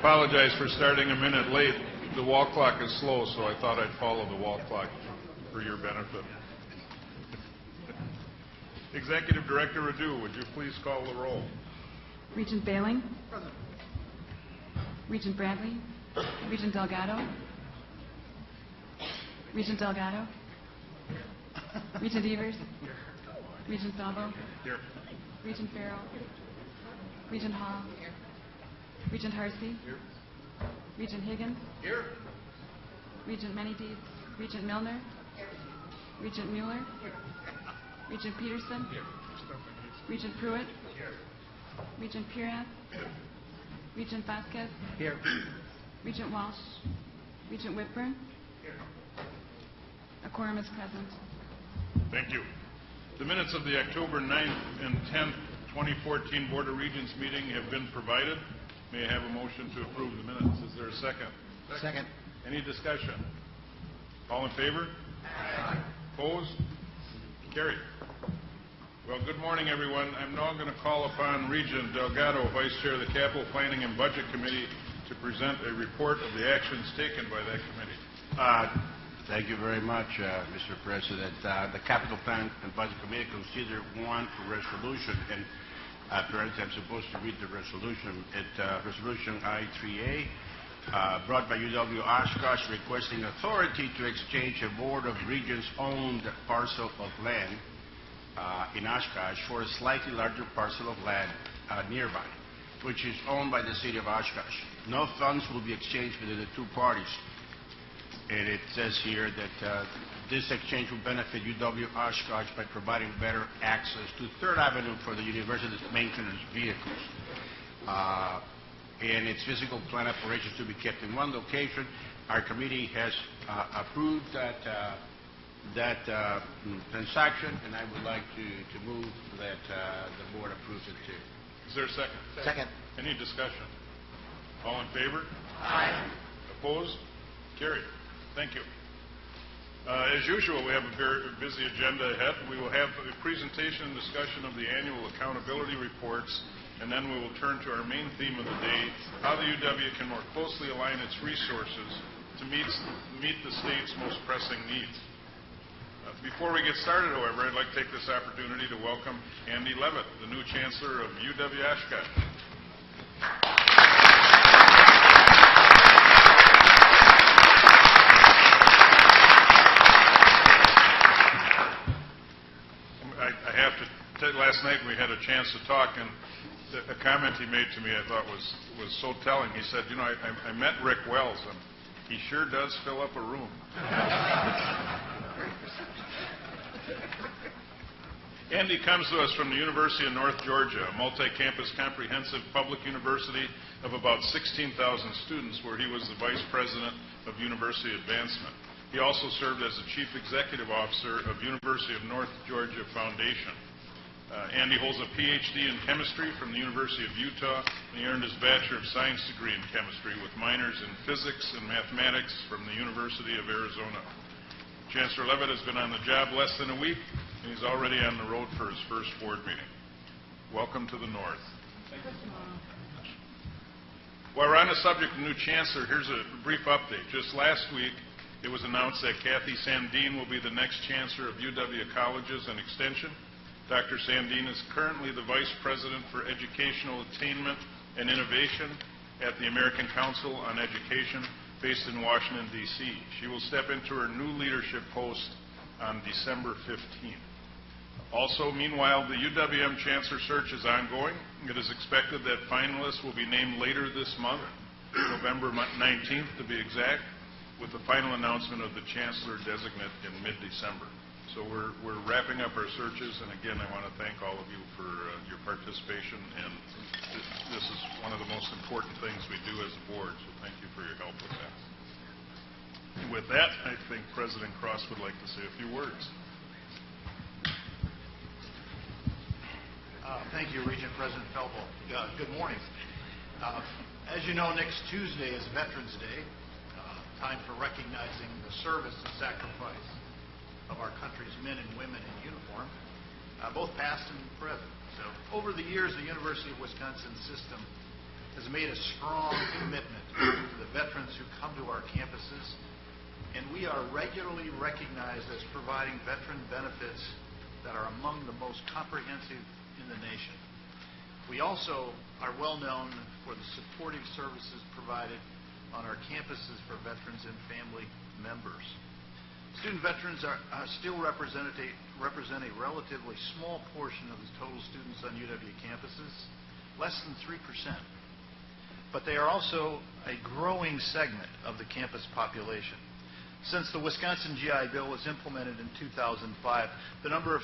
apologize for starting a minute late. The wall clock is slow, so I thought I'd follow the wall clock for your benefit. Executive Director Radu, would you please call the roll? Regent Bailing. Present. Regent Bradley. Regent Delgado. Regent Delgado. Regent Evers. Regent Salvo. Here. Regent Farrell. Regent Hall. Regent Harsey. Here. Regent Higgins. Here. Regent Manydeeds. Regent Milner. Here. Regent Mueller. Here. Regent Peterson. Here. Regent Pruitt. Here. Regent Pirath. Here. Regent Vasquez. Here. Regent Walsh. Regent Whitburn. Here. A quorum is present. Thank you. The minutes of the October 9th and 10th, 2014 Board of Regents meeting have been provided. May I have a motion to approve the minutes? Is there a second? Second. Any discussion? All in favor? Aye. Opposed? Carried. Well, good morning, everyone. I'm now going to call upon Regent Delgado, Vice Chair of the Capital Planning and Budget Committee, to present a report of the actions taken by that committee. Thank you very much, Mr. President. The Capital Plan and Budget Committee considered one resolution, and apparently I'm supposed to read the resolution. It's Resolution I-3A, brought by UW Oshkosh, requesting authority to exchange a Board of Regents-owned parcel of land in Oshkosh for a slightly larger parcel of land nearby, which is owned by the City of Oshkosh. No funds will be exchanged between the two parties. And it says here that this exchange will benefit UW Oshkosh by providing better access to 3rd Avenue for the university's maintenance vehicles. And its physical plant operations to be kept in one location. Our committee has approved that transaction, and I would like to move that the board approves it too. Is there a second? Second. Any discussion? All in favor? Aye. Opposed? Carried. Thank you. As usual, we have a very busy agenda ahead. We will have a presentation and discussion of the annual accountability reports, and then we will turn to our main theme of the day, how the UW can more closely align its resources to meet the state's most pressing needs. Before we get started, however, I'd like to take this opportunity to welcome Andy Levitt, the new Chancellor of UW Oshkosh. Last night we had a chance to talk, and a comment he made to me I thought was so telling. He said, you know, I met Rick Wells, and he sure does fill up a room. Andy comes to us from the University of North Georgia, a multi-campus comprehensive public university of about 16,000 students, where he was the Vice President of University Advancement. He also served as the Chief Executive Officer of University of North Georgia Foundation. Andy holds a PhD in chemistry from the University of Utah, and he earned his Bachelor of Science degree in chemistry with minors in physics and mathematics from the University of Arizona. Chancellor Levitt has been on the job less than a week, and he's already on the road for his first board meeting. Welcome to the North. Thank you. While we're on the subject of new Chancellor, here's a brief update. Just last week, it was announced that Kathy Sandeen will be the next Chancellor of UW Colleges and Extension. Dr. Sandeen is currently the Vice President for Educational Attainment and Innovation at the American Council on Education, based in Washington, D.C. She will step into her new leadership post on December 15th. Also, meanwhile, the UWM Chancellor search is ongoing. It is expected that finalists will be named later this month, November 19th to be exact, with the final announcement of the Chancellor designate in mid-December. So we're wrapping up our searches, and again, I want to thank all of you for your participation, and this is one of the most important things we do as a board, so thank you for your help with that. And with that, I think President Cross would like to say a few words. Thank you, Regent President Felbo. Good morning. As you know, next Tuesday is Veterans Day, time for recognizing the service and sacrifice of our country's men and women in uniform, both past and present. So over the years, the University of Wisconsin system has made a strong commitment to the veterans who come to our campuses, and we are regularly recognized as providing veteran benefits that are among the most comprehensive in the nation. We also are well known for the supportive services provided on our campuses for veterans and family members. Student veterans still represent a relatively small portion of the total students on UW campuses, less than 3%. But they are also a growing segment of the campus population. Since the Wisconsin GI Bill was implemented in 2005, the number of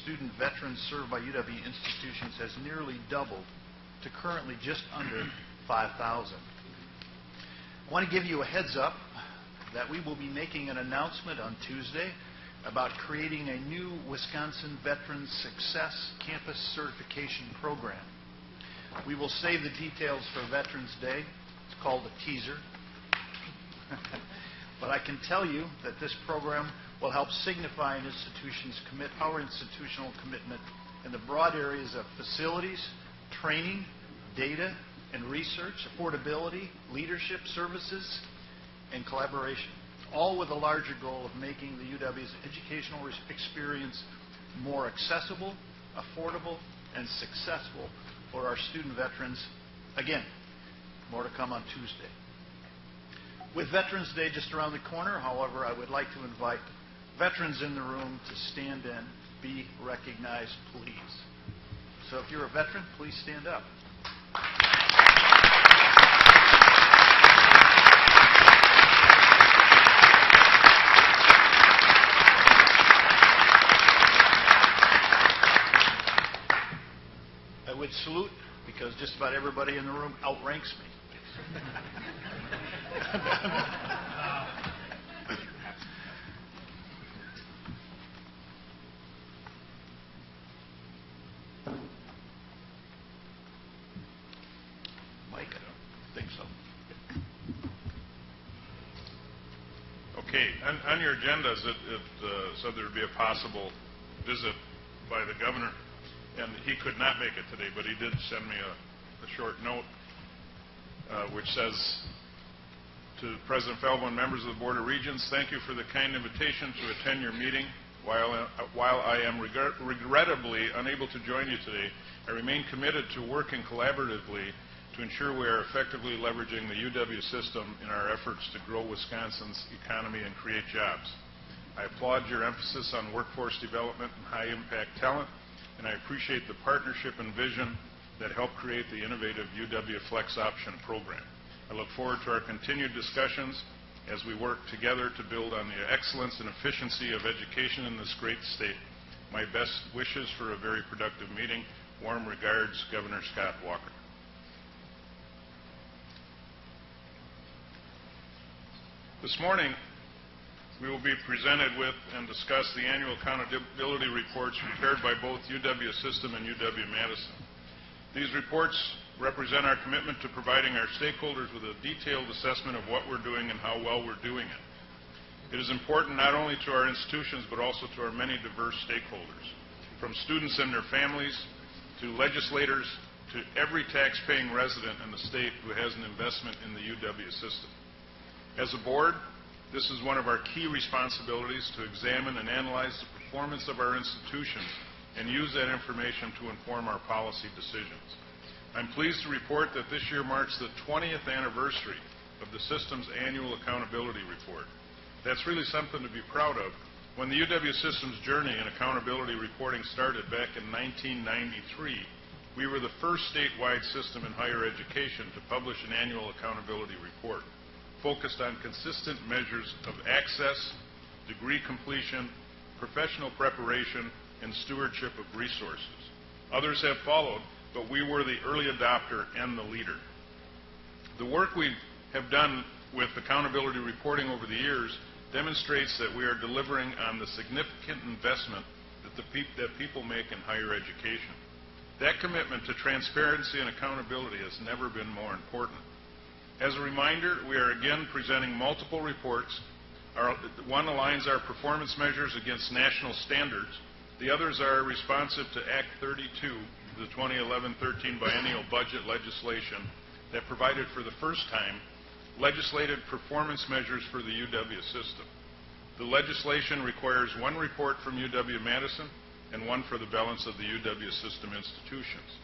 student veterans served by UW institutions has nearly doubled to currently just under 5,000. I want to give you a heads up that we will be making an announcement on Tuesday about creating a new Wisconsin Veterans Success Campus Certification Program. We will save the details for Veterans Day. It's called a teaser. But I can tell you that this program will help signify an institution's our institutional commitment in the broad areas of facilities, training, data and research, affordability, leadership services, and collaboration, all with a larger goal of making the UW's educational experience more accessible, affordable, and successful for our student veterans. Again, more to come on Tuesday. With Veterans Day just around the corner, however, I would like to invite veterans in the room to stand and be recognized, please. So if you're a veteran, please stand up. I would salute because just about everybody in the room outranks me. Mike, I don't think so. Okay, on your agendas, it said there would be a possible visit by the governor, and he could not make it today, but he did send me a short note which says, to President Falvo and members of the Board of Regents, thank you for the kind invitation to attend your meeting. While I am regrettably unable to join you today, I remain committed to working collaboratively to ensure we are effectively leveraging the UW system in our efforts to grow Wisconsin's economy and create jobs. I applaud your emphasis on workforce development and high-impact talent, and I appreciate the partnership and vision that helped create the innovative UW Flex Option program. I look forward to our continued discussions as we work together to build on the excellence and efficiency of education in this great state. My best wishes for a very productive meeting. Warm regards, Governor Scott Walker. This morning, we will be presented with and discuss the annual accountability reports prepared by both UW System and UW Madison. These reports represent our commitment to providing our stakeholders with a detailed assessment of what we're doing and how well we're doing it. It is important not only to our institutions but also to our many diverse stakeholders, from students and their families to legislators to every tax-paying resident in the state who has an investment in the UW system. As a board, this is one of our key responsibilities to examine and analyze the performance of our institutions and use that information to inform our policy decisions. I'm pleased to report that this year marks the 20th anniversary of the system's annual accountability report. That's really something to be proud of. When the UW system's journey in accountability reporting started back in 1993, we were the first statewide system in higher education to publish an annual accountability report focused on consistent measures of access, degree completion, professional preparation, and stewardship of resources. Others have followed, but we were the early adopter and the leader. The work we have done with accountability reporting over the years demonstrates that we are delivering on the significant investment that people make in higher education. That commitment to transparency and accountability has never been more important. As a reminder, we are again presenting multiple reports. One aligns our performance measures against national standards. The others are responsive to Act 32, the 2011-13 biennial budget legislation that provided for the first time legislated performance measures for the UW system. The legislation requires one report from UW-Madison and one for the balance of the UW system institutions.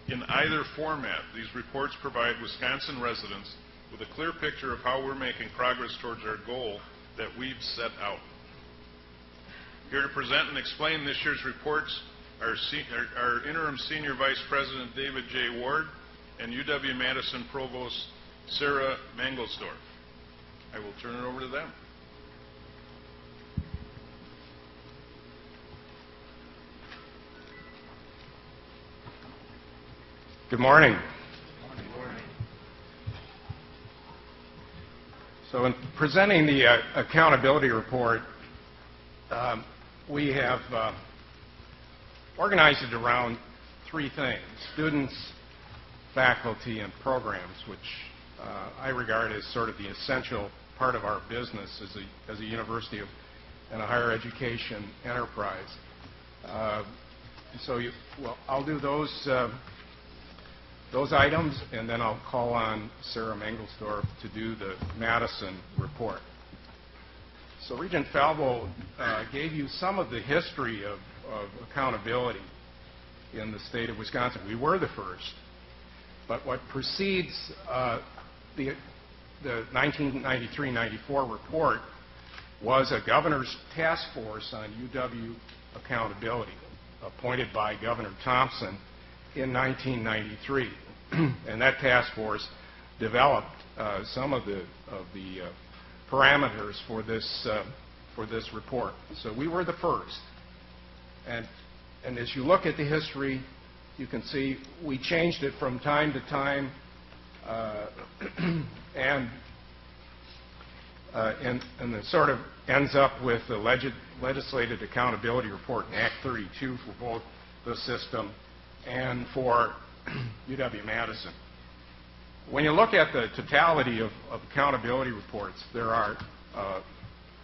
In either format, these reports provide Wisconsin residents with a clear picture of how we're making progress towards our goal that we've set out. Here to present and explain this year's reports are our Interim Senior Vice President David J. Ward and UW-Madison Provost Sarah Mangelsdorf. I will turn it over to them. Good morning. So in presenting the accountability report, we have organized it around three things: students, faculty, and programs, which I regard as sort of the essential part of our business as a university and a higher education enterprise. I'll do those items, and then I'll call on Sarah Mangelsdorf to do the Madison report. So Regent Falvo gave you some of the history of accountability in the state of Wisconsin. We were the first, but what precedes the 1993-94 report was a governor's task force on UW accountability, appointed by Governor Thompson in 1993, and that task force developed some of the parameters for this report. So we were the first, and as you look at the history, you can see we changed it from time to time, and it sort of ends up with the legislated accountability report in Act 32 for both the system and for UW-Madison. When you look at the totality of accountability reports, there are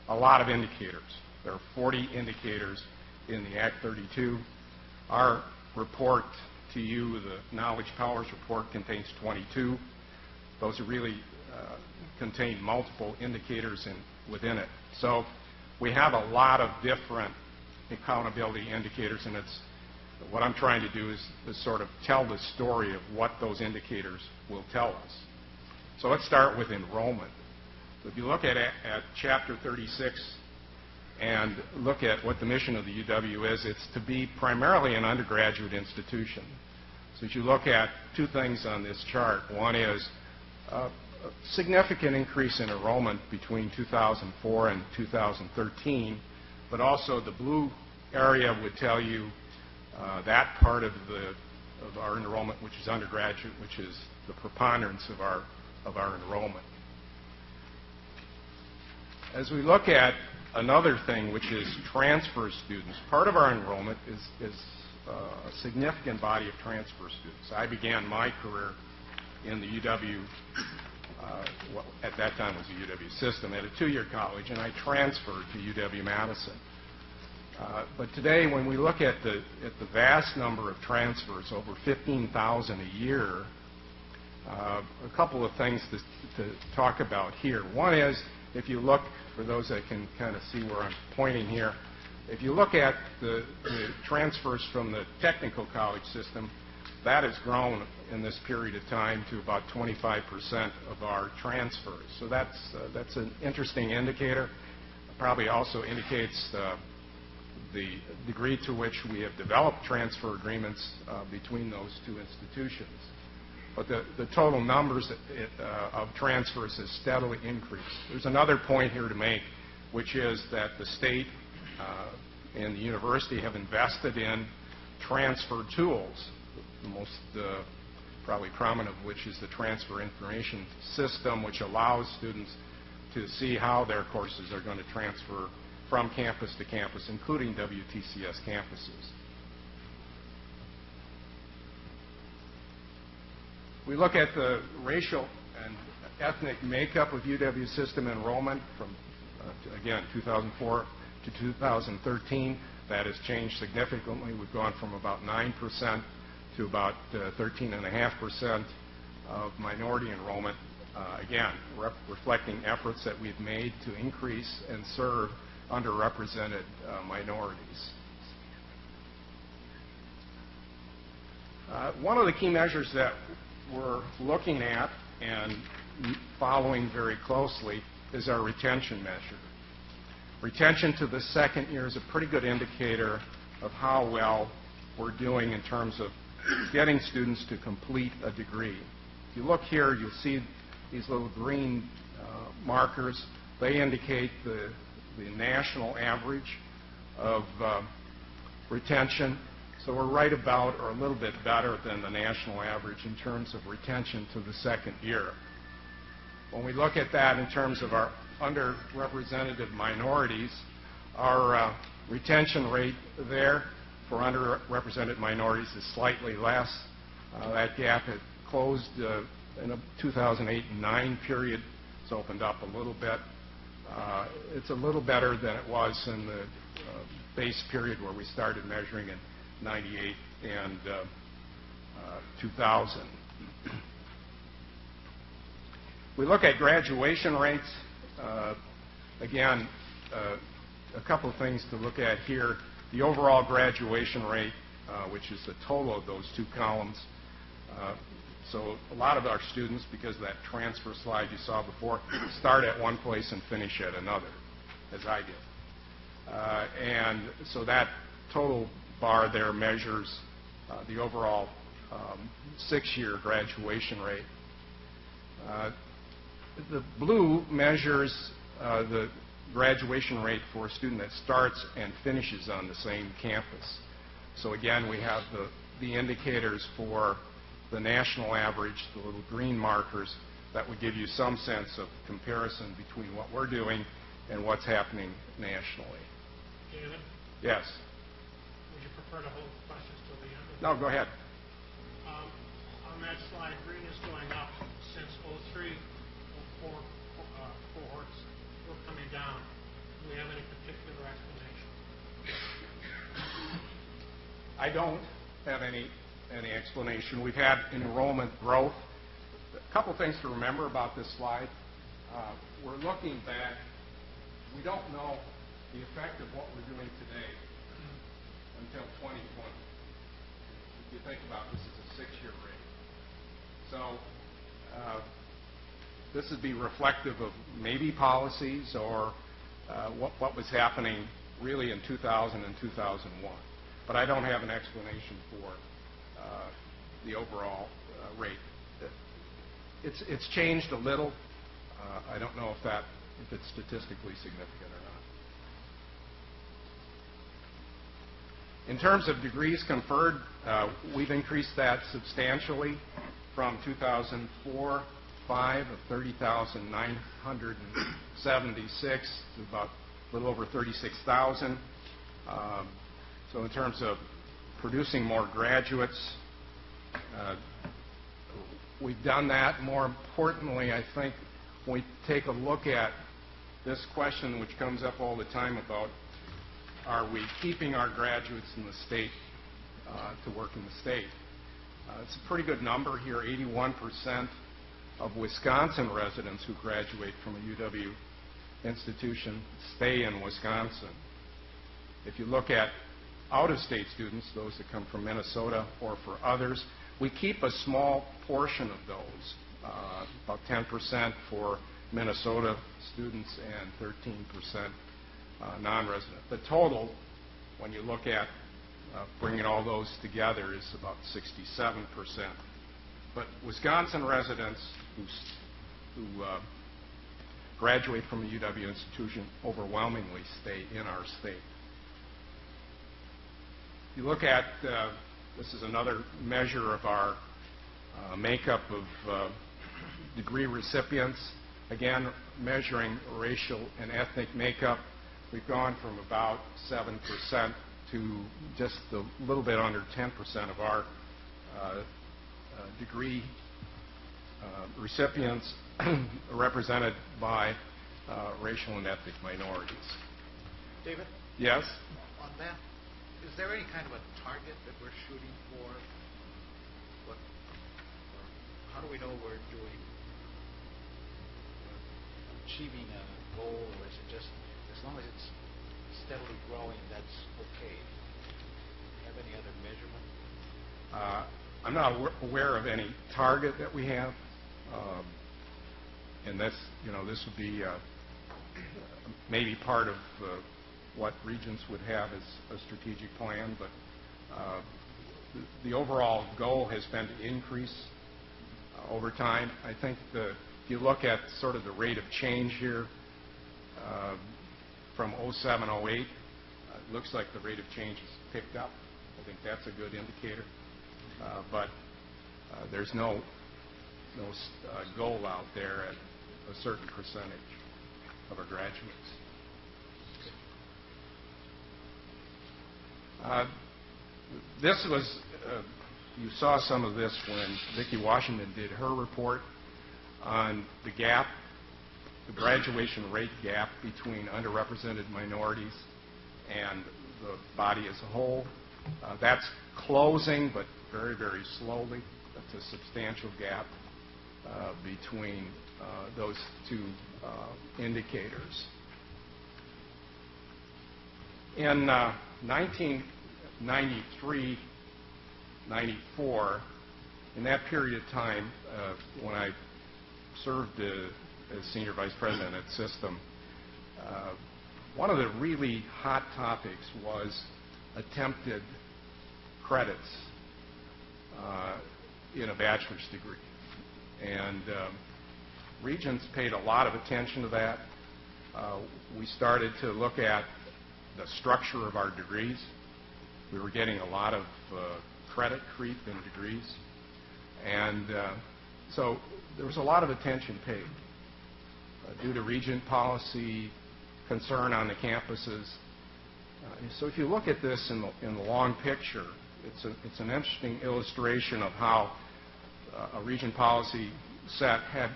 a lot of indicators. There are 40 indicators in the Act 32. Our report to you, the Knowledge Powers report, contains 22. Those are really contain multiple indicators within it. So we have a lot of different accountability indicators, and what I'm trying to do is sort of tell the story of what those indicators will tell us. So let's start with enrollment. So if you look at Chapter 36 and look at what the mission of the UW is, it's to be primarily an undergraduate institution. So as you look at two things on this chart, one is a significant increase in enrollment between 2004 and 2013, but also the blue area would tell you that part of our enrollment, which is undergraduate, which is the preponderance of our enrollment. As we look at another thing, which is transfer students, part of our enrollment is a significant body of transfer students. I began my career in the UW, what at that time was the UW system, at a two-year college, and I transferred to UW-Madison. But today, when we look at the vast number of transfers, over 15,000 a year, a couple of things to talk about here. One is, if you look, for those that can kind of see where I'm pointing here, if you look at the transfers from the technical college system, that has grown in this period of time to about 25% of our transfers. So that's an interesting indicator. It probably also indicates the degree to which we have developed transfer agreements between those two institutions. But the total numbers of transfers has steadily increased. There's another point here to make, which is that the state and the university have invested in transfer tools, the most probably prominent of which is the transfer information system, which allows students to see how their courses are going to transfer from campus to campus, including WTCS campuses. We look at the racial and ethnic makeup of UW system enrollment from, again, 2004 to 2013. That has changed significantly. We've gone from about 9% to about 13.5%. of minority enrollment, again, reflecting efforts that we've made to increase and serve underrepresented minorities. One of the key measures that we're looking at and following very closely is our retention measure. Retention to the second year is a pretty good indicator of how well we're doing in terms of getting students to complete a degree. If you look here, you'll see these little green markers. They indicate the national average of retention. So we're right about or a little bit better than the national average in terms of retention to the second year. When we look at that in terms of our underrepresented minorities, our retention rate there for underrepresented minorities is slightly less. That gap had closed in a 2008 and 2009 period. It's opened up a little bit. It's a little better than it was in the base period where we started measuring in 98 and 2000. We look at graduation rates. Again, a couple of things to look at here. The overall graduation rate, which is the total of those two columns. So a lot of our students, because of that transfer slide you saw before, start at one place and finish at another, as I did. And so that total bar there measures the overall 6-year graduation rate. The blue measures the graduation rate for a student that starts and finishes on the same campus. So again, we have the indicators for the national average, the little green markers, that would give you some sense of comparison between what we're doing and what's happening nationally. David, Yes? would you prefer to hold questions till the end? No, go ahead. On that slide, green is going up since 03, 04 cohorts were coming down. Do we have any particular explanation? I don't have any explanation. We've had enrollment growth. A couple things to remember about this slide. We're looking back. We don't know the effect of what we're doing today until 2020. If you think about this as a 6-year rate. So this would be reflective of maybe policies or what was happening really in 2000 and 2001. But I don't have an explanation for the overall rate. It's changed a little. I don't know if it's statistically significant or not. In terms of degrees conferred, we've increased that substantially from 2004-5 of 30,976 to about a little over 36,000. So in terms of producing more graduates, we've done that. More importantly, I think when we take a look at this question, which comes up all the time about are we keeping our graduates in the state to work in the state? It's a pretty good number here. 81% of Wisconsin residents who graduate from a UW institution stay in Wisconsin. If you look at out-of-state students, those that come from Minnesota or for others, we keep a small portion of those, about 10% for Minnesota students and 13% non-resident. The total, when you look at bringing all those together, is about 67%. But Wisconsin residents who graduate from a UW institution overwhelmingly stay in our state. If you look at, this is another measure of our makeup of degree recipients. Again, measuring racial and ethnic makeup. We've gone from about 7% to just a little bit under 10% of our degree recipients represented by racial and ethnic minorities. David? Yes? On that, is there any kind of a target that we're shooting for? What how do we know we're achieving a goal, or is it just as long as it's steadily growing, that's okay? Have any other measurement? I'm not aware of any target that we have, and this would be maybe part of what Regents would have as a strategic plan, but the overall goal has been to increase over time. I think if you look at sort of the rate of change here from 07, 08, it looks like the rate of change has picked up. I think that's a good indicator. But there's no goal out there at a certain percentage of our graduates. This was, you saw some of this when Vicki Washington did her report on the gap, the graduation rate gap between underrepresented minorities and the body as a whole. That's closing, but very, very slowly. That's a substantial gap between those two indicators. In 1993, 94, in that period of time, when I served as Senior Vice President at System, one of the really hot topics was attempted credits in a bachelor's degree. And Regents paid a lot of attention to that. We started to look at the structure of our degrees. We were getting a lot of credit creep in degrees. And so there was a lot of attention paid due to Regent policy, concern on the campuses. So if you look at this in the long picture, it's an interesting illustration of how a Regent policy set had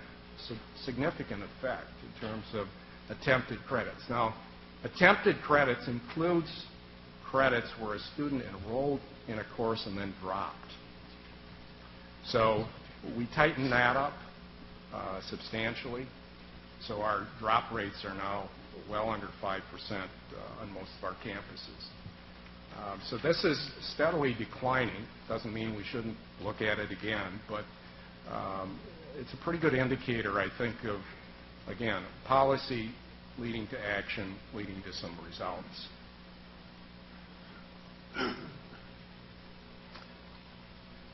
significant effect in terms of attempted credits. Now, attempted credits includes credits where a student enrolled in a course and then dropped. So we tightened that up substantially. So our drop rates are now well under 5% on most of our campuses. So this is steadily declining. Doesn't mean we shouldn't look at it again, but it's a pretty good indicator, I think, of, again, policy leading to action, leading to some results.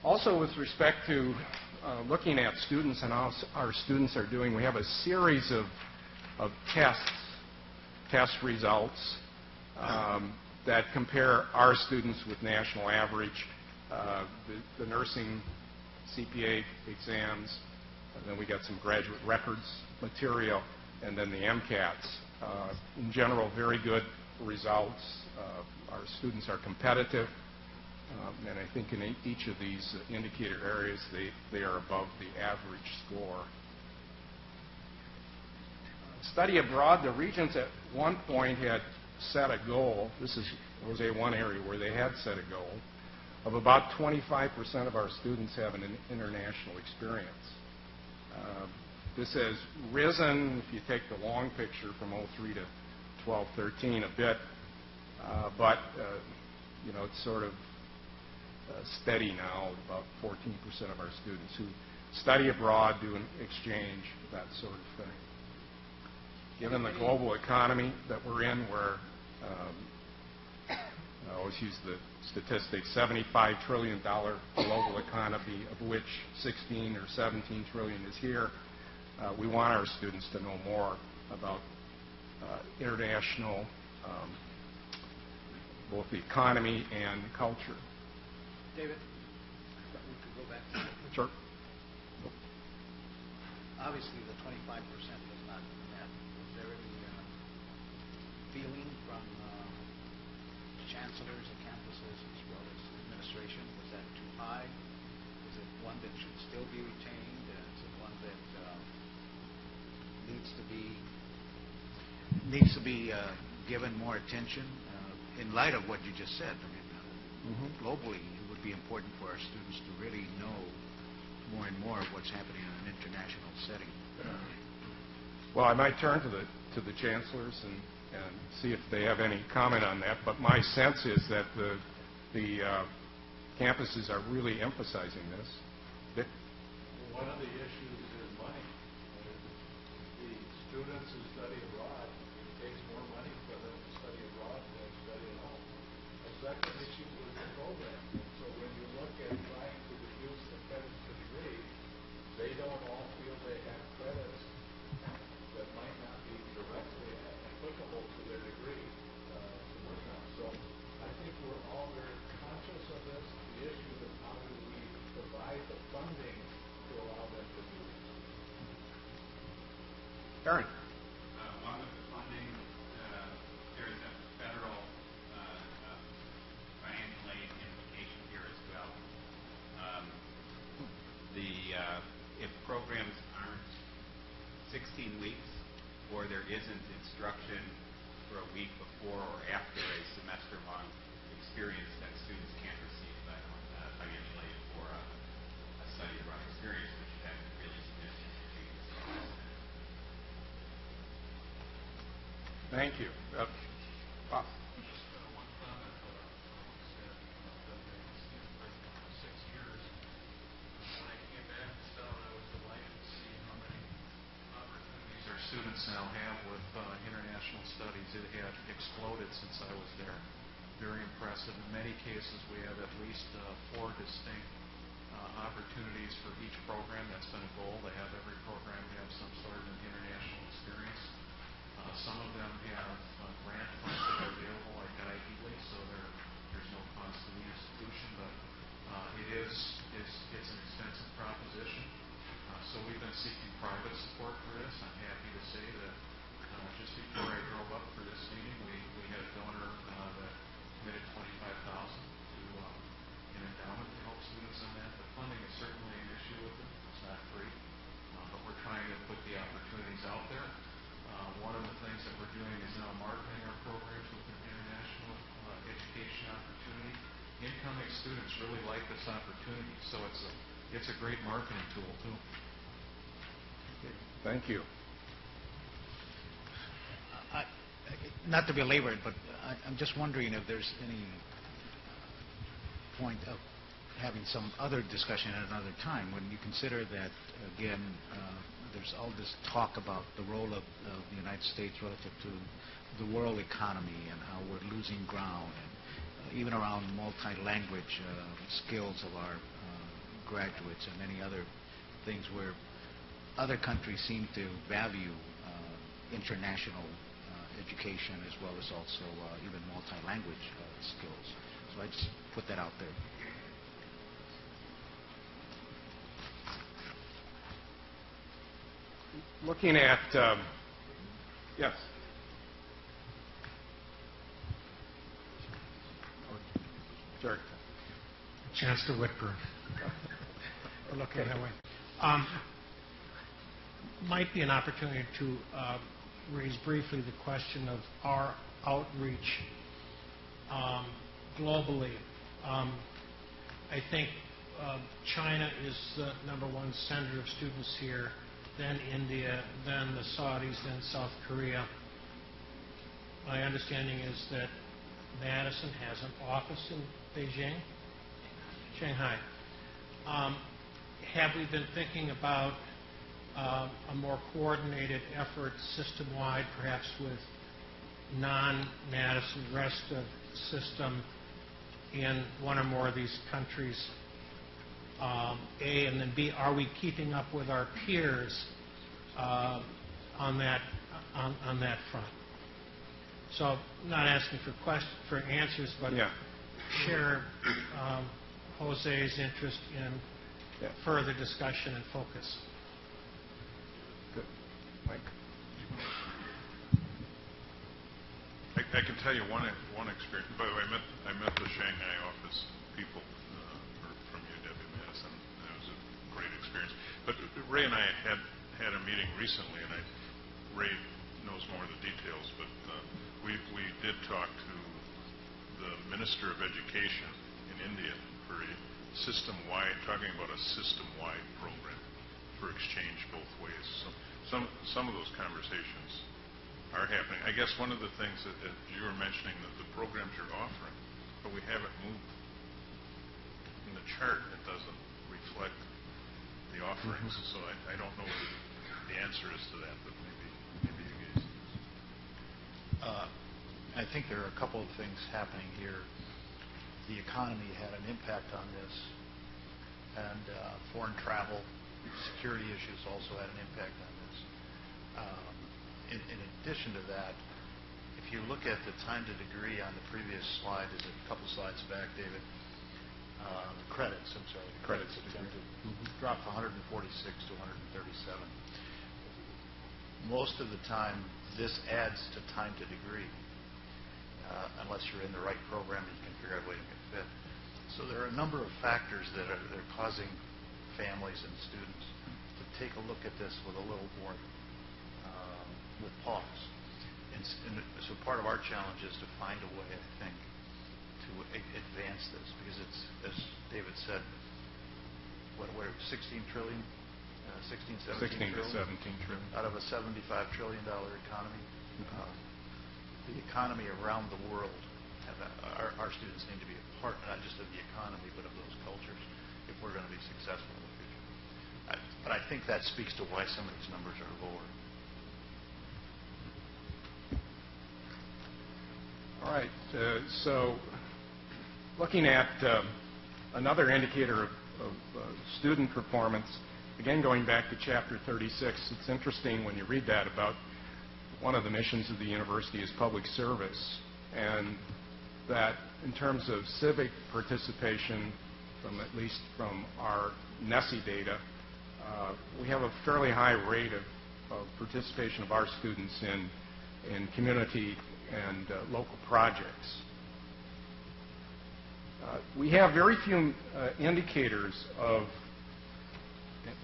Also, with respect to looking at students and how our students are doing, we have a series of test results that compare our students with national average, the nursing CPA exams, and then we got some graduate records material, and then the MCATs. In general, very good results. Our students are competitive, and I think in each of these indicator areas, they are above the average score. Study abroad, the Regents at one point had set a goal. This was one area where they had set a goal of about 25% of our students have an international experience. This has risen, if you take the long picture, from 03 to 12, 13 a bit, but it's sort of steady now, about 14% of our students who study abroad, do an exchange, that sort of thing. Given the global economy that we're in, where I always use the statistic, $75 trillion global economy, of which 16 or 17 trillion is here, we want our students to know more about international, both the economy and culture. David, we could go back to that. Sure. Obviously, the 25% was not met. Was there any feeling from chancellors and campuses as well as administration? Was that too high? Is it one that should still be retained? Is it one that needs to be given more attention in light of what you just said? I mean, globally, it would be important for our students to really know more and more of what's happening in an international setting. Well, I might turn to the chancellors and see if they have any comment on that. But my sense is that the campuses are really emphasizing this. Dick? One of the issues is money. The students who study abroad, it takes more money for them to study abroad than study at home. A second issue is the program. So when you look at trying to reduce the credits per degree, they don't all feel they have credits that might not be directly applicable to their degree to work on. So I think we're all very conscious of this. The issue is how do we provide the funding to allow them to do this. Aaron? Along with the funding, there is a federal financial aid implication here as well. If programs aren't 16 weeks or there isn't instruction for a week before or after a semester-long experience, then students can't receive financial aid for a study abroad experience, which has really significant changes. Thank you. Bob? Just one comment. Said that for 6 years, when I came back to Stout, I was delighted to see how many opportunities our students now have with international studies. It had exploded since I was there. Very impressive. In many cases, we have at least 4 distinct opportunities for each program. That's been a goal to have every program have some sort of an international experience. Some of them have grant funds that are available like ideally, so there's no cost to the institution, but it's an expensive proposition. So we've been seeking private support for this. I'm happy to say that just before I drove up for this meeting, we had a donor that committed $25,000 to an endowment to help students on that. The funding is certainly an issue with it. It's not free, but we're trying to put the opportunities out there. One of the things that we're doing is now marketing our programs with an international education opportunity. Incoming students really like this opportunity, so it's a great marketing tool too. Okay. Thank you. Not to belabor it, but I'm just wondering if there's any point of having some other discussion at another time when you consider that, again, there's all this talk about the role of the United States relative to the world economy and how we're losing ground, and even around multi-language skills of our graduates and many other things where other countries seem to value international education as well as also even multi-language skills. So I just put that out there. Looking at, yes. Sure. Chancellor Whitburn. We're looking that way. Might be an opportunity to raise briefly the question of our outreach globally. I think China is the #1 center of students here, then India, then the Saudis, then South Korea. My understanding is that Madison has an office in Beijing, Shanghai. Have we been thinking about a more coordinated effort system-wide, perhaps with non-Madison, rest of system in one or more of these countries? A, and then B, are we keeping up with our peers on that front? So, not asking for answers, but share Jose's interest in further discussion and focus. Good. Mike? I can tell you one experience. By the way, I met the Shanghai office people from UW-Madison. It was a great experience. But Ray and I had a meeting recently, and Ray knows more of the details, but we did talk to the Minister of Education in India for system-wide, talking about a system-wide program for exchange both ways. So some of those conversations are happening. I guess one of the things that you were mentioning, that the programs you're offering, but we haven't moved. In the chart, it doesn't reflect the offerings, so I don't know what the answer is to that, but maybe you guys. I think there are a couple of things happening here. The economy had an impact on this, and foreign travel, security issues also had an impact on this. In addition to that, if you look at the time to degree on the previous slide, is a couple slides back, David, credits, I'm sorry, the credits dropped from 146 to 137. Most of the time, this adds to time to degree, unless you're in the right program and you can figure out a way to make it fit. So there are a number of factors that are causing families and students to take a look at this with a little more with pause. And so part of our challenge is to find a way, I think, to advance this, because it's, as David said, what 16 trillion, 16, 17 16 to trillion 17 trillion out of a $75 trillion economy. The economy around the world, our students need to be a part, not just of the economy, but of those cultures, if we're going to be successful in the future. But I think that speaks to why some of these numbers are lower. All right, so looking at another indicator of student performance, again going back to Chapter 36, it's interesting when you read that about one of the missions of the university is public service, and that in terms of civic participation, at least from our NESI data, we have a fairly high rate of participation of our students in community and local projects. We have very few indicators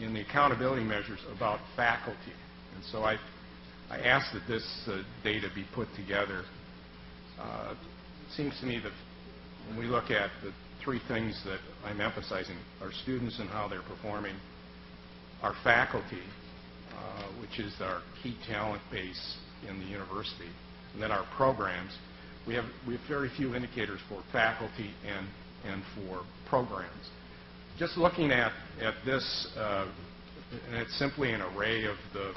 in the accountability measures about faculty, and so I asked that this data be put together. It seems to me that when we look at the three things that I'm emphasizing, our students and how they're performing, our faculty, which is our key talent base in the university, and then our programs, we have very few indicators for faculty and for programs. Just looking at this, and it's simply an array of the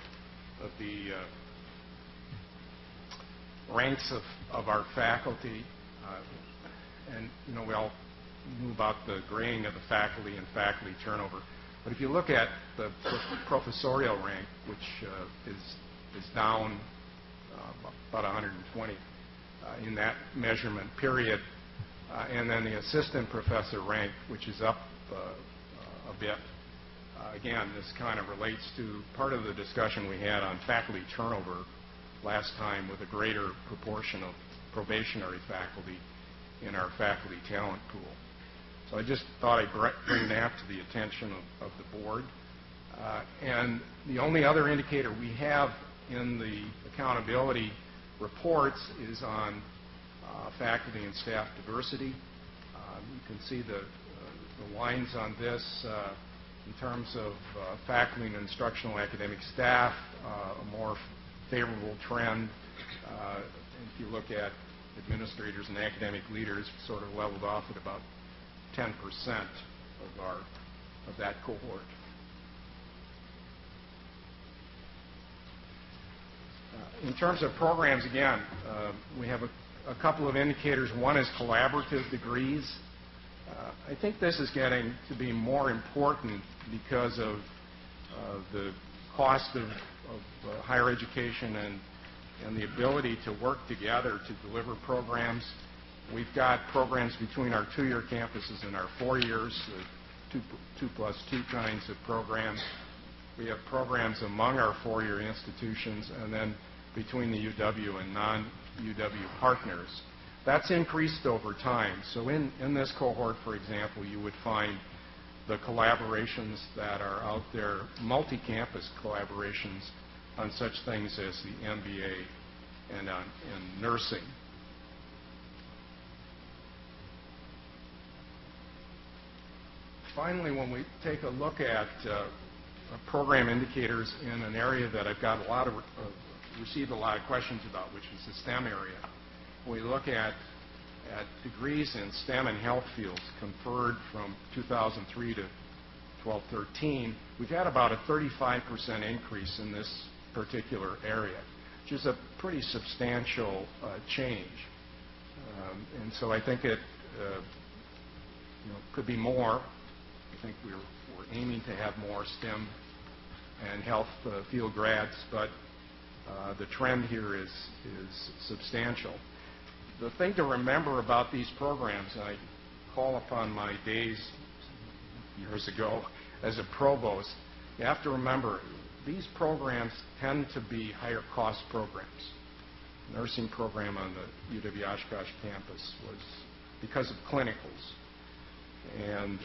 ranks of our faculty, and we all knew about the grading of the faculty and faculty turnover. But if you look at the professorial rank, which is down about 120 in that measurement period, and then the assistant professor rank, which is up a bit. Again, this kind of relates to part of the discussion we had on faculty turnover last time, with a greater proportion of probationary faculty in our faculty talent pool. So I just thought I'd bring that to the attention of the board. And the only other indicator we have in the accountability reports is on faculty and staff diversity. You can see the lines on this in terms of faculty and instructional academic staff, a more favorable trend. If you look at administrators and academic leaders, sort of leveled off at about 10% of that cohort. In terms of programs, again, we have a couple of indicators. One is collaborative degrees. I think this is getting to be more important because of the cost of higher education and the ability to work together to deliver programs. We've got programs between our 2-year campuses and our 4 years, 2+2 kinds of programs. We have programs among our 4-year institutions, and then between the UW and non-UW partners. That's increased over time. So in this cohort, for example, you would find the collaborations that are out there, multi-campus collaborations on such things as the MBA and in nursing. finally, when we take a look at program indicators in an area that I've got received a lot of questions about, which is the STEM area, when we look at degrees in STEM and health fields conferred from 2003 to 12-13, we've had about a 35% increase in this particular area, which is a pretty substantial change. And so I think it could be more. I think we're aiming to have more STEM and health field grads, but the trend here is substantial. The thing to remember about these programs, I call upon my days years ago as a provost, you have to remember these programs tend to be higher cost programs. The nursing program on the UW-Oshkosh campus was because of clinicals and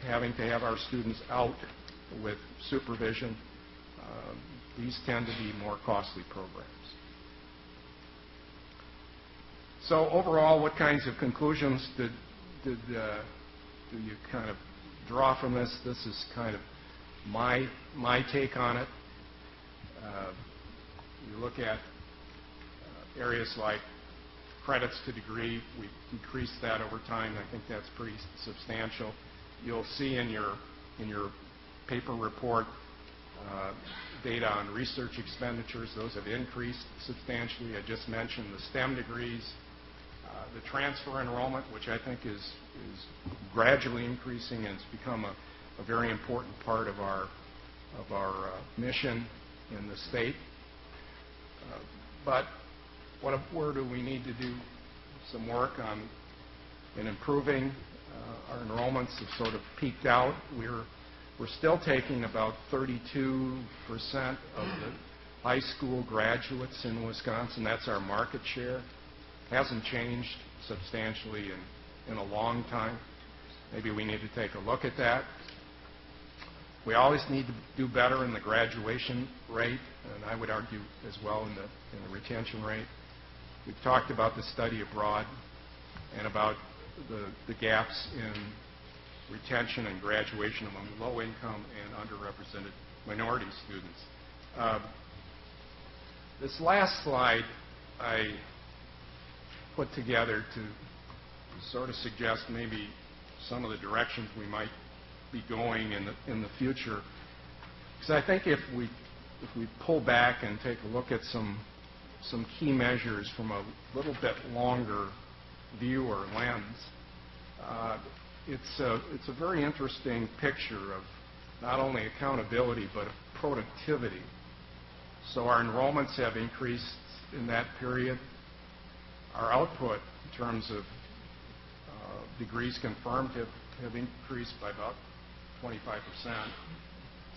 having to have our students out with supervision. These tend to be more costly programs. So overall, what kinds of conclusions do you kind of draw from this? This is kind of my take on it. You look at areas like credits to degree. We've decreased that over time. I think that's pretty substantial. You'll see in your paper report data on research expenditures. Those have increased substantially. I just mentioned the STEM degrees. The transfer enrollment, which I think is gradually increasing and it's become a very important part of our mission in the state. But where do we need to do some work on in improving? Our enrollments have sort of peaked out. We're still taking about 32% of the high school graduates in Wisconsin. That's our market share. Hasn't changed substantially in a long time. Maybe we need to take a look at that. We always need to do better in the graduation rate, and I would argue as well in the retention rate. We've talked about the study abroad and about the gaps in retention and graduation among low-income and underrepresented minority students. This last slide I put together to sort of suggest maybe some of the directions we might be going in the future. Because I think if we pull back and take a look at some key measures from a little bit longer view or lens, it's a very interesting picture of not only accountability but of productivity. So our enrollments have increased in that period. Our output in terms of degrees confirmed have increased by about 25%.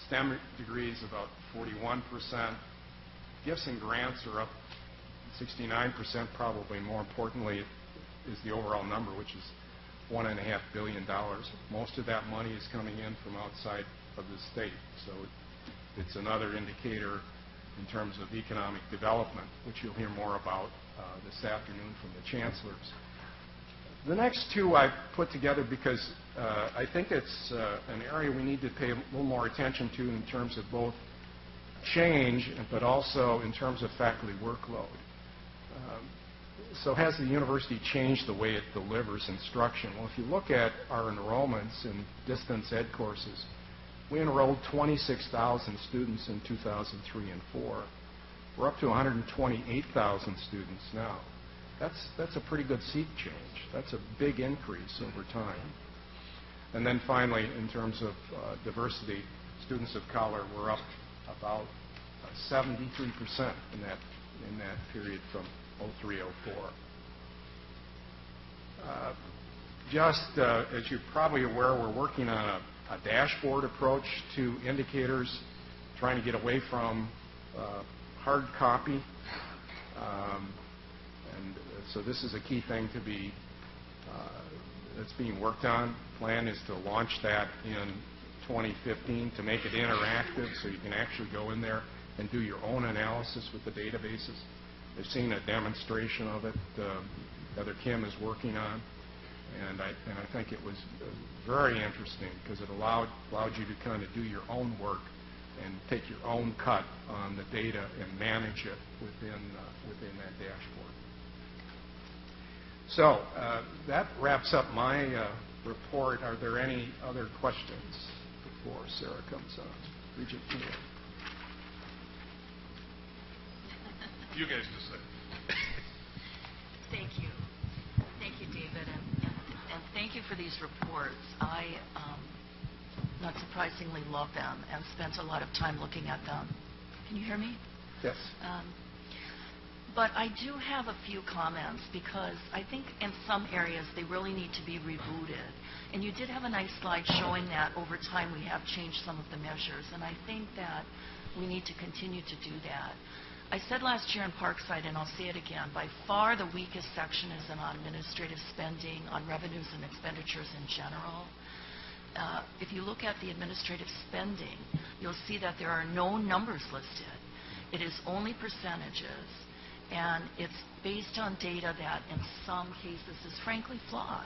STEM degrees about 41%. Gifts and grants are up 69%. Probably more importantly is the overall number, which is $1.5 billion. Most of that money is coming in from outside of the state. So it's another indicator in terms of economic development, which you'll hear more about this afternoon from the chancellors. The next two I put together because I think it's an area we need to pay a little more attention to in terms of both change, but also in terms of faculty workload. So has the university changed the way it delivers instruction? Well, if you look at our enrollments in distance ed courses, we enrolled 26,000 students in 2003 and 4. We're up to 128,000 students now. That's a pretty good seat change. That's a big increase over time. And then finally, in terms of diversity, students of color were up about 73% in that period from 03-04. Just as you're probably aware, we're working on a dashboard approach to indicators, trying to get away from hard copy. And so this is a key thing to be that's being worked on. Plan is to launch that in 2015 to make it interactive so you can actually go in there and do your own analysis with the databases. I've seen a demonstration of it. Heather Kim is working on. And I think it was very interesting because it allowed you to kind of do your own work and take your own cut on the data and manage it within that dashboard. So that wraps up my report. Are there any other questions before Sarah comes on? Regent Keene. You guys decide. Thank you. Thank you, David, and thank you for these reports. I, not surprisingly, love them and spent a lot of time looking at them. Can you hear me? Yes. But I do have a few comments because I think in some areas they really need to be rebooted. And you did have a nice slide showing that over time we have changed some of the measures, and I think that we need to continue to do that. I said last year in Parkside, and I'll say it again, by far the weakest section is on administrative spending, on revenues and expenditures in general. If you look at the administrative spending, you'll see that there are no numbers listed. It is only percentages, and it's based on data that in some cases is frankly flawed,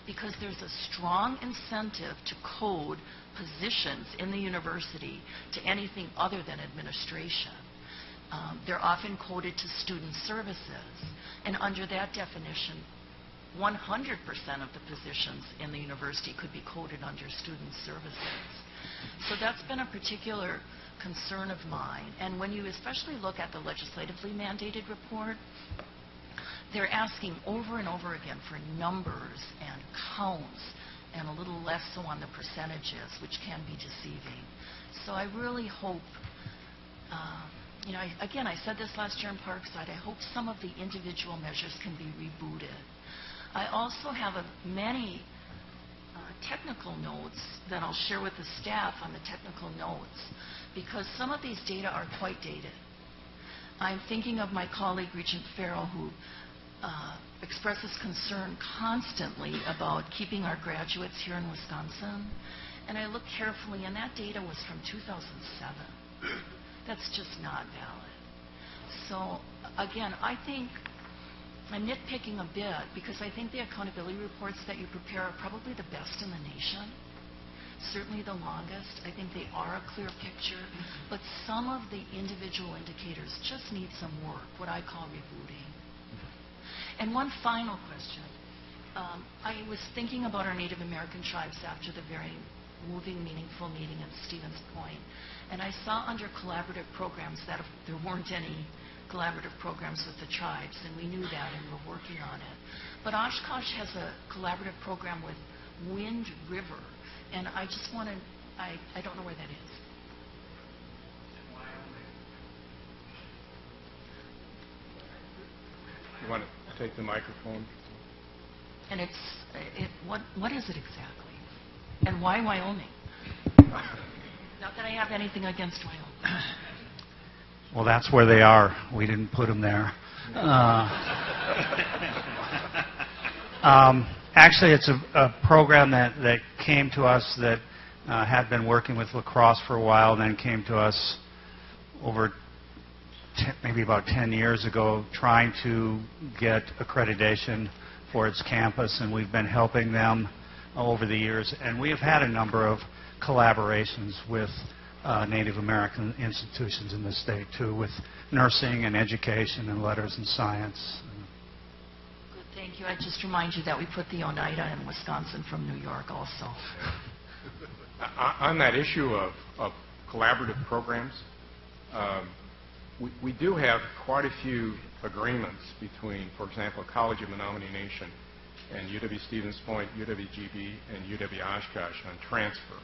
because there's a strong incentive to code positions in the university to anything other than administration. They're often coded to student services, and under that definition, 100% of the positions in the university could be coded under student services. So that's been a particular concern of mine, and when you especially look at the legislatively mandated report, they're asking over and over again for numbers and counts and a little less so on the percentages, which can be deceiving. So I really hope, again, I said this last year in Parkside, I hope some of the individual measures can be rebooted. I also have many technical notes that I'll share with the staff on the technical notes, because some of these data are quite dated. I'm thinking of my colleague, Regent Farrell, who expresses concern constantly about keeping our graduates here in Wisconsin. And I looked carefully, and that data was from 2007. That's just not valid. So, again, I think I'm nitpicking a bit because I think the accountability reports that you prepare are probably the best in the nation, certainly the longest. I think they are a clear picture, but some of the individual indicators just need some work, what I call rebooting. And one final question. I was thinking about our Native American tribes after the very moving, meaningful meeting at Stevens Point, and I saw under collaborative programs that there weren't any collaborative programs with the tribes, and we knew that, and we're working on it. But Oshkosh has a collaborative program with Wind River, and I just want to, I don't know where that is. You want to take the microphone? And what is it exactly? And why Wyoming? Not that I have anything against Wyoming. Well, that's where they are. We didn't put them there. Actually, it's a program that came to us that had been working with La Crosse for a while, and then came to us over maybe about 10 years ago, trying to get accreditation for its campus, and we've been helping them over the years. And we have had a number of collaborations with Native American institutions in the state, too, with nursing and education and letters and science. Good, thank you. I just remind you that we put the Oneida in Wisconsin from New York also. On that issue of collaborative programs, we do have quite a few agreements between, for example, College of Menominee Nation and UW-Stevens Point, UW-GB, and UW-Oshkosh on transfer.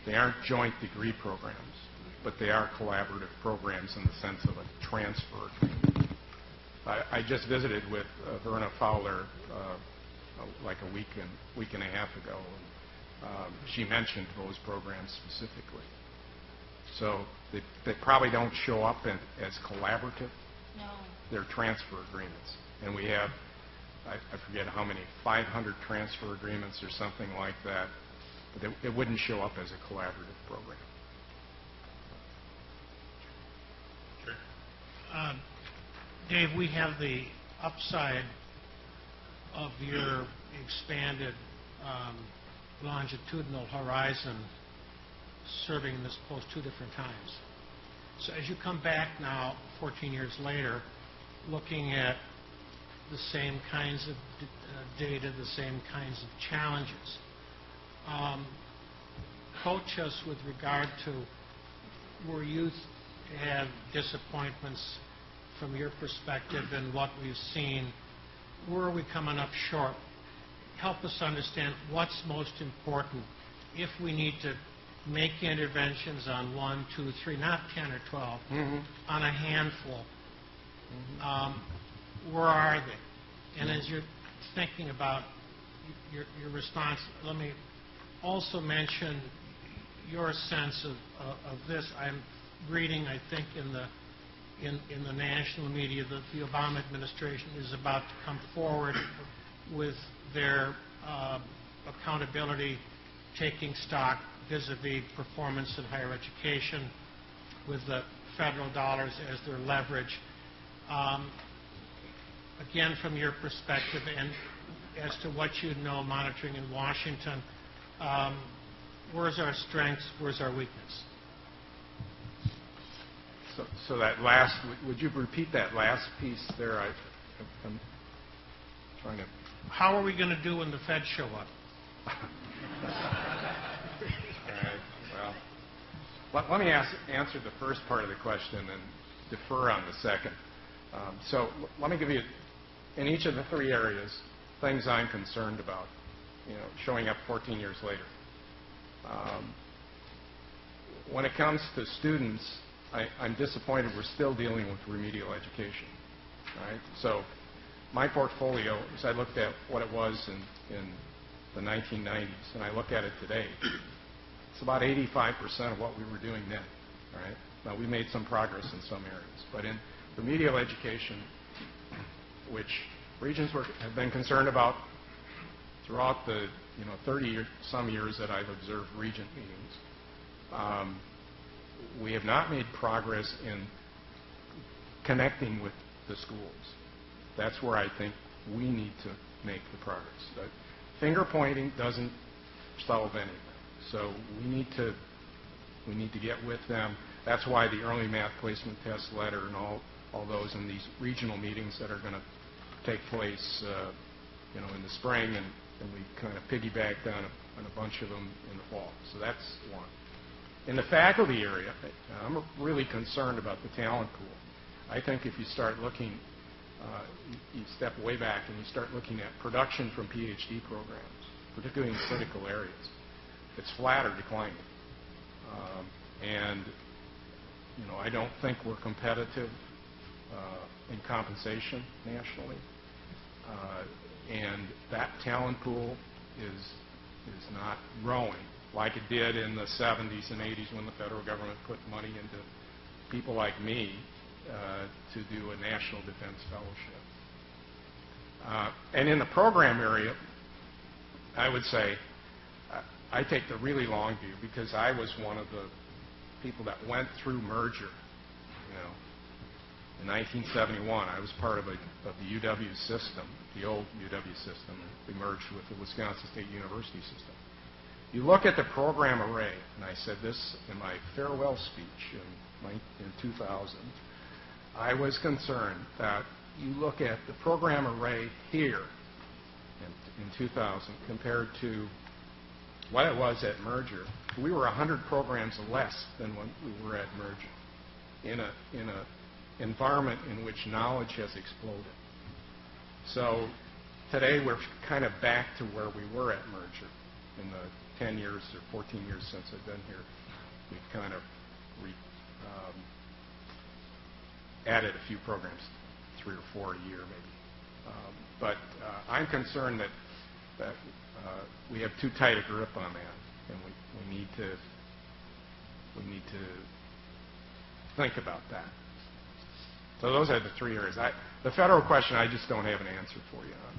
They aren't joint degree programs, but they are collaborative programs in the sense of a transfer. I just visited with Verna Fowler like a week and a half ago. She mentioned those programs specifically. So they probably don't show up as collaborative. No. They're transfer agreements. And we have, I forget how many, 500 transfer agreements or something like that. But it wouldn't show up as a collaborative program. Dave, we have the upside of your expanded longitudinal horizon serving this post two different times. So as you come back now, 14 years later, looking at the same kinds of data, the same kinds of challenges, coach us with regard to where you have disappointments from your perspective and what we've seen. Where are we coming up short? Help us understand what's most important if we need to make interventions on 1, 2, 3, not 10 or 12, on a handful. Where are they? And as you're thinking about your response, let me also mention your sense of this. I'm reading, I think, in the national media that the Obama administration is about to come forward with their accountability, taking stock vis-a-vis performance in higher education with the federal dollars as their leverage. Again, from your perspective and as to what you know monitoring in Washington, where's our strengths, where's our weakness? So that last, would you repeat that last piece there? I'm trying to... How are we going to do when the Fed show up? All right, well, let me answer the first part of the question and defer on the second. So let me give you, in each of the three areas, things I'm concerned about, showing up 14 years later. When it comes to students, I'm disappointed we're still dealing with remedial education. Right? So my portfolio, as I looked at what it was in the 1990s, and I look at it today, it's about 85% of what we were doing then. Right? Now, we made some progress in some areas, but in remedial education, which Regents have been concerned about throughout the 30-some years that I've observed Regent meetings, we have not made progress in connecting with the schools. That's where I think we need to make the progress. Finger pointing doesn't solve anything. So we need to get with them. That's why the early math placement test letter and all those in these regional meetings that are going to take place in the spring, and we kind of piggybacked on a bunch of them in the fall. So that's one. In the faculty area, I'm really concerned about the talent pool. I think if you start looking, you step way back and you start looking at production from PhD programs, particularly in critical areas, it's flat or declining. And I don't think we're competitive in compensation nationally. And that talent pool is not growing like it did in the 70s and 80s when the federal government put money into people like me to do a national defense fellowship. And in the program area, I would say I take the really long view because I was one of the people that went through merger. In 1971, I was part of the UW system, the old UW system. We merged with the Wisconsin State University system. You look at the program array, and I said this in my farewell speech in 2000, I was concerned that you look at the program array here in 2000 compared to what it was at merger. We were 100 programs less than when we were at merger in a environment in which knowledge has exploded. So today we're kind of back to where we were at merger. In the 10 years or 14 years since I've been here, we've kind of added a few programs, 3 or 4 a year maybe. But I'm concerned that we have too tight a grip on that, and we need to think about that. So those are the three areas. The federal question, I just don't have an answer for you on.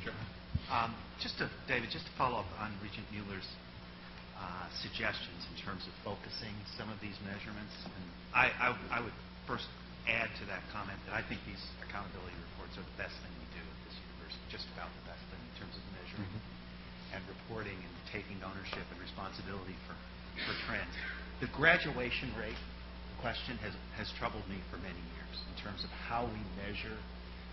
Sure. David, just to follow up on Regent Mueller's suggestions in terms of focusing some of these measurements. And I would first add to that comment that I think these accountability reports are the best thing we do at this university, just about the best thing in terms of measuring and reporting and taking ownership and responsibility for trends. The graduation rate question has troubled me for many years in terms of how we measure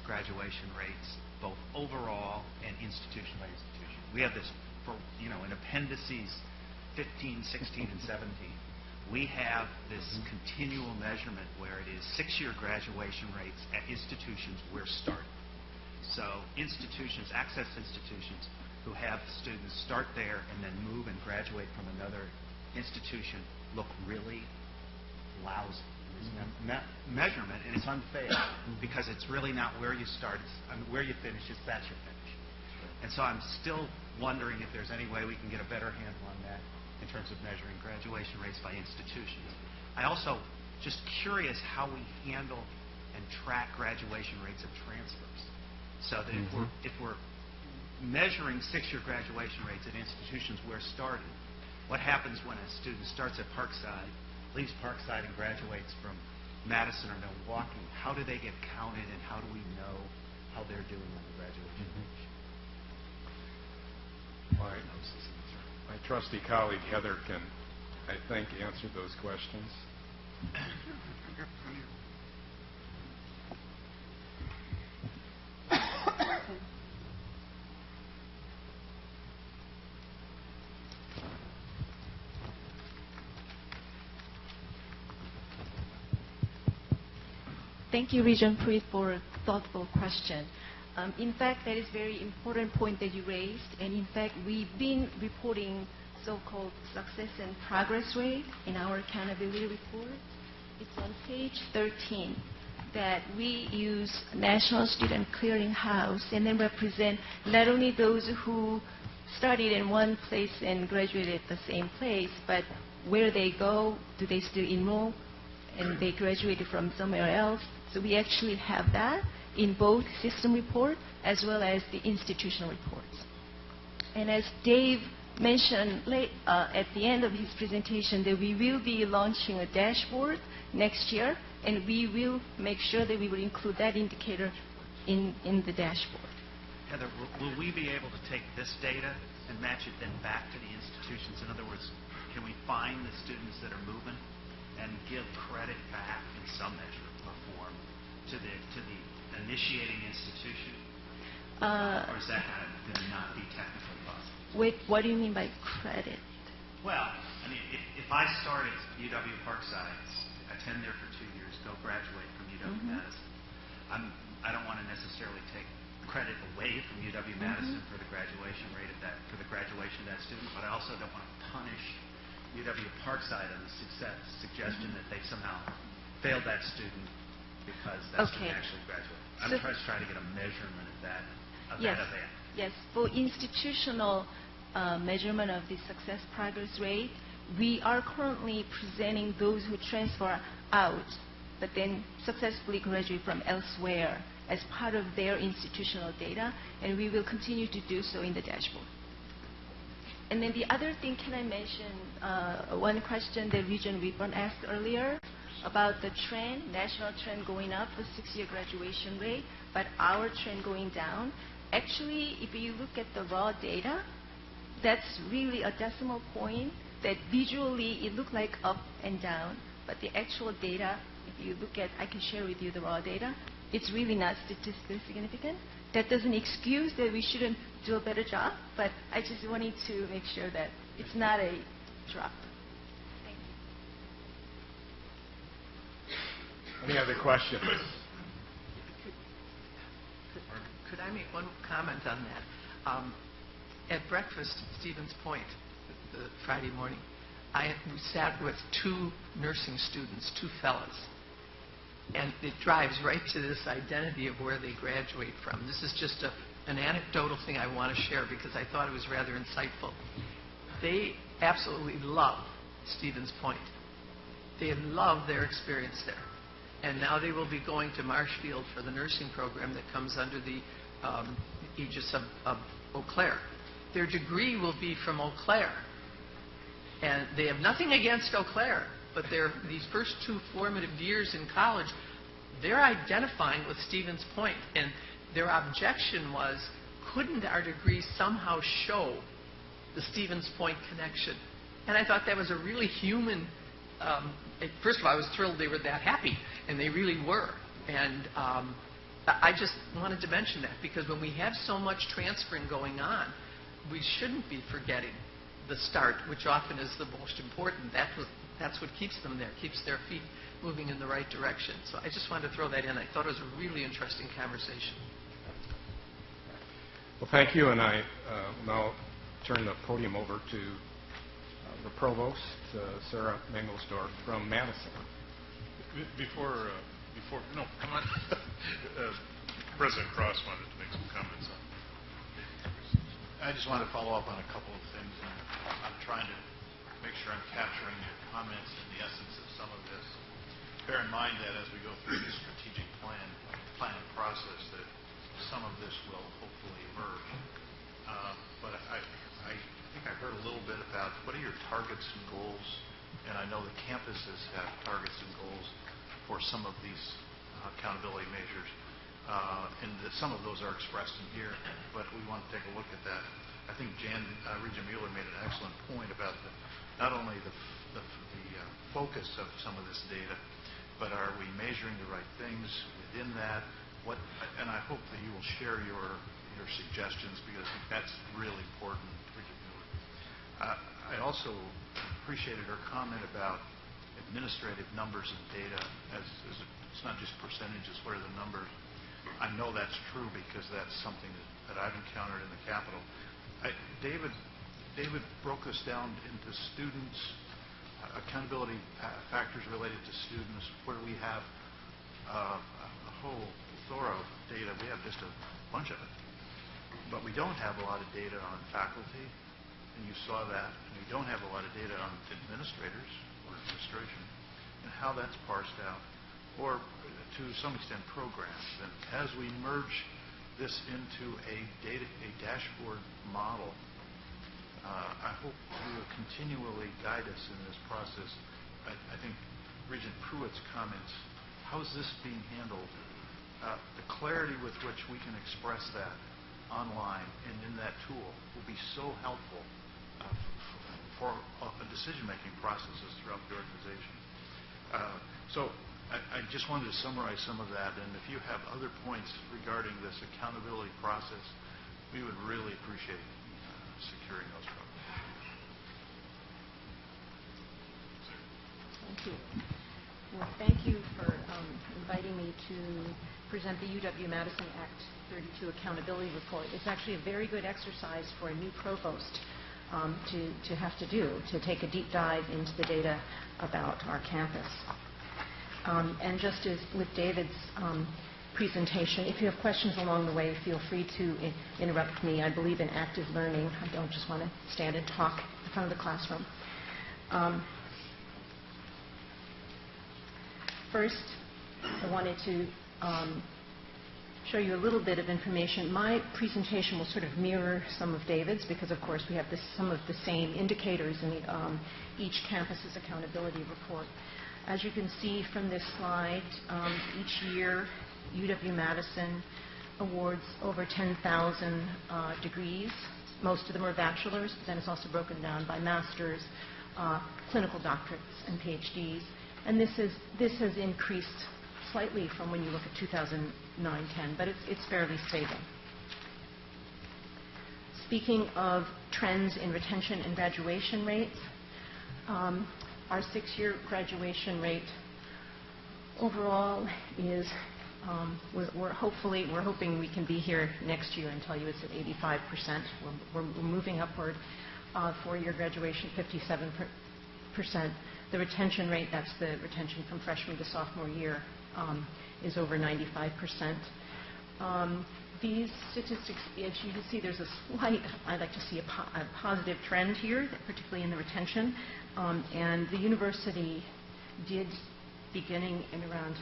graduation rates, both overall and institution by institution. We have this for, in appendices 15, 16, and 17. We have this continual measurement where it is 6-year graduation rates at institutions we're starting. So institutions, access institutions who have students start there and then move and graduate from another institution look really lousy in this measurement, and it's unfair because it's really not where you start, where you finish, it's that's your finish. And so I'm still wondering if there's any way we can get a better handle on that in terms of measuring graduation rates by institutions. I also just curious how we handle and track graduation rates of transfers, so that if we're measuring 6-year graduation rates at institutions we're starting, what happens when a student starts at Parkside, leaves Parkside and graduates from Madison or Milwaukee? How do they get counted, and how do we know how they're doing on the graduation rate? My trusty colleague Heather can, I think, answer those questions. Thank you, Regent Preet, for a thoughtful question. In fact, that is a very important point that you raised. And in fact, we've been reporting so-called success and progress rate in our accountability report. It's on page 13 that we use National Student Clearinghouse and then represent not only those who studied in one place and graduated at the same place, but where they go, do they still enroll, and they graduated from somewhere else. So we actually have that in both system report as well as the institutional reports. And as Dave mentioned at the end of his presentation, that we will be launching a dashboard next year, and we will make sure that we will include that indicator in the dashboard. Heather, will we be able to take this data and match it then back to the institutions? In other words, can we find the students that are moving and give credit back in some measure or form to the initiating institution? Or is that going to not be technically possible? Wait, what do you mean by credit? Well, I mean, if I start at UW Parkside, attend there for 2 years, go graduate from UW Madison, I don't want to necessarily take credit away from UW Madison for the graduation rate of that, for the graduation of that student, but I also don't want to punish UW Parkside on the suggestion that they somehow failed that student because that student actually graduated. I'm just trying to get a measurement of that event. Yes, for institutional measurement of the success progress rate, we are currently presenting those who transfer out but then successfully graduate from elsewhere as part of their institutional data, and we will continue to do so in the dashboard. And then the other thing, can I mention one question that Regent Whitburn asked earlier about the trend, national trend going up for 6-year graduation rate, but our trend going down. Actually, if you look at the raw data, that's really a decimal point that visually it looked like up and down, but the actual data, if you look at, I can share with you the raw data, it's really not statistically significant. That doesn't excuse that we shouldn't do a better job, but I just wanted to make sure that it's not a drop. Thank you. Any other questions? Could I make one comment on that? At breakfast at Stevens Point, the Friday morning, we sat with 2 nursing students, 2 fellows. And it drives right to this identity of where they graduate from. This is just an anecdotal thing I want to share because I thought it was rather insightful. They absolutely love Stevens Point. They love their experience there. And now they will be going to Marshfield for the nursing program that comes under the aegis of Eau Claire. Their degree will be from Eau Claire. And they have nothing against Eau Claire, but these first 2 formative years in college they're identifying with Stephen's point, and their objection was, couldn't our degree somehow show the Stevens Point connection? And I thought that was a really human. First of all, I was thrilled they were that happy, and they really were. And I just wanted to mention that, because when we have so much transferring going on, we shouldn't be forgetting the start, which often is the most important. That's what keeps them there, keeps their feet moving in the right direction. So I just wanted to throw that in. I thought it was a really interesting conversation. Well, thank you, and I will now turn the podium over to the Provost, Sarah Mangelsdorf from Madison. Come on. President Cross wanted to make some comments on it. I just wanted to follow up on a couple of things. I'm trying to make sure I'm capturing your comments and the essence of some of this. Bear in mind that as we go through the strategic planning process, that some of this will hopefully emerge. But I think I heard a little bit about what are your targets and goals, and I know the campuses have targets and goals for some of these accountability measures, and that some of those are expressed in here, but we want to take a look at that. I think Regent Mueller made an excellent point about not only the focus of some of this data, but are we measuring the right things within that? And I hope that you will share your suggestions, because I think that's really important, Regent Mueller. I also appreciated her comment about administrative numbers and data. It's not just percentages, what are the numbers? I know that's true because that's something that I've encountered in the Capitol. David broke this down into students, accountability factors related to students, where we have a whole plethora of data. We have just a bunch of it. But we don't have a lot of data on faculty, and you saw that. And we don't have a lot of data on administrators or administration and how that's parsed out, or to some extent programs. And as we merge this into a dashboard model, I hope you will continually guide us in this process. I think Regent Pruitt's comments, how is this being handled? The clarity with which we can express that online and in that tool will be so helpful for decision-making processes throughout the organization. So I just wanted to summarize some of that, and if you have other points regarding this accountability process, we would really appreciate securing those from you. Thank you. Well, thank you for inviting me to present the UW-Madison Act 32 Accountability Report. It's actually a very good exercise for a new provost to have to do, to take a deep dive into the data about our campus. And just as with David's presentation, if you have questions along the way, feel free to interrupt me. I believe in active learning. I don't just want to stand and talk in front of the classroom. First, I wanted to show you a little bit of information. My presentation will sort of mirror some of David's, because of course we have some of the same indicators in each campus's accountability report. As you can see from this slide, each year UW-Madison awards over 10,000 degrees. Most of them are bachelor's, but then it's also broken down by master's, clinical doctorates, and PhDs. And this has increased slightly from when you look at 2009-10, but it's fairly stable. Speaking of trends in retention and graduation rates, our 6-year graduation rate overall is, we're hoping we can be here next year and tell you it's at 85%. We're moving upward. 4-year graduation, 57%. The retention rate, that's the retention from freshman to sophomore year, is over 95%. These statistics, as you can see, there's a slight, I'd like to see a positive trend here, particularly in the retention. And the university did, beginning in around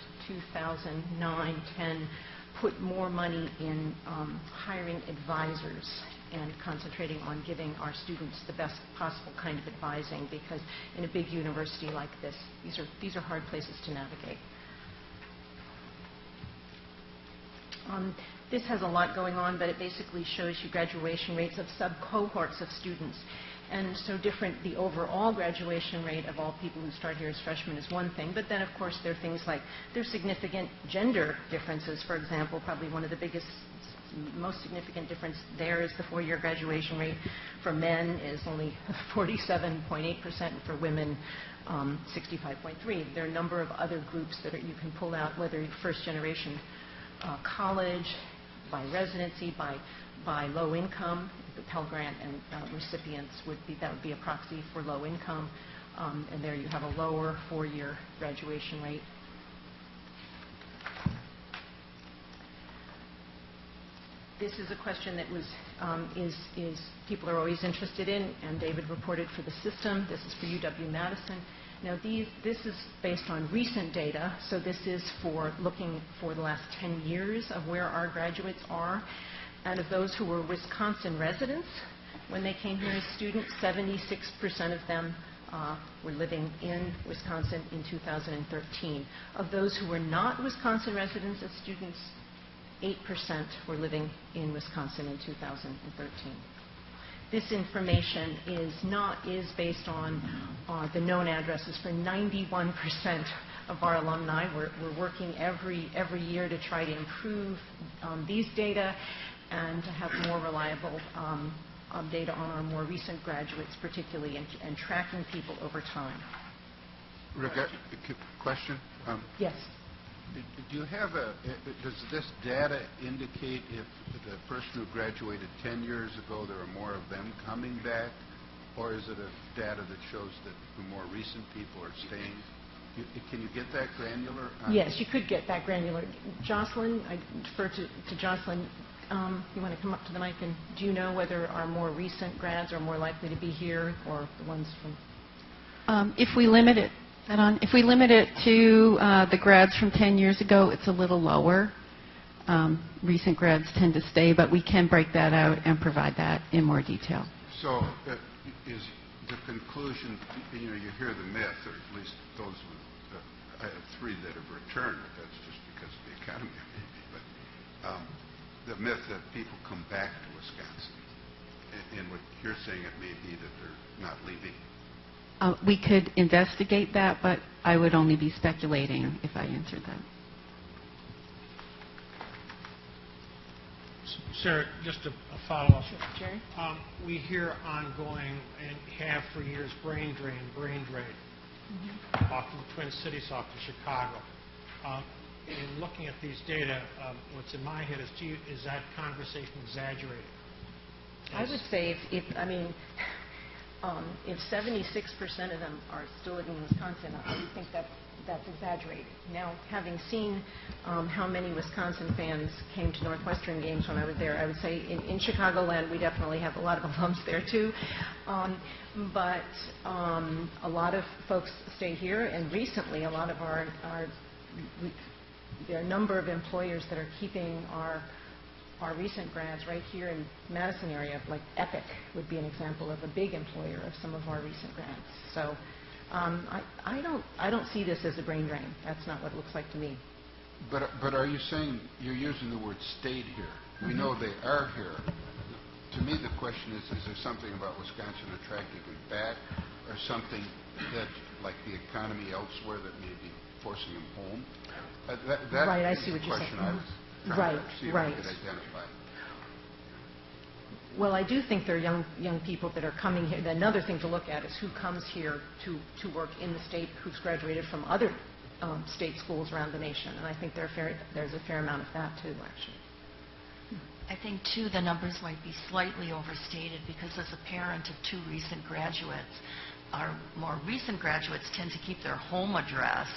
2009-10, put more money in hiring advisors and concentrating on giving our students the best possible kind of advising, because in a big university like this, these are hard places to navigate. This has a lot going on, but it basically shows you graduation rates of sub-cohorts of students. And so different, the overall graduation rate of all people who start here as freshmen is one thing, but then of course there are things like there's significant gender differences. For example, probably one of the biggest, most significant difference there is the 4-year graduation rate for men is only 47.8%, and for women 65.3%. There are a number of other groups that you can pull out, whether first generation college, by residency, by low income. The Pell Grant and recipients would be a proxy for low income, and there you have a lower 4-year graduation rate. This is a question that is people are always interested in, and David reported for the system. This is for UW-Madison. Now, this is based on recent data, so this is for looking for the last 10 years of where our graduates are. And of those who were Wisconsin residents, when they came here as students, 76% of them were living in Wisconsin in 2013. Of those who were not Wisconsin residents as students, 8% were living in Wisconsin in 2013. This information is based on the known addresses for 91% of our alumni. We're working every year to try to improve these data and to have more reliable data on our more recent graduates, particularly, and tracking people over time. Question? Yes. Do you have does this data indicate if the person who graduated 10 years ago, there are more of them coming back, or is it a data that shows that the more recent people are staying? Can you get that granular? Yes, you could get that granular. Jocelyn, I defer to Jocelyn. You want to come up to the mic, and do you know whether our more recent grads are more likely to be here or the ones from? If we limit it to the grads from 10 years ago, it's a little lower. Recent grads tend to stay, but we can break that out and provide that in more detail. So is the conclusion, you hear the myth, or at least those with, I have 3 that have returned, but that's just because of the economy, maybe, but the myth that people come back to Wisconsin, and what you're saying, it may be that they're not leaving. We could investigate that, but I would only be speculating if I answered that. Sarah, just a follow-up. Sure, Jerry? We hear ongoing, and have for years, brain drain, off to the Twin Cities, off to Chicago. In looking at these data, what's in my head is that conversation exaggerated? I would say if 76% of them are still living in Wisconsin, I would think that's exaggerated. Now, having seen how many Wisconsin fans came to Northwestern games when I was there, I would say in Chicagoland we definitely have a lot of alums there too. But a lot of folks stay here, and recently a lot of there are a number of employers that are keeping our recent grads right here in Madison area, like Epic would be an example of a big employer of some of our recent grads. So I don't see this as a brain drain. That's not what it looks like to me. But are you saying you're using the word stayed here? We know they are here. To me, the question is there something about Wisconsin attracting them back, or something that, like the economy elsewhere, that may be forcing them home? Right, I see what you're saying. That's the question I was trying to see if I could identify. Well, I do think there are young people that are coming here. Another thing to look at is who comes here to work in the state, who's graduated from other state schools around the nation. And I think there's a fair amount of that, too, actually. I think, too, the numbers might be slightly overstated because as a parent of 2 recent graduates, our more recent graduates tend to keep their home address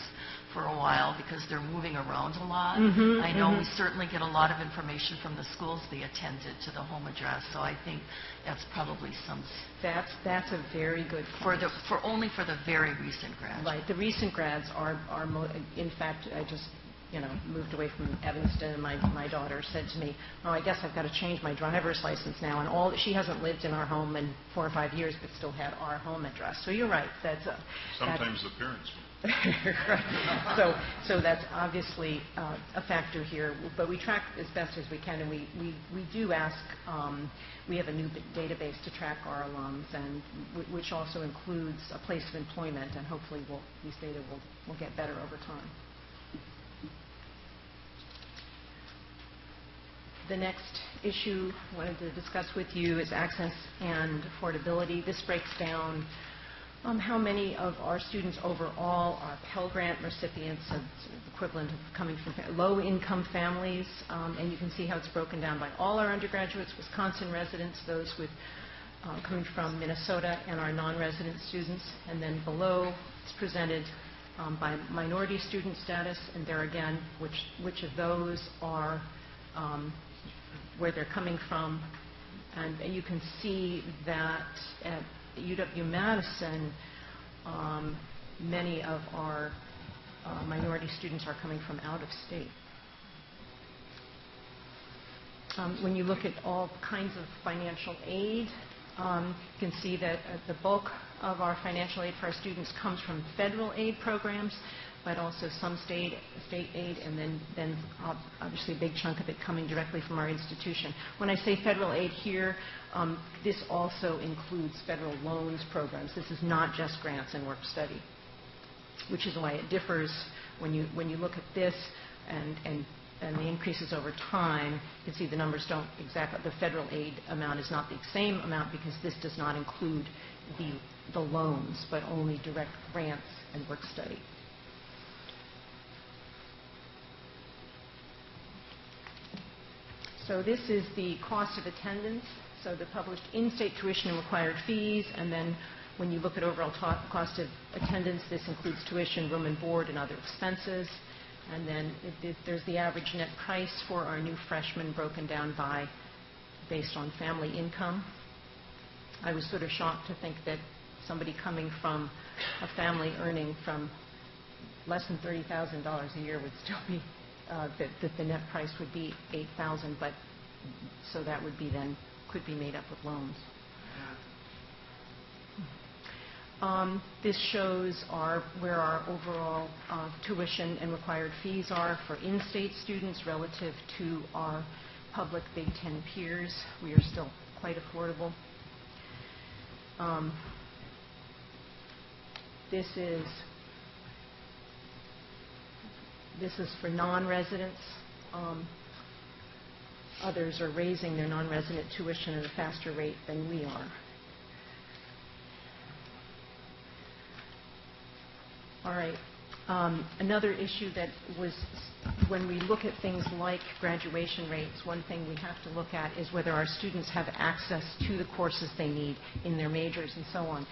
for a while because they're moving around a lot. I know we certainly get a lot of information from the schools they attended to the home address, so I think that's probably some... That's a very good point. Only for the very recent grads. Right. The recent grads are in fact, I just moved away from Evanston, and my daughter said to me, "Oh, I guess I've got to change my driver's license now." And she hasn't lived in our home in 4 or 5 years, but still had our home address. So you're right. Sometimes the parents. So that's obviously a factor here, but we track as best as we can, and we do ask, we have a new database to track our alums, and which also includes a place of employment, and hopefully these data will get better over time. The next issue I wanted to discuss with you is access and affordability. This breaks down how many of our students overall are Pell Grant recipients, sort of equivalent of coming from low-income families, and you can see how it's broken down by all our undergraduates, Wisconsin residents, those with coming from Minnesota, and our non-resident students, and then below it's presented by minority student status, and there again, which of those are where they're coming from, and you can see that at UW-Madison, many of our minority students are coming from out of state. When you look at all kinds of financial aid, you can see that the bulk of our financial aid for our students comes from federal aid programs, but also some state aid, and then obviously a big chunk of it coming directly from our institution. When I say federal aid here, this also includes federal loans programs. This is not just grants and work study, which is why it differs when you look at this and the increases over time. You can see the numbers don't exactly, the federal aid amount is not the same amount because this does not include the loans, but only direct grants and work study. So this is the cost of attendance, so the published in-state tuition and required fees, and then when you look at overall cost of attendance, this includes tuition, room and board, and other expenses. And then there's the average net price for our new freshmen broken down based on family income. I was sort of shocked to think that somebody coming from a family earning from less than $30,000 a year would still be that the net price would be $8,000, but so that would be then could be made up with loans. This shows where our overall tuition and required fees are for in-state students relative to our public Big Ten peers. We are still quite affordable. This is for non-residents. Others are raising their non-resident tuition at a faster rate than we are. All right. Another issue that was, when we look at things like graduation rates, one thing we have to look at is whether our students have access to the courses they need in their majors and so on.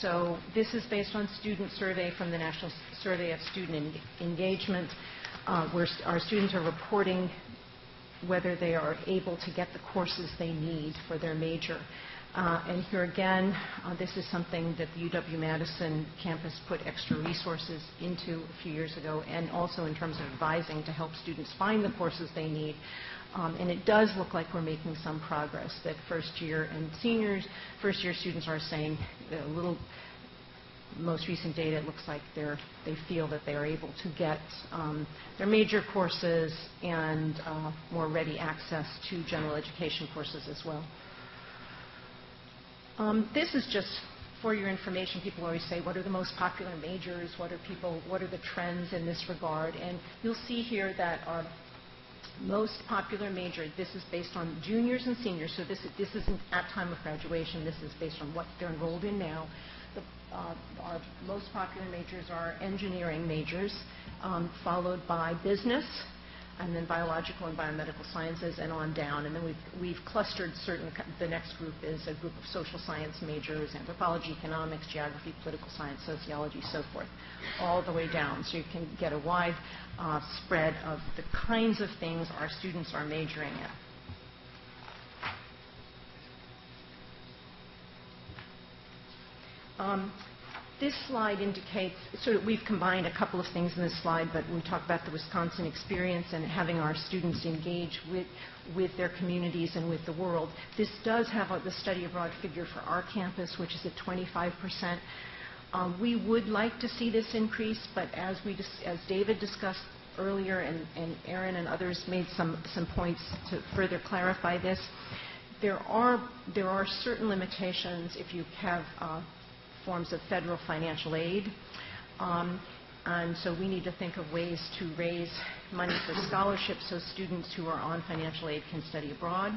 So this is based on student survey from the National Survey of Student Engagement, where our students are reporting whether they are able to get the courses they need for their major. And here again, this is something that the UW-Madison campus put extra resources into a few years ago, and also in terms of advising to help students find the courses they need. And it does look like we're making some progress, that first-year students are saying a little, most recent data, it looks like they feel that they are able to get their major courses and more ready access to general education courses as well. This is just for your information. People always say, what are the most popular majors? What are the trends in this regard? And you'll see here that our most popular major, this is based on juniors and seniors, so this isn't at time of graduation, this is based on what they're enrolled in now. Our most popular majors are engineering majors, followed by business, and then biological and biomedical sciences, and on down. And then we've clustered the next group is a group of social science majors, anthropology, economics, geography, political science, sociology, so forth, all the way down. So you can get a wide spread of the kinds of things our students are majoring in. This slide indicates, we've combined a couple of things in this slide, but we talk about the Wisconsin experience and having our students engage with their communities and with the world. This does have the study abroad figure for our campus, which is at 25%. We would like to see this increase, but as David discussed earlier, and Aaron and others made some points to further clarify this, there are certain limitations if you have forms of federal financial aid. And so we need to think of ways to raise money for scholarships so students who are on financial aid can study abroad.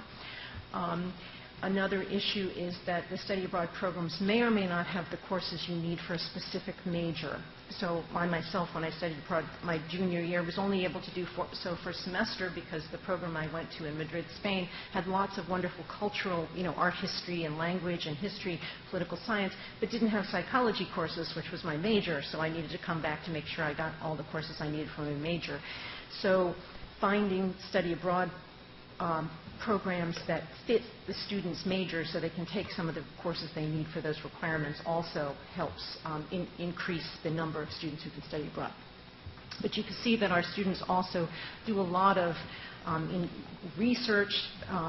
Another issue is that the study abroad programs may or may not have the courses you need for a specific major. So I myself, when I studied abroad my junior year, was only able to do so for a semester because the program I went to in Madrid, Spain, had lots of wonderful cultural, art history and language and history, political science, but didn't have psychology courses, which was my major, so I needed to come back to make sure I got all the courses I needed for my major. So finding study abroad programs that fit the student's major so they can take some of the courses they need for those requirements also helps increase the number of students who can study abroad. But you can see that our students also do a lot of research.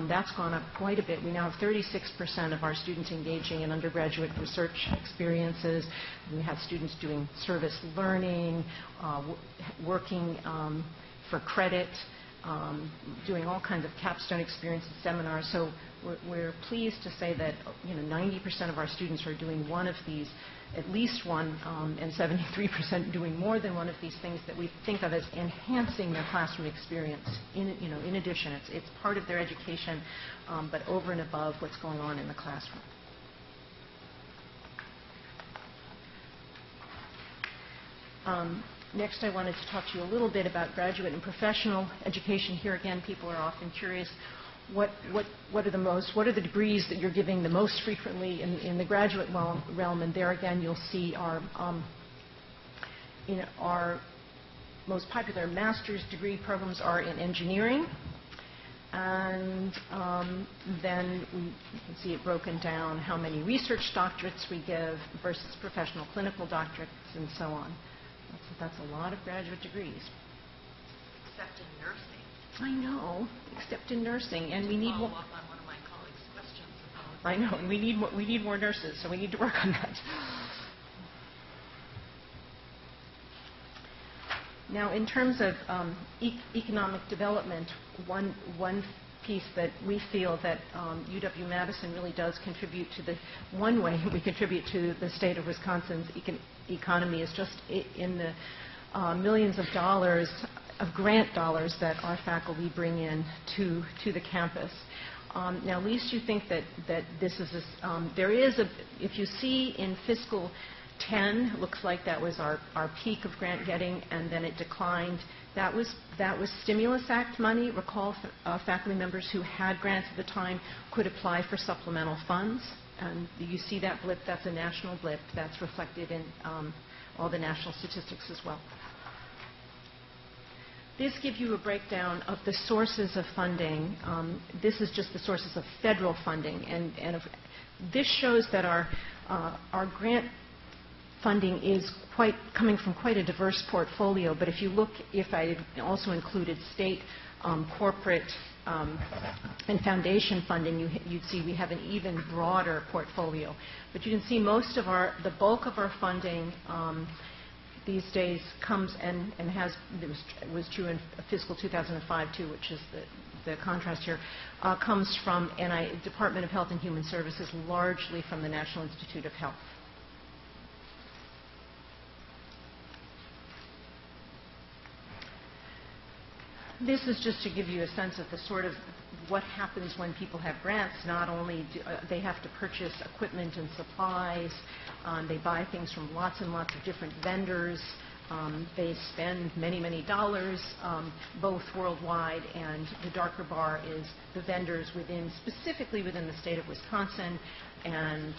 That's gone up quite a bit. We now have 36% of our students engaging in undergraduate research experiences. We have students doing service learning, working for credit, doing all kinds of capstone experiences, seminars. So we're pleased to say that 90% of our students are doing one of these, at least one, and 73% doing more than one of these things that we think of as enhancing their classroom experience. In addition, it's part of their education, but over and above what's going on in the classroom. Next, I wanted to talk to you a little bit about graduate and professional education. Here again, people are often curious, what are the degrees that you're giving the most frequently in the graduate realm? And there again, you'll see our most popular master's degree programs are in engineering. And then you can see it broken down, how many research doctorates we give versus professional clinical doctorates and so on. That's a lot of graduate degrees. Except in nursing. I know, except in nursing, and we need more. Follow up on one of my colleagues' questions about. I know, we need more nurses, so we need to work on that. Now, in terms of economic development, one piece that we feel that UW-Madison really does contribute to the, one way we contribute to the state of Wisconsin's economy is just in the millions of dollars of grant dollars that our faculty bring in to the campus. Now, at least you think that this is there is a, if you see in fiscal 10, looks like that was our peak of grant getting, and then it declined. That was Stimulus Act money. Recall faculty members who had grants at the time could apply for supplemental funds. And you see that blip, that's a national blip. That's reflected in all the national statistics as well. This gives you a breakdown of the sources of funding. This is just the sources of federal funding. And this shows that our grant funding is coming from quite a diverse portfolio. But if you look, if I also included state, corporate, and foundation funding, you'd see we have an even broader portfolio. But you can see most of the bulk of our funding these days comes and was true in fiscal 2005 too, which is the contrast here, comes from Department of Health and Human Services, largely from the National Institute of Health. This is just to give you a sense of the sort of what happens when people have grants. Not only do they have to purchase equipment and supplies, they buy things from lots and lots of different vendors. They spend many, many dollars, both worldwide, and the darker bar is the vendors specifically within the state of Wisconsin, and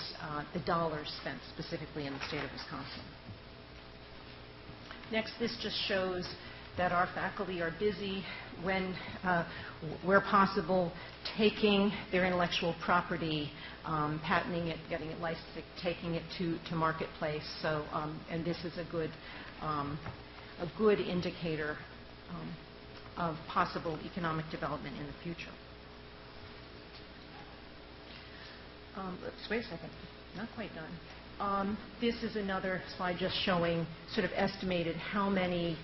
the dollars spent specifically in the state of Wisconsin. Next, this just shows that our faculty are busy where possible, taking their intellectual property, patenting it, getting it licensed, taking it to marketplace. So, and this is a good indicator of possible economic development in the future. Oops, wait a second, not quite done. This is another slide just showing sort of estimated how many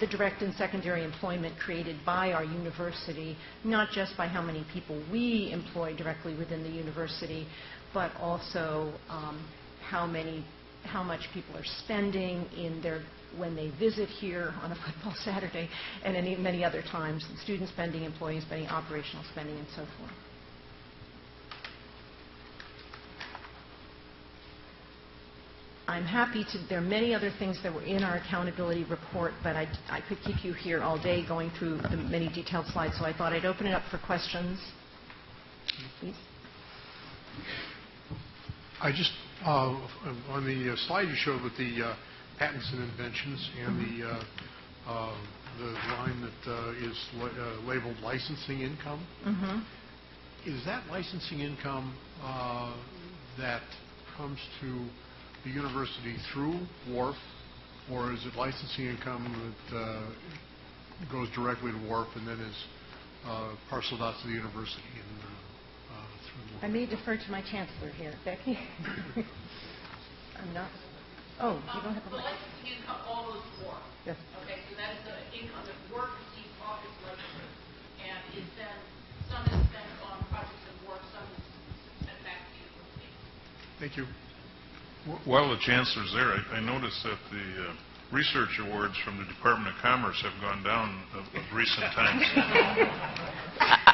the direct and secondary employment created by our university, not just by how many people we employ directly within the university, but also how much people are spending when they visit here on a football Saturday, and many other times, student spending, employee spending, operational spending, and so forth. I'm happy to, there are many other things that were in our accountability report, but I could keep you here all day going through the many detailed slides, so I thought I'd open it up for questions. Please. I just, on the slide you showed with the patents and inventions and the line that is labeled licensing income, is that licensing income that comes to the university through WARF, or is it licensing income that goes directly to WARF and then is parceled out to the university? I may defer to my chancellor here. Becky? I'm not. Oh, you don't have a the licensing income all goes to WARF. Yes. Okay, so that is the income that WARF receives off its licenses. And is then, some is spent on projects at WARF, some is spent back to the university. Thank you. While the chancellor's there, I noticed that the research awards from the Department of Commerce have gone down of recent times.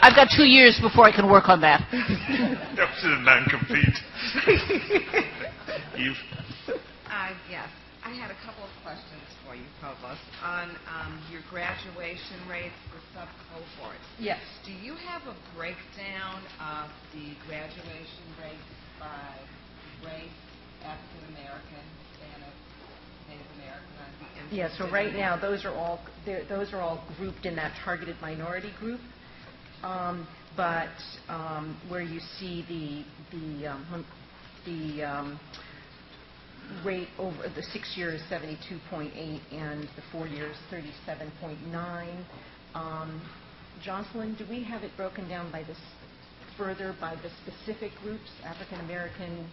I've got 2 years before I can work on that. That was a non-compete. Eve? Yes. I had a couple of questions for you, Provost, on your graduation rates for sub-cohorts. Yes. Do you have a breakdown of the graduation rates by race, African American, Hispanic, Native American? Yeah, so right now those are all grouped in that targeted minority group. But where you see the rate over the 6 years 72.8 and the 4 years 37.9. Jocelyn, do we have it broken down by this further by the specific groups, African American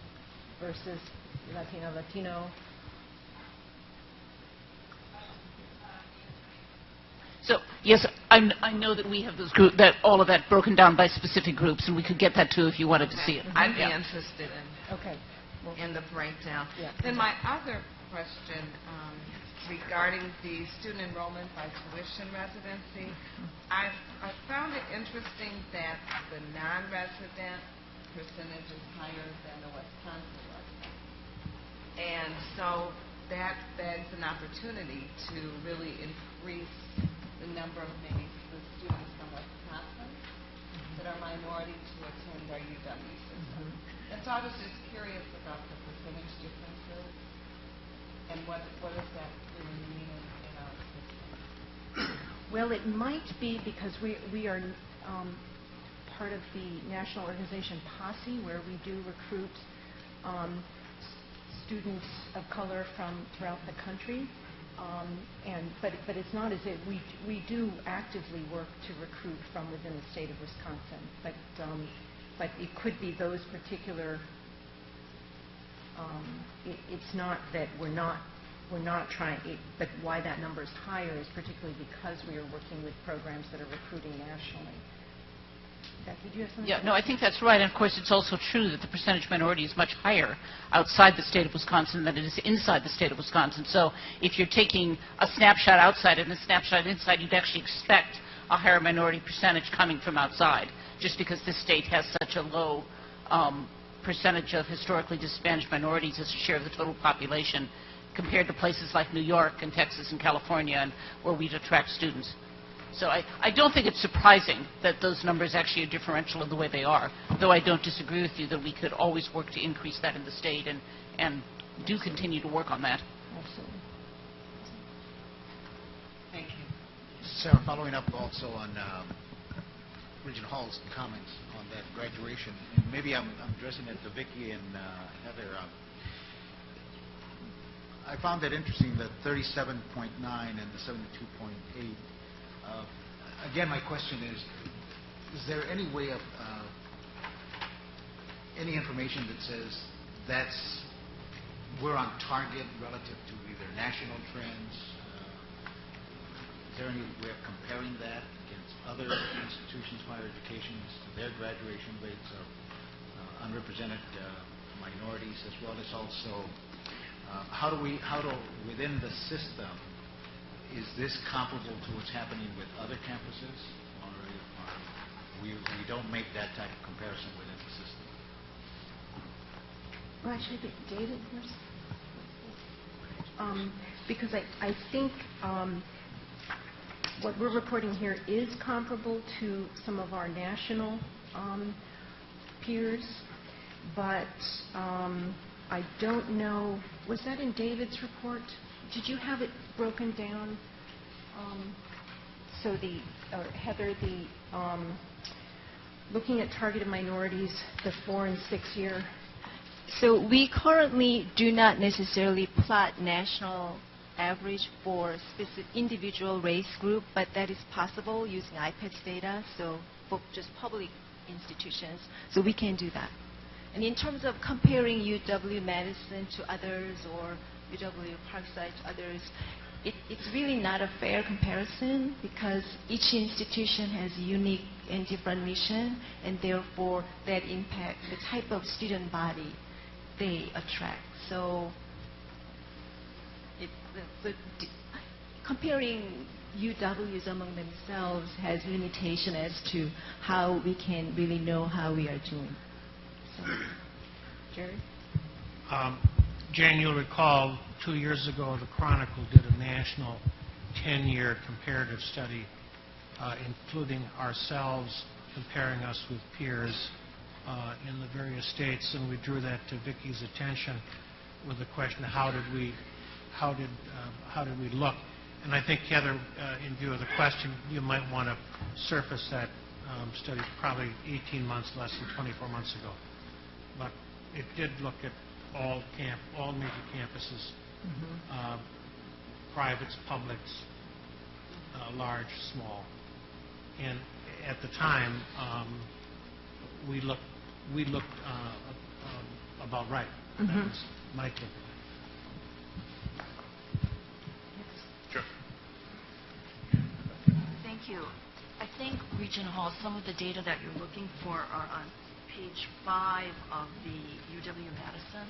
versus Latino? So, yes, I know that we have those all of that broken down by specific groups, and we could get that too if you wanted to see it. I'd be interested in, okay. In the breakdown. Yeah. Then my other question regarding the student enrollment by tuition residency, I found it interesting that the non-resident percentage is higher than the Wisconsin resident. And so that begs an opportunity to really increase the number of maybe the students from Wisconsin that are minority to attend our UW system. And so I was just curious about the percentage differences and what does that really mean in our system? Well, it might be because we are part of the national organization POSSE, where we do recruit students of color from throughout the country. But it's not as if we do actively work to recruit from within the state of Wisconsin. But it could be those particular. It's not that we're not trying. But why that number is higher is particularly because we are working with programs that are recruiting nationally. Becky, do you have something? Yeah, no, I think that's right. And of course, it's also true that the percentage minority is much higher outside the state of Wisconsin than it is inside the state of Wisconsin. So if you're taking a snapshot outside and a snapshot inside, you'd actually expect a higher minority percentage coming from outside, just because this state has such a low percentage of historically disadvantaged minorities as a share of the total population compared to places like New York and Texas and California, and where we'd attract students. So I don't think it's surprising that those numbers actually are differential in the way they are, though I don't disagree with you that we could always work to increase that in the state and do continue to work on that. Absolutely. Thank you. Sarah, following up also on Regent Hall's comments on that graduation, and maybe I'm addressing it to Vicki and Heather. I found that interesting, the 37.9 and the 72.8. Again, my question is there any way of any information that says that's we're on target relative to either national trends. Is there any way of comparing that against other institutions of higher education as to their graduation rates of unrepresented minorities, as well as also how do within the system, is this comparable to what's happening with other campuses, or we don't make that type of comparison within the system? Well, actually, David, because I think what we're reporting here is comparable to some of our national peers, but I don't know, was that in David's report? Did you have it broken down? Heather, looking at targeted minorities, the 4 and 6 year. So we currently do not necessarily plot national average for specific individual race group, but that is possible using IPED's data, so for just public institutions. So we can do that. And in terms of comparing UW-Madison to others or UW-Parkside to others, it's really not a fair comparison because each institution has a unique and different mission, and therefore that impact the type of student body they attract. So comparing UWs among themselves has limitation as to how we can really know how we are doing. So, Jerry? Jan, you'll recall 2 years ago the Chronicle did a national 10-year comparative study, including ourselves, comparing us with peers in the various states, and we drew that to Vicki's attention with the question, how did we look? And I think, Heather, in view of the question, you might want to surface that study probably 18 months, less than 24 months ago. But it did look at all major campuses, privates, publics, large, small. And at the time, we looked about right. That was my take. Sure. Thank you. I think, Regent Hall, some of the data that you're looking for are on page 5 of the UW-Madison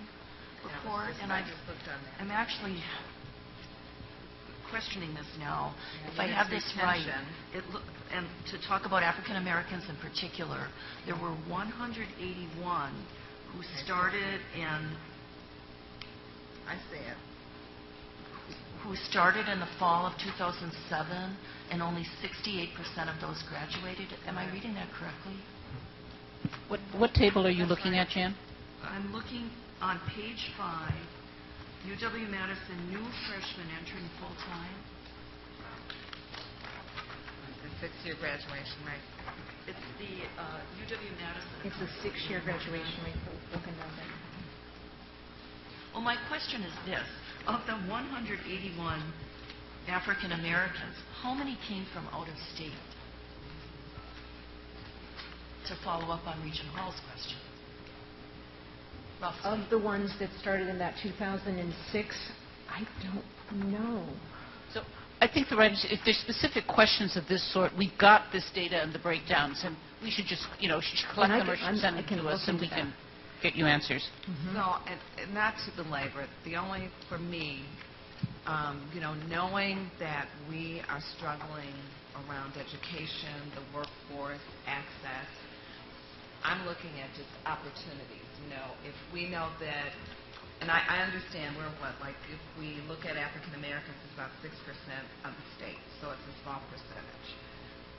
report, and I'm actually questioning this now. If I have this right, and to talk about African Americans in particular, there were 181 who started in who started in the fall of 2007, and only 68% of those graduated. Am I reading that correctly? What table are you looking at, Jan? I'm looking on page 5, UW-Madison new freshmen entering full-time. The 6-year graduation rate. It's the UW-Madison. It's a 6-year graduation rate broken down there. Well, my question is this. Of the 181 African Americans, how many came from out of state? To follow up on Regent Hall's question. Roughly. Of the ones that started in that 2006, I don't know. So I think if there's specific questions of this sort, we've got this data and the breakdowns, and we should just, she should collect them or send them to us, and we can get you answers. So, and not to belabor it, the only, for me, knowing that we are struggling around education, the workforce, access, I'm looking at just opportunities. If we know that, and I understand we're if we look at African Americans, it's about 6% of the state, so it's a small percentage.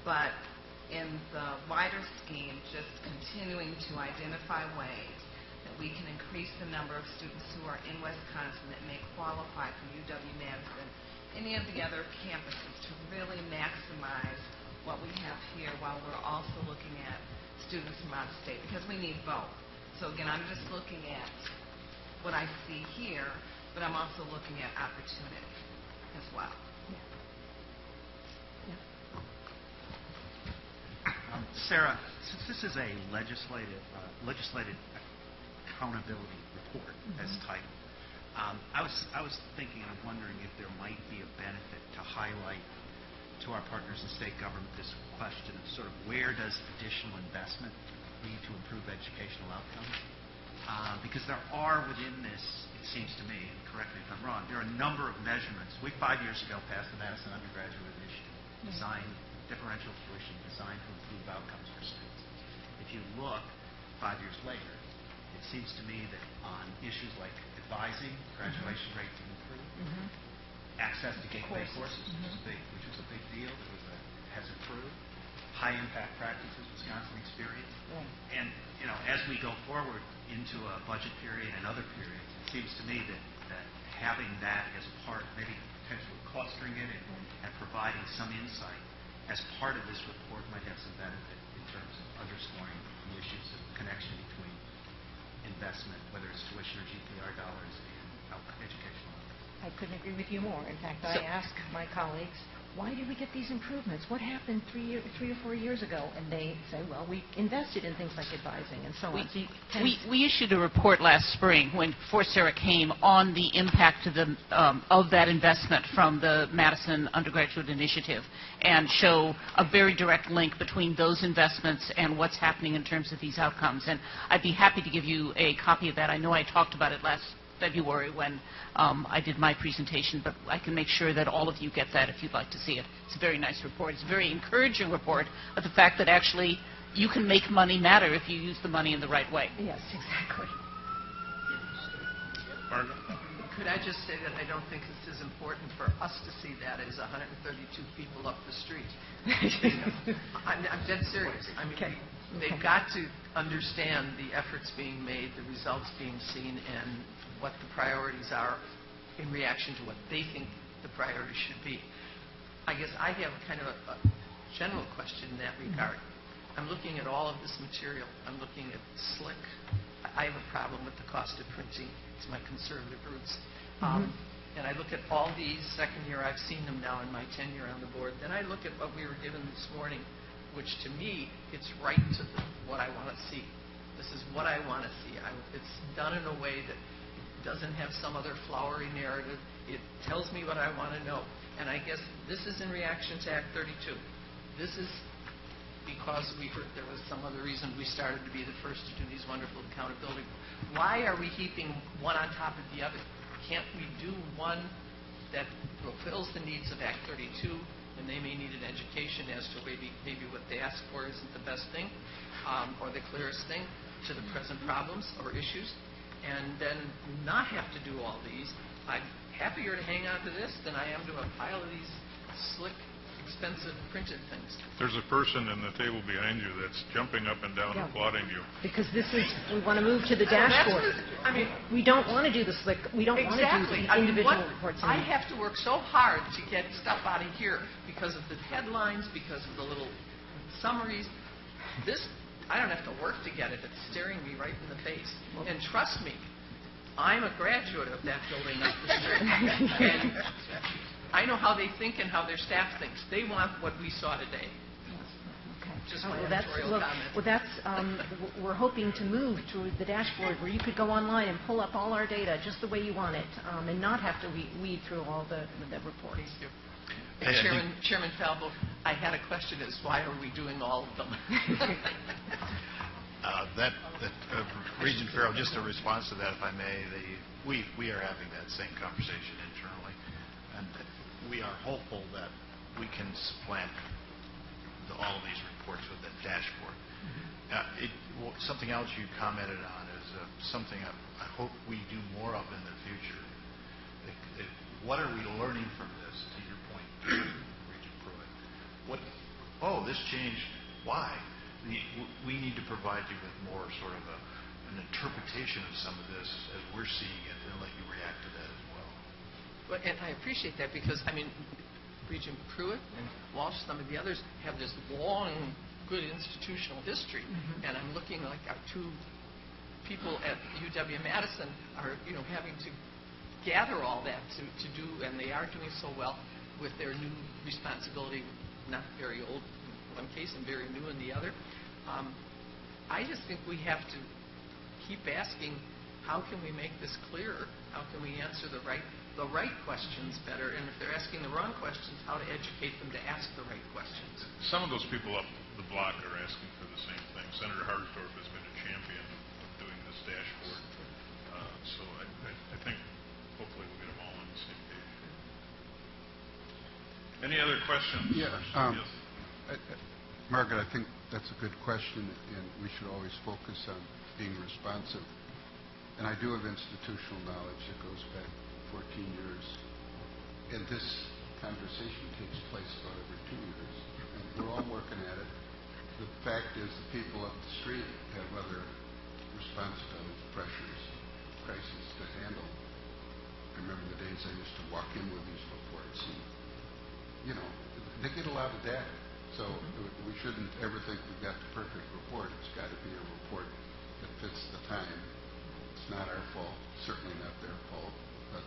But in the wider scheme, just continuing to identify ways that we can increase the number of students who are in Wisconsin that may qualify for UW-Madison, any of the other campuses, to really maximize what we have here while we're also looking at students from out of state, because we need both. So again, I'm just looking at what I see here, but I'm also looking at opportunity as well. Sarah, since this is a legislative accountability report as titled, I was thinking and wondering if there might be a benefit to highlight to our partners in state government this question of sort of where does additional investment lead to improved educational outcomes? Because there are within this, it seems to me, and correct me if I'm wrong, there are a number of measurements. We 5 years ago passed the Madison Undergraduate Initiative, designed differential tuition designed to improve outcomes for students. If you look 5 years later, it seems to me that on issues like advising, graduation rate to improve, access to gateway courses, which was a big deal, has improved. High impact practices, Wisconsin experience. And as we go forward into a budget period and other periods, it seems to me that having that as part, maybe potentially clustering it and providing some insight as part of this report might have some benefit in terms of underscoring the issues of connection between investment, whether it's tuition or GPR dollars, and educational outcomes. I couldn't agree with you more. In fact, I asked my colleagues, why did we get these improvements? What happened 3 or 4 years ago? And they say, well, we invested in things like advising and so on. So we issued a report last spring when Forcera came on the impact of that investment from the Madison Undergraduate Initiative and show a very direct link between those investments and what's happening in terms of these outcomes. And I'd be happy to give you a copy of that. I know I talked about it last February when I did my presentation, but I can make sure that all of you get that if you'd like to see it. It's a very nice report. It's a very encouraging report of the fact that actually you can make money matter if you use the money in the right way. Yes, exactly. Margaret? Could I just say that I don't think it's as important for us to see that as 132 people up the street. I'm dead serious. I mean, they've got to understand the efforts being made, the results being seen, and what the priorities are in reaction to what they think the priorities should be. I guess I have kind of a general question in that regard. I'm looking at all of this material. I'm looking at SLIC. I have a problem with the cost of printing. It's my conservative roots. And I look at all these, second year, I've seen them now in my tenure on the board. Then I look at what we were given this morning, which to me, it's right to what I want to see. This is what I want to see. It's done in a way that doesn't have some other flowery narrative. It tells me what I want to know. And I guess this is in reaction to Act 32. This is because we heard there was some other reason we started to be the first to do these wonderful accountability. Why are we heaping one on top of the other? Can't we do one that fulfills the needs of Act 32, and they may need an education as to maybe what they ask for isn't the best thing or the clearest thing to the present problems or issues, and then not have to do all these? I'm happier to hang on to this than I am to a pile of these slick, expensive printed things. There's a person in the table behind you that's jumping up and down applauding you. Because we want to move to the dashboard. We don't want to do the slick. We don't want to do the individual reports. I have to work so hard to get stuff out of here because of the headlines, because of the little summaries. This, I don't have to work to get it. It's staring me right in the face. And trust me, I'm a graduate of that building up the street. And I know how they think and how their staff thinks. They want what we saw today. Just we're hoping to move to the dashboard where you could go online and pull up all our data just the way you want it, and not have to weed through all the reports. Thank you. Chairman Falbo, I had a question as why are we doing all of them? Regent Farrell, just a response to that, if I may, we are having that same conversation internally, and we are hopeful that we can supplant all of these reports with that dashboard. Something else you commented on is something I hope we do more of in the future. What are we learning from this, to your point, Regent Pruitt? This changed. Why? We need to provide you with more sort of an interpretation of some of this as we're seeing it, and let you react to that as well. And I appreciate that because, Regent Pruitt and Walsh, some of the others have this long, good institutional history, and I'm looking like our two people at UW-Madison are, having to gather all that to do, and they are doing so well with their new responsibility, not very old in one case and very new in the other. I just think we have to keep asking how can we make this clearer? How can we answer the right questions better? And if they're asking the wrong questions, how to educate them to ask the right questions. Some of those people up the block are asking for the same thing. Senator Harsdorf has been a champion of doing this dashboard. So I think hopefully we'll get them all on the same page. Any other questions? Yeah. Yes. Margaret, I think that's a good question, and we should always focus on being responsive. And I do have institutional knowledge that goes back 14 years. And this conversation takes place about every 2 years. And we're all working at it. The fact is the people up the street have other responsibilities, pressures, crises to handle. I remember the days I used to walk in with these reports and, you know, they get a lot of data. So we shouldn't ever think we've got the perfect report. It's got to be a report that fits the time. It's not our fault, certainly not their fault, but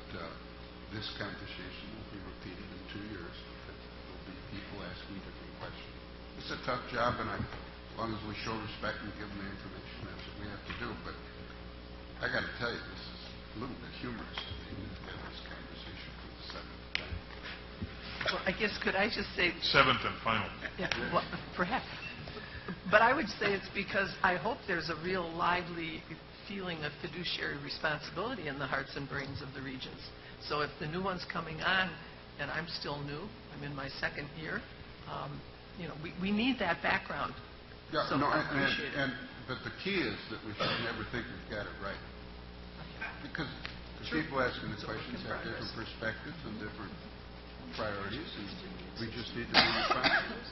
this conversation will be repeated in 2 years. There will be people asking different questions. It's a tough job, and as long as we show respect and give them the information, that's what we have to do. But I got to tell you, this is a little bit humorous to me to have this conversation for the 7th time. Well, I guess could I just say... 7th and final. Yeah, well, perhaps. But I would say it's because I hope there's a real lively feeling of fiduciary responsibility in the hearts and brains of the Regents. So if the new one's coming on, and I'm still new, I'm in my 2nd year, you know, we need that background. Yeah, so no, I appreciate it. but the key is that we should never think we've got it right. Because the people asking the questions have different perspectives and different priorities, and we just need to be responsible.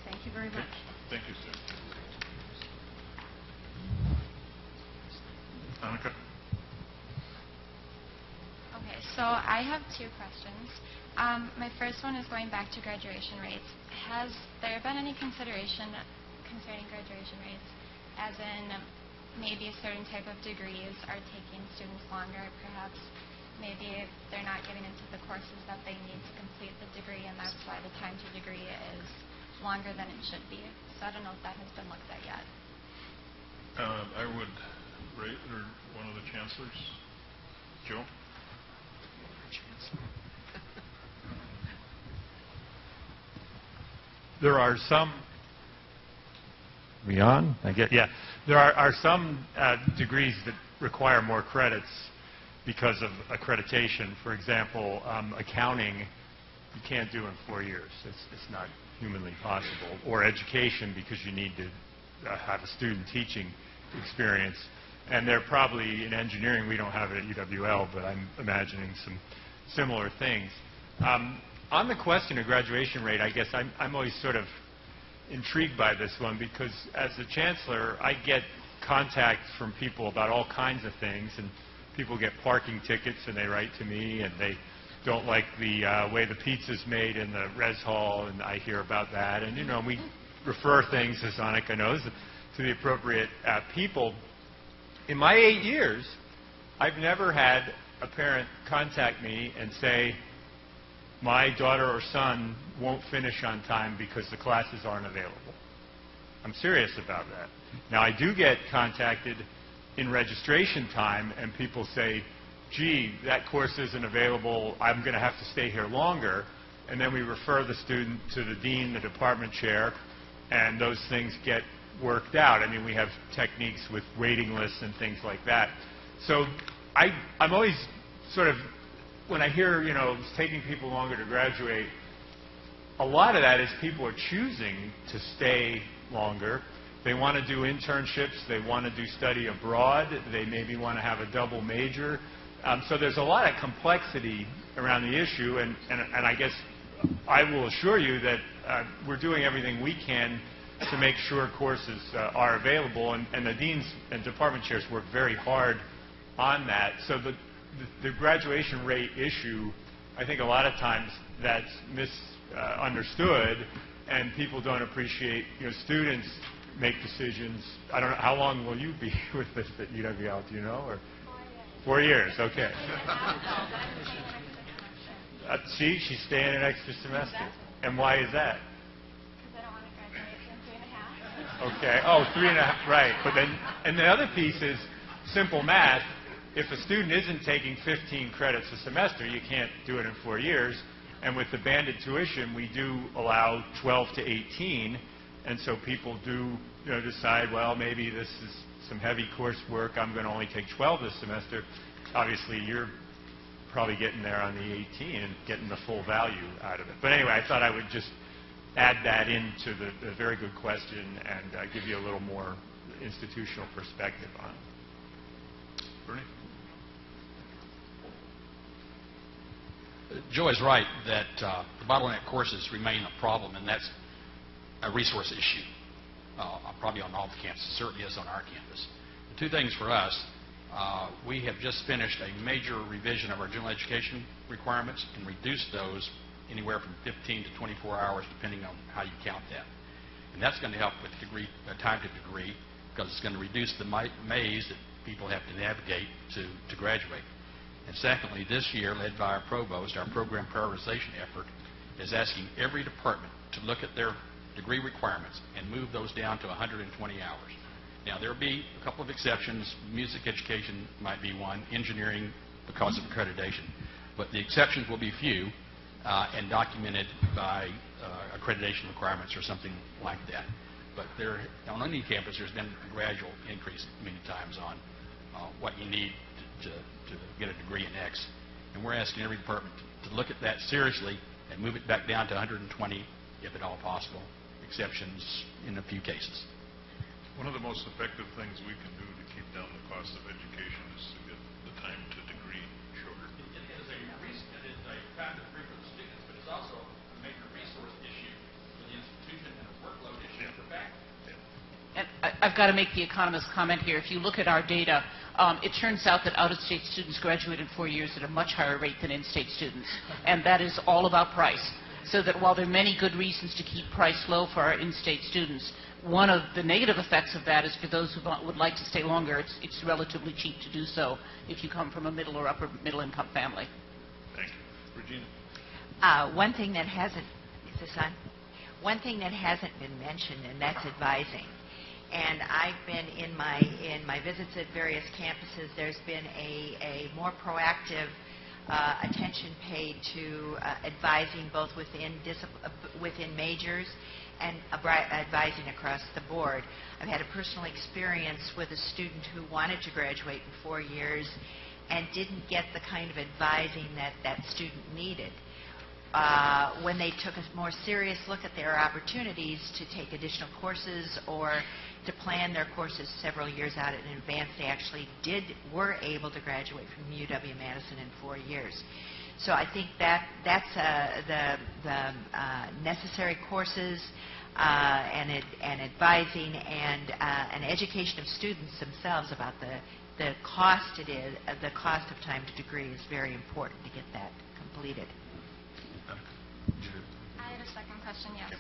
Thank you very much. Thank you, sir. Annika? Okay, so I have 2 questions. My first one is going back to graduation rates. Has there been any consideration concerning graduation rates, as in maybe a certain type of degrees are taking students longer, perhaps maybe they're not getting into the courses that they need to complete the degree, and that's why the time to degree is longer than it should be. So I don't know if that has been looked at yet. I would rate one of the chancellors. Joe? There are some. We on? I get. Yeah. There are some degrees that require more credits because of accreditation. For example, accounting you can't do in 4 years. It's not humanly possible. Or education, because you need to have a student teaching experience. And they're probably in engineering. We don't have it at UWL, but I'm imagining some similar things. On the question of graduation rate, I guess I'm always sort of intrigued by this one, because as the chancellor, I get contact from people about all kinds of things, and people get parking tickets and they write to me, and they don't like the way the pizza's made in the res hall, and I hear about that. And, you know, we refer things, as Annika knows, to the appropriate people. In my 8 years, I've never had a parent contact me and say, my daughter or son won't finish on time because the classes aren't available. I'm serious about that. Now, I do get contacted in registration time, and people say, gee, that course isn't available, I'm going to have to stay here longer. And then we refer the student to the dean, the department chair, and those things get worked out. I mean, we have techniques with waiting lists and things like that. So I'm always sort of, when I hear, you know, it's taking people longer to graduate, a lot of that is people are choosing to stay longer. They want to do internships. They want to do study abroad. They maybe want to have a double major. So there's a lot of complexity around the issue, and I guess I will assure you that we're doing everything we can to make sure courses are available, and the deans and department chairs work very hard on that. So the graduation rate issue, I think a lot of times that's misunderstood, and people don't appreciate, you know, students make decisions. I don't know, how long will you be with this at UWL, do you know? Or 4 years, okay. See, she's staying an extra semester. And why is that? Because I don't want to graduate in 3.5. Okay. Oh, 3.5. Right. But then, and the other piece is simple math. If a student isn't taking 15 credits a semester, you can't do it in 4 years. And with the banded tuition, we do allow 12 to 18. And so people do, decide, well, maybe this is some heavy coursework. I'm going to only take 12 this semester. Obviously, you're probably getting there on the 18 and getting the full value out of it. But anyway, I thought I would just add that into the very good question and give you a little more institutional perspective on it. Bernie? Joe is right that the bottleneck courses remain a problem, and that's a resource issue, probably on all the campuses, certainly is on our campus. The two things for us, we have just finished a major revision of our general education requirements and reduced those anywhere from 15 to 24 hours, depending on how you count that. And that's going to help with time to degree, because it's going to reduce the maze that people have to navigate to graduate. And secondly, this year, led by our provost, our program prioritization effort is asking every department to look at their degree requirements and move those down to 120 hours. Now, there will be a couple of exceptions. Music education might be one, engineering because of accreditation. But the exceptions will be few and documented by accreditation requirements or something like that. But on any campus, there's been a gradual increase many times on what you need to get a degree in X. And we're asking every department to look at that seriously and move it back down to 120 if at all possible. Exceptions in a few cases. One of the most effective things we can do to keep down the cost of education is to get the time to degree shorter. It is a factor for the students, but it's also a major resource issue for the institution and a workload issue for faculty. And I've got to make the economist comment here. If you look at our data, it turns out that out-of-state students graduate in 4 years at a much higher rate than in-state students. And that is all about price. So that while there are many good reasons to keep price low for our in-state students, one of the negative effects of that is for those who would like to stay longer, it's relatively cheap to do so if you come from a middle or upper middle income family. Thank you. Regina? One thing that hasn't, is this on? One thing that hasn't been mentioned, and that's advising. And I've been in my visits at various campuses, there's been a more proactive attention paid to advising both within majors and advising across the board. I've had a personal experience with a student who wanted to graduate in 4 years and didn't get the kind of advising that student needed. When they took a more serious look at their opportunities to take additional courses or to plan their courses several years out in advance, they actually were able to graduate from UW-Madison in 4 years. So I think that's the necessary courses and advising and an education of students themselves about the cost the cost of time to degree is very important to get that completed. I have a second question, yes.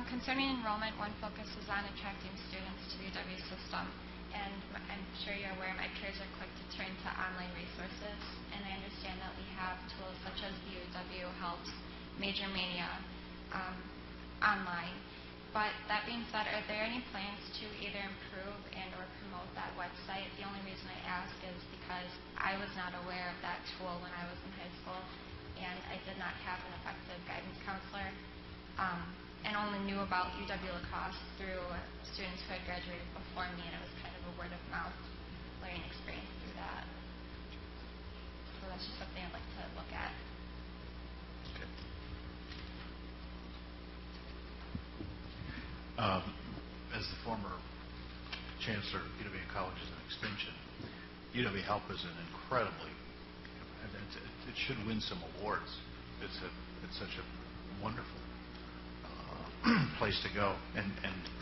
Concerning enrollment, one focus is on attracting students to the UW system. And I'm sure you're aware my peers are quick to turn to online resources. And I understand that we have tools such as the UW Helps, Major Mania online. But that being said, are there any plans to either improve and or promote that website? The only reason I ask is because I was not aware of that tool when I was in high school, and I did not have an effective guidance counselor, and only knew about UW La Crosse through students who had graduated before me, and it was kind of a word-of-mouth learning experience through that. So that's just something I'd like to look at. As the former chancellor of UW Colleges and Extension, UW Help is an incredibly, it should win some awards. It's such a wonderful place to go, and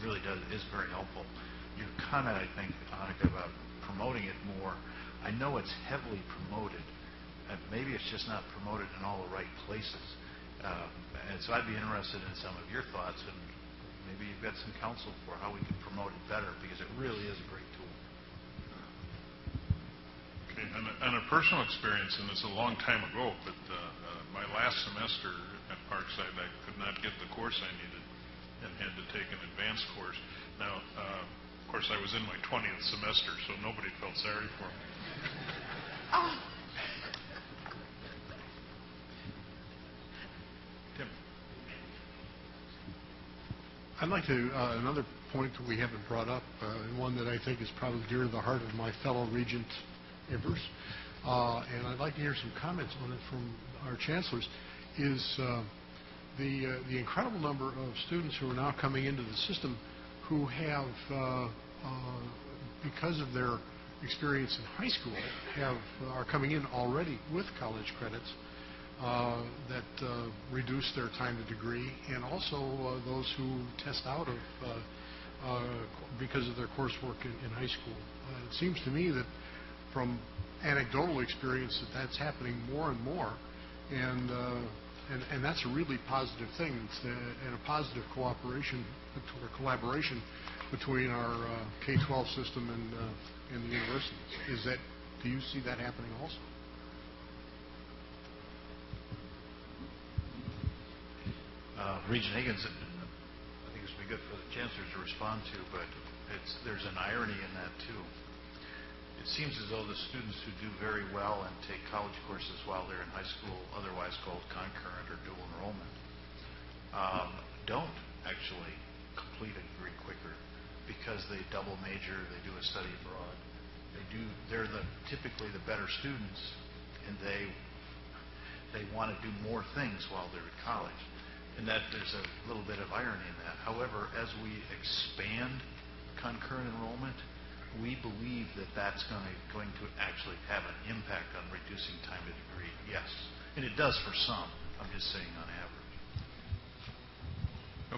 really is very helpful. Your comment, I think, Annika, about promoting it more, I know it's heavily promoted. Maybe it's just not promoted in all the right places. And so I'd be interested in some of your thoughts, and maybe you've got some counsel for how we can promote it better, because it really is a great tool. Okay, on a personal experience, and it's a long time ago, but my last semester at Parkside, I could not get the course I needed. and had to take an advanced course. Now, of course, I was in my 20th semester, so nobody felt sorry for me. Tim. I'd like to, another point that we haven't brought up, and one that I think is probably dear to the heart of my fellow Regent members, and I'd like to hear some comments on it from our chancellors, is the incredible number of students who are now coming into the system who have, because of their experience in high school, are coming in already with college credits that reduce their time to degree, and also those who test out of because of their coursework in high school. It seems to me that from anecdotal experience that's happening more and more, and that's a really positive thing. It's and a positive cooperation or collaboration between our K-12 system and the universities. Do you see that happening also? Regent Higgins, I think this would be good for the chancellor to respond to, but there's an irony in that too. It seems as though the students who do very well and take college courses while they're in high school, otherwise called concurrent or dual enrollment, don't actually complete a degree quicker because they double major, they do a study abroad. They're typically the better students, and they want to do more things while they're at college. And that there's a little bit of irony in that. However, as we expand concurrent enrollment, we believe that that's going to actually have an impact on reducing time to degree. Yes, and it does for some. I'm just saying on average.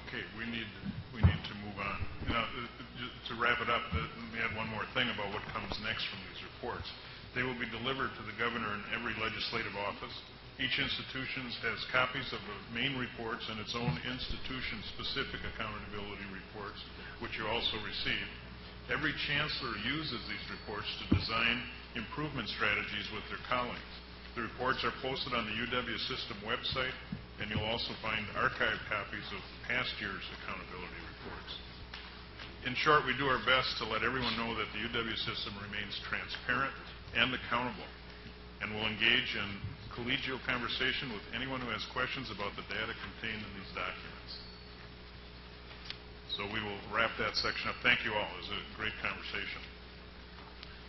Okay, we need to move on. Now, to wrap it up, let me add one more thing about what comes next from these reports. They will be delivered to the governor in every legislative office. Each institution has copies of the main reports and its own institution-specific accountability reports, which you also receive. Every chancellor uses these reports to design improvement strategies with their colleagues. The reports are posted on the UW system website, and you'll also find archived copies of past year's accountability reports. In short, we do our best to let everyone know that the UW system remains transparent and accountable, and will engage in collegial conversation with anyone who has questions about the data contained in these documents. So we will wrap that section up. Thank you all. It was a great conversation.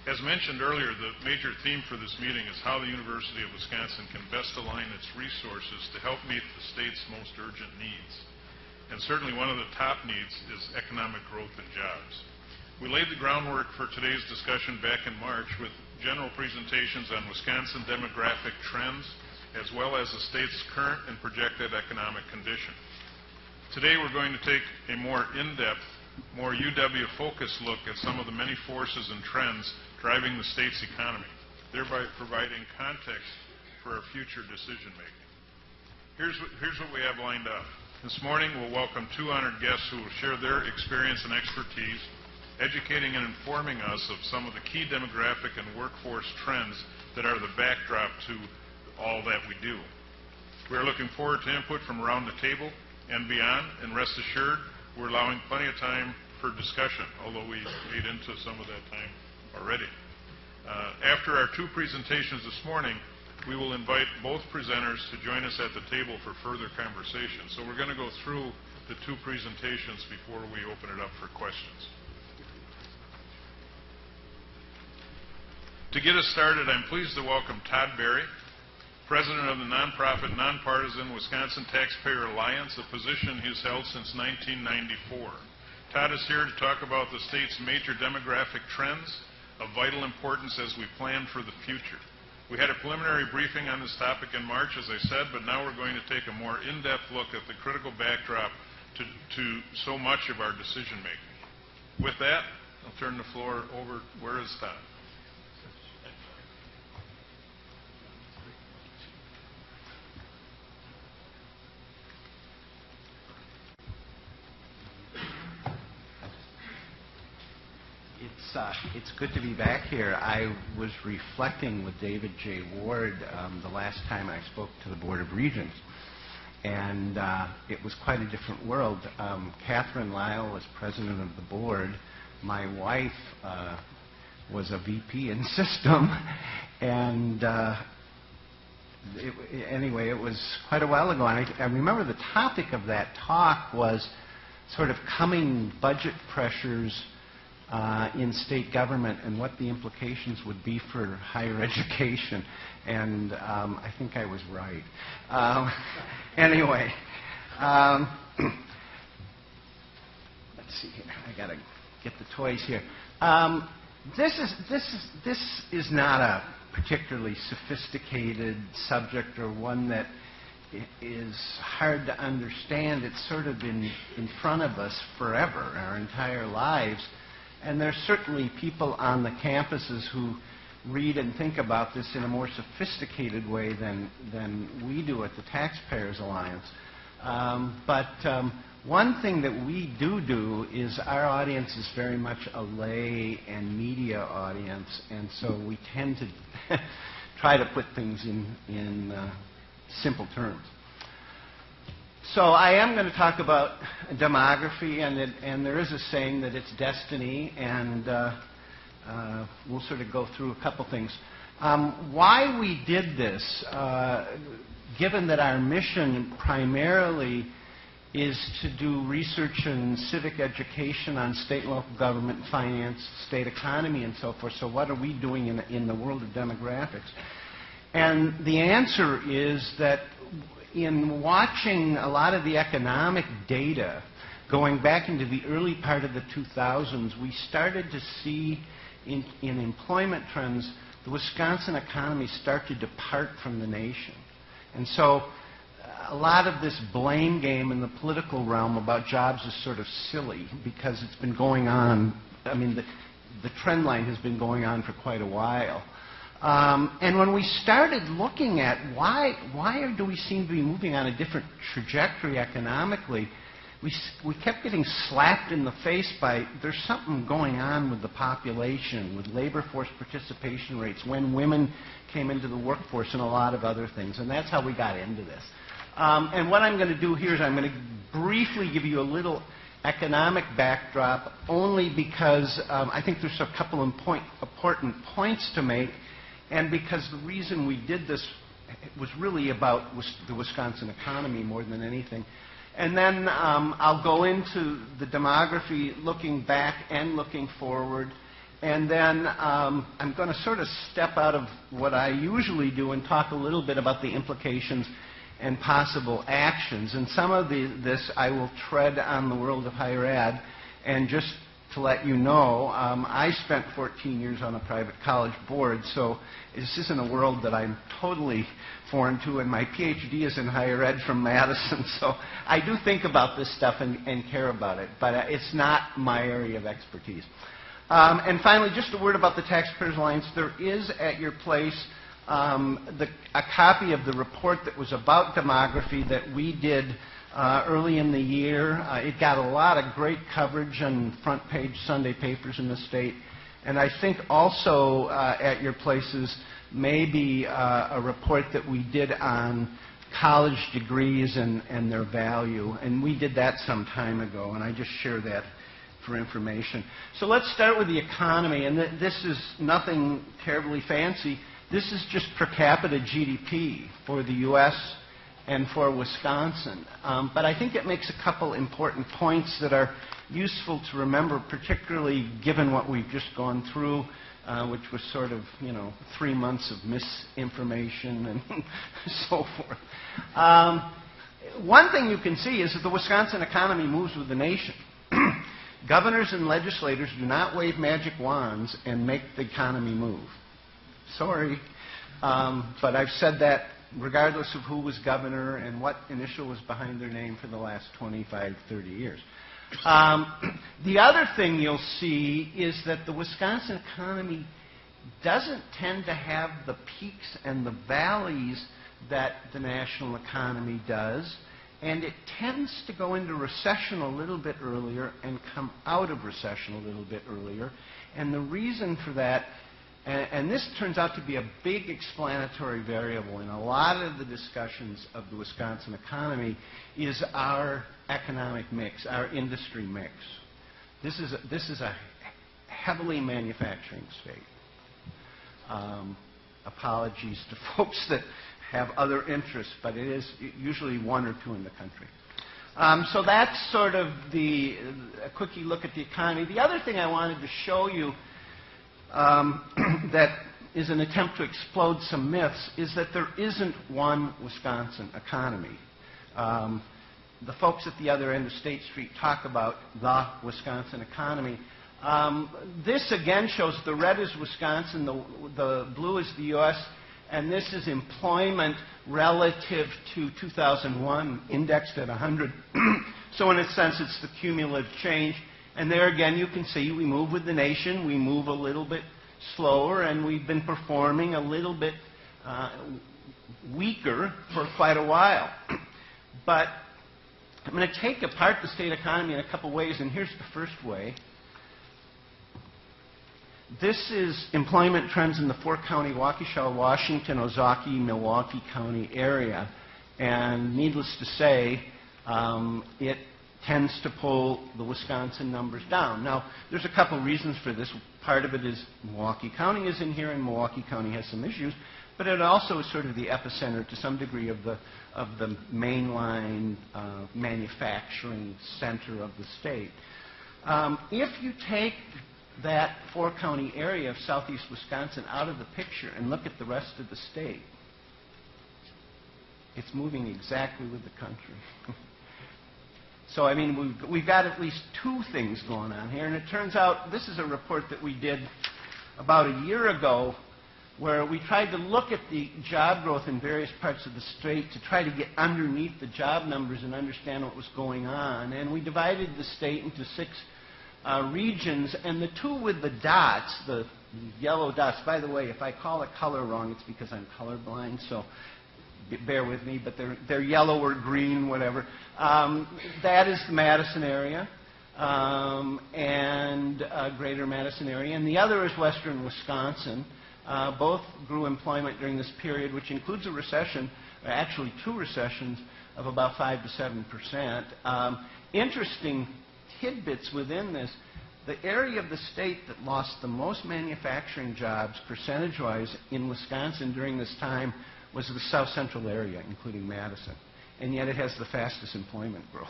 As mentioned earlier, the major theme for this meeting is how the University of Wisconsin can best align its resources to help meet the state's most urgent needs. And certainly one of the top needs is economic growth and jobs. We laid the groundwork for today's discussion back in March with general presentations on Wisconsin demographic trends, as well as the state's current and projected economic condition. Today we're going to take a more in-depth, more UW-focused look at some of the many forces and trends driving the state's economy, thereby providing context for our future decision-making. Here's what we have lined up. This morning we'll welcome two honored guests who will share their experience and expertise, educating and informing us of some of the key demographic and workforce trends that are the backdrop to all that we do. We are looking forward to input from around the table and beyond, and rest assured, we're allowing plenty of time for discussion, although we ate into some of that time already. After our two presentations this morning, we will invite both presenters to join us at the table for further conversation. So we're going to go through the two presentations before we open it up for questions. To get us started, I'm pleased to welcome Todd Berry, President of the nonprofit, nonpartisan Wisconsin Taxpayer Alliance, a position he's held since 1994. Todd is here to talk about the state's major demographic trends of vital importance as we plan for the future. We had a preliminary briefing on this topic in March, as I said, but now we're going to take a more in-depth look at the critical backdrop to so much of our decision-making. With that, I'll turn the floor over. Where is Todd? It's good to be back here. I was reflecting with David J. Ward the last time I spoke to the Board of Regents, and it was quite a different world. Catherine Lyle was president of the board. My wife was a VP in system, and anyway, it was quite a while ago. And I remember the topic of that talk was sort of coming budget pressures in state government and what the implications would be for higher education. And I think I was right. Anyway, let's see here. I got to get the toys here. This is not a particularly sophisticated subject or one that is hard to understand. It's sort of been in front of us forever, our entire lives. And there's certainly people on the campuses who read and think about this in a more sophisticated way than we do at the Taxpayers Alliance. But one thing that we do is our audience is very much a lay and media audience, and so we tend to try to put things in simple terms. So I am going to talk about demography, and there is a saying that it's destiny, and we'll sort of go through a couple things. Why we did this, given that our mission primarily is to do research in civic education on state and local government, finance, state economy, and so forth. So what are we doing in the world of demographics? And the answer is that in watching a lot of the economic data going back into the early part of the 2000s, we started to see in employment trends the Wisconsin economy start to depart from the nation. And so a lot of this blame game in the political realm about jobs is sort of silly because it's been going on. I mean, the trend line has been going on for quite a while. And when we started looking at why do we seem to be moving on a different trajectory economically, we kept getting slapped in the face by there's something going on with the population, with labor force participation rates, when women came into the workforce, and a lot of other things. And that's how we got into this. And what I'm going to do here is I'm going to briefly give you a little economic backdrop, only because I think there's a couple important points to make, and because the reason we did this was really about the Wisconsin economy more than anything. And then I'll go into the demography, looking back and looking forward. And then I'm going to sort of step out of what I usually do and talk a little bit about the implications and possible actions. And some of this I will tread on the world of higher ed. And just to let you know, I spent 14 years on a private college board, so this isn't a world that I'm totally foreign to, and my PhD is in higher ed from Madison, so I do think about this stuff and care about it, but it's not my area of expertise. And finally, just a word about the Taxpayers Alliance. There is at your place a copy of the report that was about demography that we did early in the year. It got a lot of great coverage on front page Sunday papers in the state. And I think also at your places maybe a report that we did on college degrees and their value. And we did that some time ago, and I just share that for information. So let's start with the economy. And this is nothing terribly fancy. This is just per capita GDP for the U.S. and for Wisconsin. But I think it makes a couple important points that are useful to remember, particularly given what we've just gone through, which was sort of, 3 months of misinformation and so forth. One thing you can see is that the Wisconsin economy moves with the nation. Governors and legislators do not wave magic wands and make the economy move. Sorry, but I've said that regardless of who was governor and what initial was behind their name for the last 25, 30 years. The other thing you'll see is that the Wisconsin economy doesn't tend to have the peaks and the valleys that the national economy does, and it tends to go into recession a little bit earlier and come out of recession a little bit earlier. And the reason for that And this turns out to be a big explanatory variable in a lot of the discussions of the Wisconsin economy is our economic mix, our industry mix. This is a heavily manufacturing state. Apologies to folks that have other interests, but it is usually one or two in the country. So that's sort of a quickie look at the economy. The other thing I wanted to show you that is an attempt to explode some myths is that there isn't one Wisconsin economy. The folks at the other end of State Street talk about the Wisconsin economy. This again shows the red is Wisconsin, the blue is the U.S., and this is employment relative to 2001, indexed at 100. So in a sense, it's the cumulative change. And there again, you can see we move with the nation. We move a little bit slower, and we've been performing a little bit weaker for quite a while. But I'm going to take apart the state economy in a couple ways, and here's the first way. This is employment trends in the four-county Waukesha, Washington, Ozaukee, Milwaukee County area. And needless to say, it tends to pull the Wisconsin numbers down. Now, there's a couple reasons for this. Part of it is Milwaukee County is in here, and Milwaukee County has some issues. But it also is sort of the epicenter to some degree of the mainline manufacturing center of the state. If you take that four-county area of southeast Wisconsin out of the picture and look at the rest of the state, it's moving exactly with the country. So, I mean, we've got at least two things going on here. And it turns out this is a report that we did about a year ago where we tried to look at the job growth in various parts of the state to try to get underneath the job numbers and understand what was going on. And we divided the state into 6 regions, and the two with the dots, the yellow dots, by the way, if I call a color wrong, it's because I'm colorblind, so bear with me, but they're yellow or green, whatever. That is the Madison area and greater Madison area, and the other is western Wisconsin. Both grew employment during this period, which includes a recession, actually 2 recessions, of about 5 to 7%. Interesting tidbits within this. The area of the state that lost the most manufacturing jobs percentage-wise in Wisconsin during this time was the south central area, including Madison. And yet it has the fastest employment growth.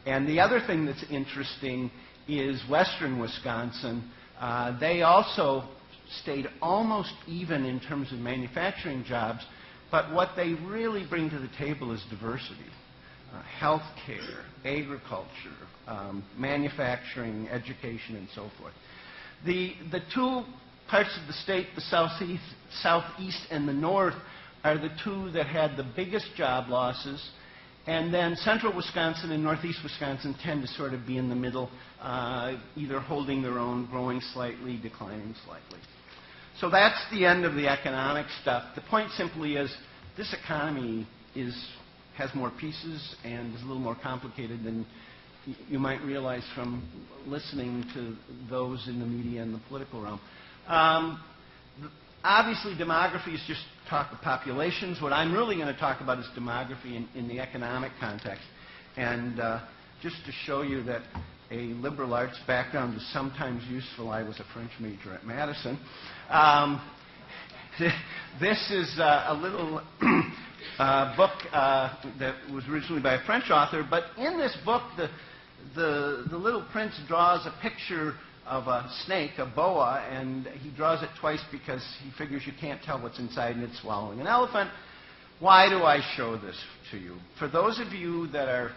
And the other thing that's interesting is western Wisconsin. They also stayed almost even in terms of manufacturing jobs, but what they really bring to the table is diversity. Healthcare, agriculture, manufacturing, education, and so forth. The 2 parts of the state, the southeast and the north, are the 2 that had the biggest job losses, and then central Wisconsin and northeast Wisconsin tend to sort of be in the middle, either holding their own, growing slightly, declining slightly. So that's the end of the economic stuff. The point simply is this economy has more pieces and is a little more complicated than you might realize from listening to those in the media and the political realm. Obviously, demography is just talk of populations. What I'm really going to talk about is demography in the economic context. And just to show you that a liberal arts background is sometimes useful, I was a French major at Madison. This is a little book that was originally by a French author, but in this book, the little prince draws a picture of a snake, a boa, and he draws it twice because he figures you can't tell what's inside and it's swallowing an elephant. Why do I show this to you? For those of you that are,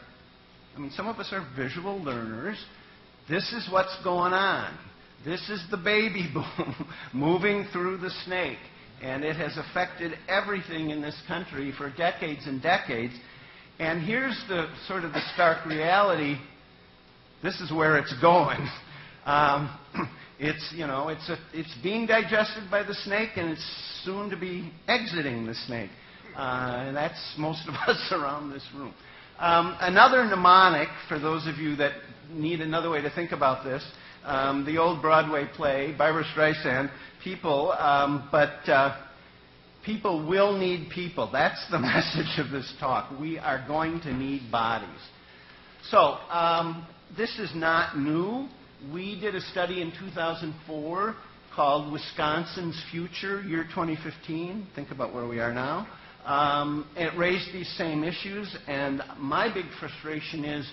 I mean, some of us are visual learners, this is what's going on. This is the baby boom moving through the snake. And it has affected everything in this country for decades and decades. And here's the sort of the stark reality. This is where it's going. It's being digested by the snake, and it's soon to be exiting the snake. And that's most of us around this room. Another mnemonic, for those of you that need another way to think about this, the old Broadway play, Barbra Streisand, people, people will need people. That's the message of this talk. We are going to need bodies. So, this is not new. We did a study in 2004 called Wisconsin's Future, year 2015. Think about where we are now. It raised these same issues, and my big frustration is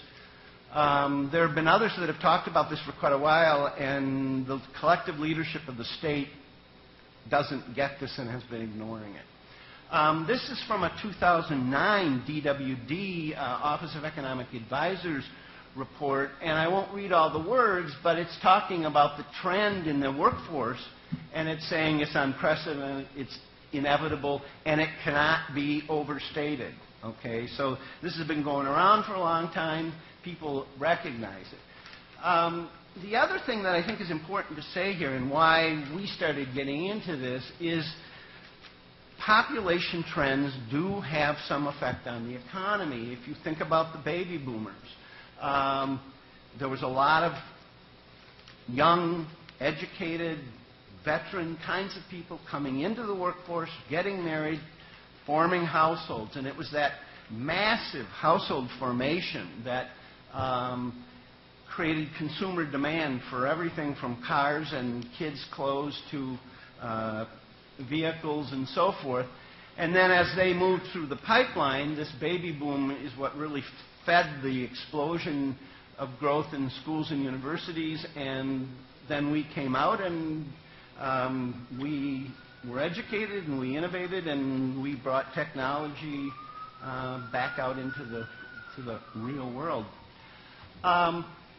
there have been others that have talked about this for quite a while, and the collective leadership of the state doesn't get this and has been ignoring it. This is from a 2009 DWD, Office of Economic Advisors report, and I won't read all the words, but it's talking about the trend in the workforce, and it's saying it's unprecedented, it's inevitable, and it cannot be overstated. Okay, so this has been going around for a long time. People recognize it. The other thing that I think is important to say here, and why we started getting into this, is population trends do have some effect on the economy. If you think about the baby boomers, there was a lot of young, educated, veteran kinds of people coming into the workforce, getting married, forming households, and it was that massive household formation that created consumer demand for everything from cars and kids' clothes to vehicles and so forth. And then as they moved through the pipeline, this baby boom is what really fed the explosion of growth in schools and universities, and then we came out and we were educated and we innovated and we brought technology back out into the real world.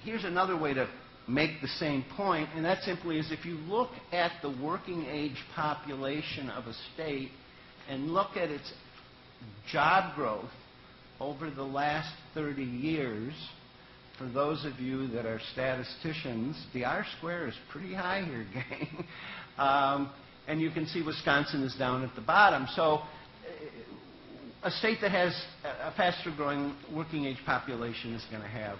Here's another way to make the same point, and that simply is if you look at the working age population of a state and look at its job growth over the last 30 years, for those of you that are statisticians, the R-square is pretty high here, gang. And you can see Wisconsin is down at the bottom. So a state that has a faster growing working age population is going to have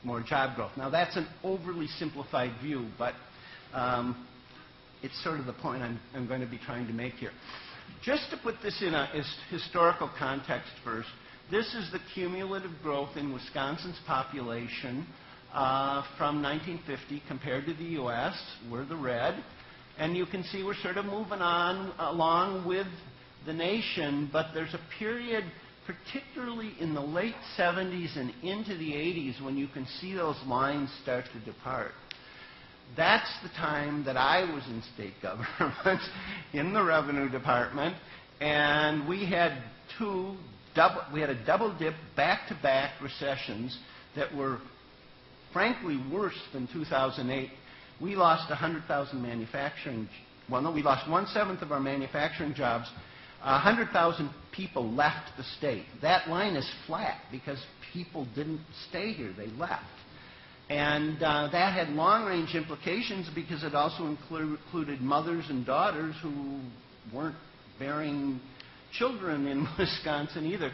more job growth. Now that's an overly simplified view, but it's sort of the point I'm going to be trying to make here. Just to put this in a historical context first, this is the cumulative growth in Wisconsin's population from 1950 compared to the U.S. We're the red. And you can see we're sort of moving on along with the nation, but there's a period, particularly in the late 70s and into the 80s, when you can see those lines start to depart. That's the time that I was in state government, in the revenue department, and we had a double dip back-to-back recessions that were frankly worse than 2008. We lost 100,000 manufacturing, well no, we lost 1/7 of our manufacturing jobs. 100,000 people left the state. That line is flat because people didn't stay here, they left. And that had long-range implications because it also included mothers and daughters who weren't bearing children in Wisconsin either.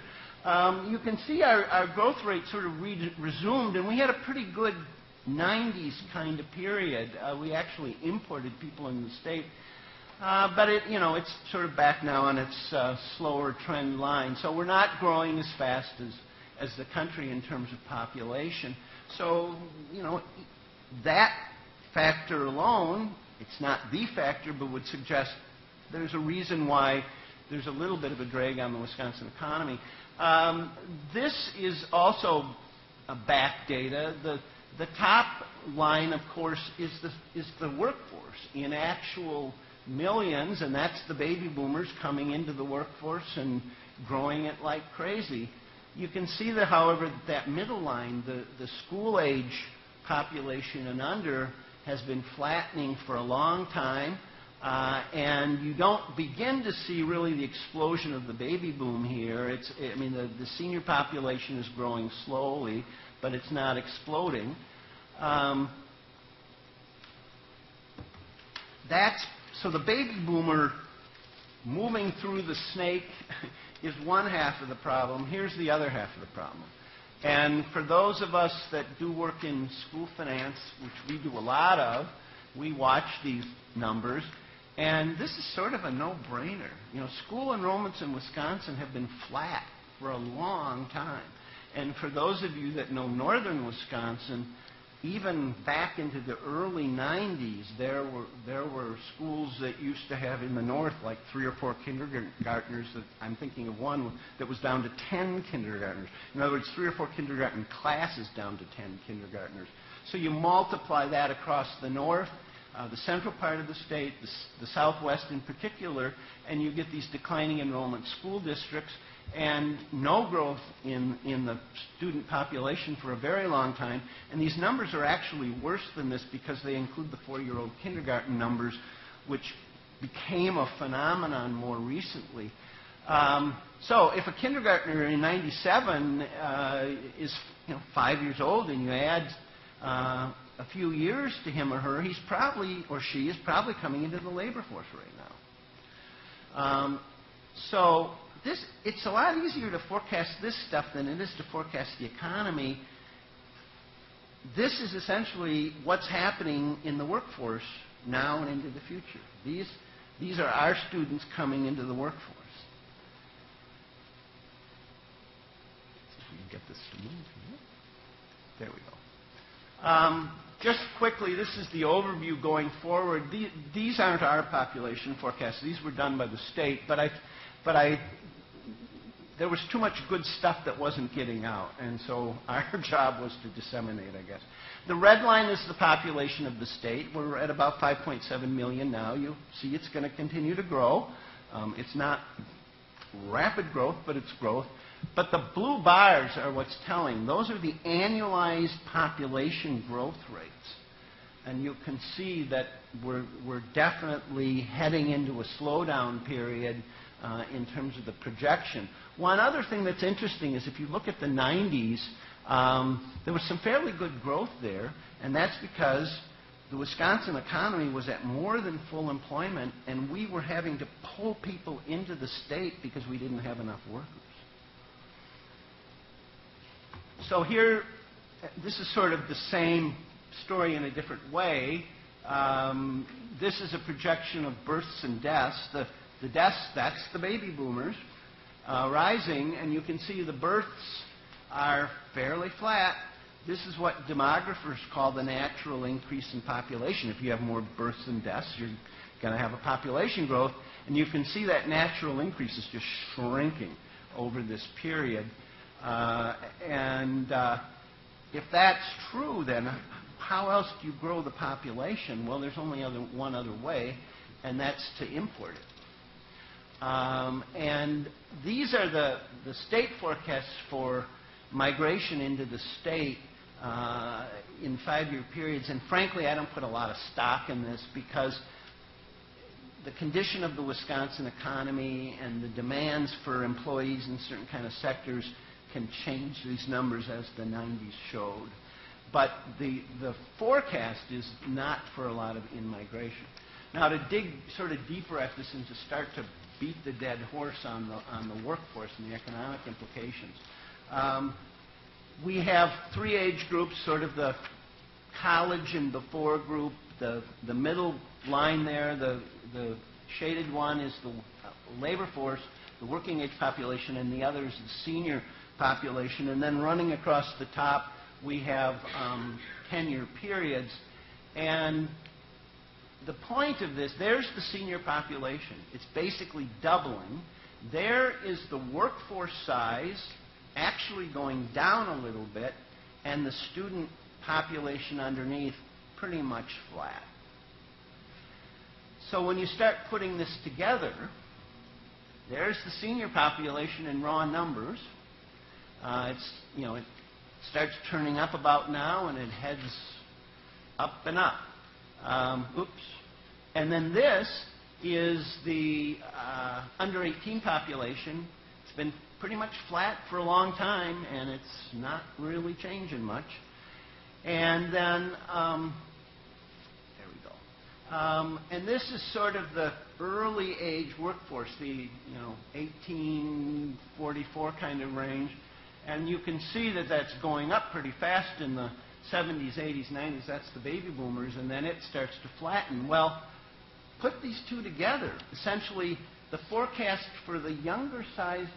You can see our growth rate sort of resumed, and we had a pretty good 90s kind of period. We actually imported people in the state. But it's sort of back now on its slower trend line. So we're not growing as fast as the country in terms of population. So, that factor alone, it's not the factor, but would suggest there's a reason why there's a little bit of a drag on the Wisconsin economy. This is also back data. The top line, of course, is the workforce in actual millions, and that's the baby boomers coming into the workforce and growing it like crazy. You can see that, however, that middle line, the school-age population and under, has been flattening for a long time, and you don't begin to see really the explosion of the baby boom here. The senior population is growing slowly, but it's not exploding. So the baby boomer moving through the snake is one half of the problem. Here's the other half of the problem. And for those of us that do work in school finance, which we do a lot of, we watch these numbers, and this is sort of a no-brainer. You know, school enrollments in Wisconsin have been flat for a long time. And for those of you that know northern Wisconsin, even back into the early 90s, there were schools that used to have in the north like 3 or 4 kindergartners. That I'm thinking of one that was down to 10 kindergartners. In other words, 3 or 4 kindergarten classes down to 10 kindergartners. So you multiply that across the north, the central part of the state, the southwest in particular, and you get these declining enrollment school districts and no growth in the student population for a very long time. And these numbers are actually worse than this because they include the 4-year-old kindergarten numbers, which became a phenomenon more recently. So if a kindergartner in 97 is 5 years old and you add a few years to him or her, he's probably, or she is probably coming into the labor force right now. It's a lot easier to forecast this stuff than it is to forecast the economy. This is essentially what's happening in the workforce now and into the future. These are our students coming into the workforce. Let's see if we can get this to move here. There we go. Just quickly, this is the overview going forward. These aren't our population forecasts. These were done by the state, but there was too much good stuff that wasn't getting out, and so our job was to disseminate, I guess. The red line is the population of the state. We're at about 5.7 million now. You see it's going to continue to grow. It's not rapid growth, but it's growth. But the blue bars are what's telling. Those are the annualized population growth rates. And you can see that we're definitely heading into a slowdown period in terms of the projection. One other thing that's interesting is if you look at the 90s, there was some fairly good growth there, and that's because the Wisconsin economy was at more than full employment, and we were having to pull people into the state because we didn't have enough workers. So here, this is sort of the same story in a different way. This is a projection of births and deaths. The deaths, that's the baby boomers rising, and you can see the births are fairly flat. This is what demographers call the natural increase in population. If you have more births than deaths, you're going to have a population growth, and you can see that natural increase is just shrinking over this period. If that's true, then how else do you grow the population? Well, there's only one other way, and that's to import it. And these are the state forecasts for migration into the state in 5-year periods. And frankly, I don't put a lot of stock in this because the condition of the Wisconsin economy and the demands for employees in certain kind of sectors can change these numbers as the 90s showed. But the forecast is not for a lot of in-migration. Now, to dig sort of deeper at this and to start to beat the dead horse on the workforce and the economic implications, we have 3 age groups, sort of the college and before group. The middle line there, the shaded one, is the labor force, the working age population, and the other is the senior population. And then running across the top, we have 10-year periods. And the point of this, there's the senior population. It's basically doubling. There is the workforce size actually going down a little bit, and the student population underneath pretty much flat. So when you start putting this together, there's the senior population in raw numbers. It starts turning up about now, and it heads up and up. And then this is the under 18 population. It's been pretty much flat for a long time, and it's not really changing much. And then, there we go. And this is sort of the early age workforce, the 1844 kind of range. And you can see that that's going up pretty fast in the 70s, 80s, 90s. That's the baby boomers, and then it starts to flatten. Well, put these two together. Essentially, the forecast for the younger sized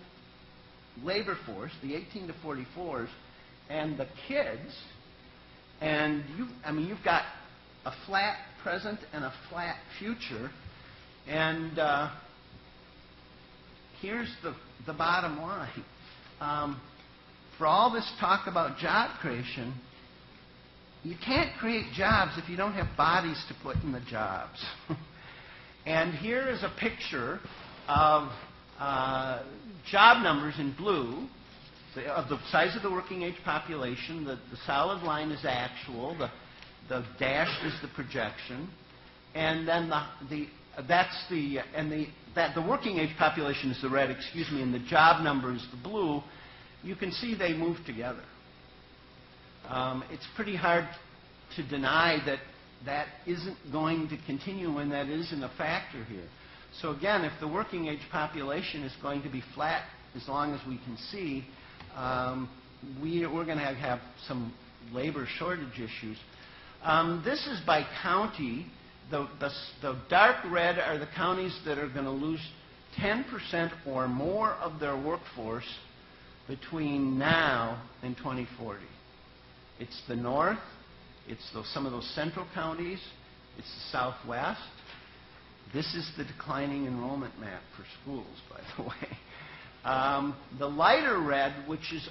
labor force, the 18 to 44s, and the kids, and you've got a flat present and a flat future. And here's the bottom line. For all this talk about job creation, you can't create jobs if you don't have bodies to put in the jobs. And here is a picture of job numbers in blue, of the size of the working age population. The solid line is actual. The dashed is the projection. And then the working age population is the red, excuse me, and the job number is the blue. You can see they move together. It's pretty hard to deny that that isn't going to continue when that isn't a factor here. So again, if the working age population is going to be flat as long as we can see, we're going to have some labor shortage issues. This is by county. The dark red are the counties that are going to lose 10% or more of their workforce between now and 2040. It's the north, it's some of those central counties, it's the southwest. This is the declining enrollment map for schools, by the way. The lighter red, which is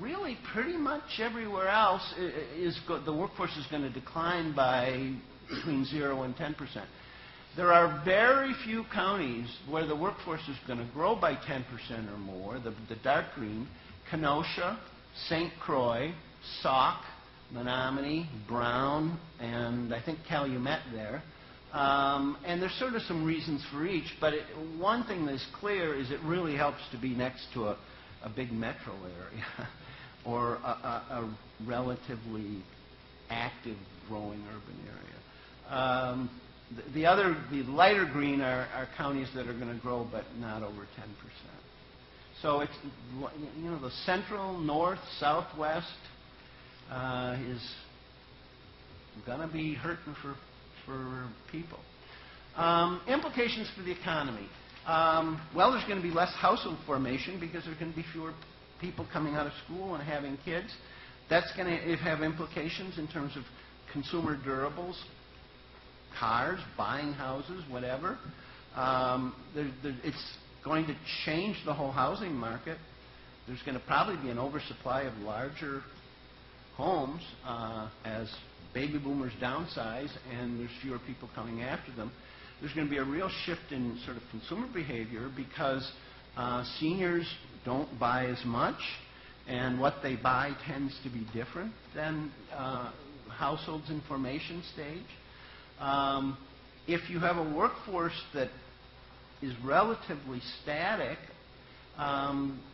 really pretty much everywhere else, the workforce is going to decline by between 0 and 10%. There are very few counties where the workforce is going to grow by 10% or more. The dark green: Kenosha, St. Croix, Sauk, Menominee, Brown, and I think Calumet there. And there's sort of some reasons for each, but one thing that's clear is it really helps to be next to a big metro area or a relatively active, growing urban area. The lighter green are counties that are going to grow, but not over 10%. So it's, the central, north, southwest is going to be hurting for people. Implications for the economy. Well, there's going to be less household formation because there's going to be fewer people coming out of school and having kids. That's going to have implications in terms of consumer durables, cars, buying houses, whatever. It's going to change the whole housing market. There's going to probably be an oversupply of larger homes as baby boomers downsize and there's fewer people coming after them. There's going to be a real shift in sort of consumer behavior because seniors don't buy as much, and what they buy tends to be different than households in formation stage. If you have a workforce that is relatively static,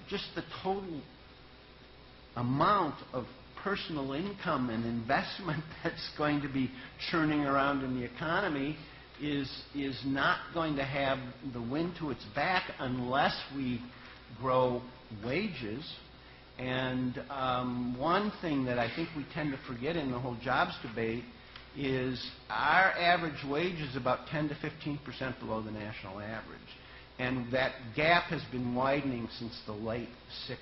just the total amount of personal income and investment that's going to be churning around in the economy is not going to have the wind to its back unless we grow wages. And one thing that I think we tend to forget in the whole jobs debate is our average wage is about 10 to 15% below the national average. And that gap has been widening since the late 60s.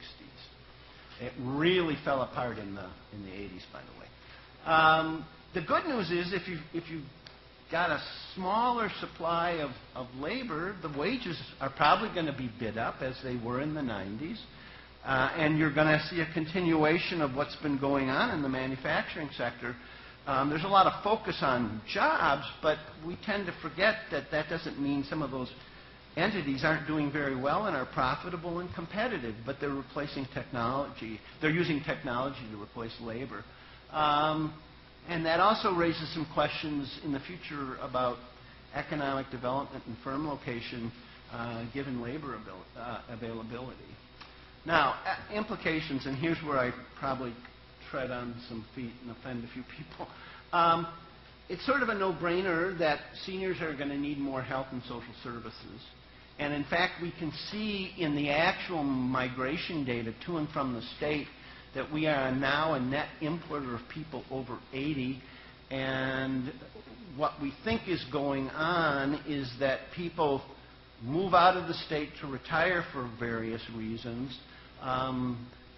It really fell apart in the 80s, by the way. The good news is if you've got a smaller supply of labor, the wages are probably going to be bid up as they were in the 90s. And you're going to see a continuation of what's been going on in the manufacturing sector. There's a lot of focus on jobs, but we tend to forget that that doesn't mean some of those entities aren't doing very well and are profitable and competitive, but they're replacing technology. They're using technology to replace labor. And that also raises some questions in the future about economic development and firm location given labor availability. Now, implications, and here's where I probably tread on some feet and offend a few people. It's sort of a no-brainer that seniors are going to need more health and social services. And in fact, we can see in the actual migration data to and from the state that we are now a net importer of people over 80. And what we think is going on is that people move out of the state to retire for various reasons.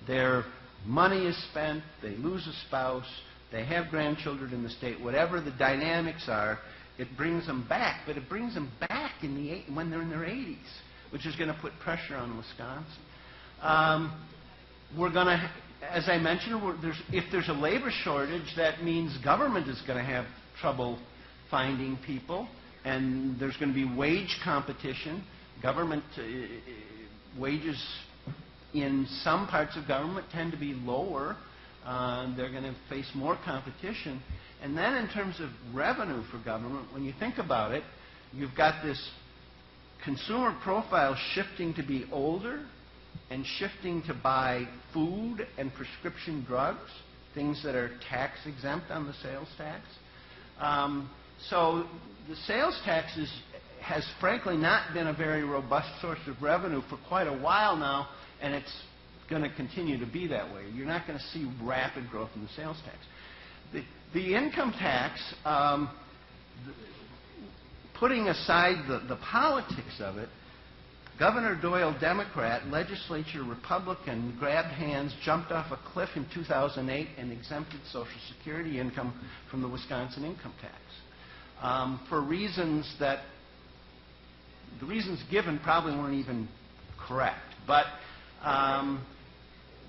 Their money is spent, they lose a spouse, they have grandchildren in the state, whatever the dynamics are, it brings them back. But it brings them back when they're in their 80s, which is going to put pressure on Wisconsin. We're going to, as I mentioned, if there's a labor shortage, that means government is going to have trouble finding people, and there's going to be wage competition. Government wages in some parts of government tend to be lower. They're going to face more competition. And then in terms of revenue for government, when you think about it, you've got this consumer profile shifting to be older and shifting to buy food and prescription drugs, things that are tax exempt on the sales tax. So the sales tax has frankly not been a very robust source of revenue for quite a while now, and it's going to continue to be that way. You're not going to see rapid growth in the sales tax. The income tax, putting aside the politics of it, Governor Doyle, Democrat, legislature, Republican, grabbed hands, jumped off a cliff in 2008 and exempted Social Security income from the Wisconsin income tax. For reasons that, the reasons given probably weren't even correct. But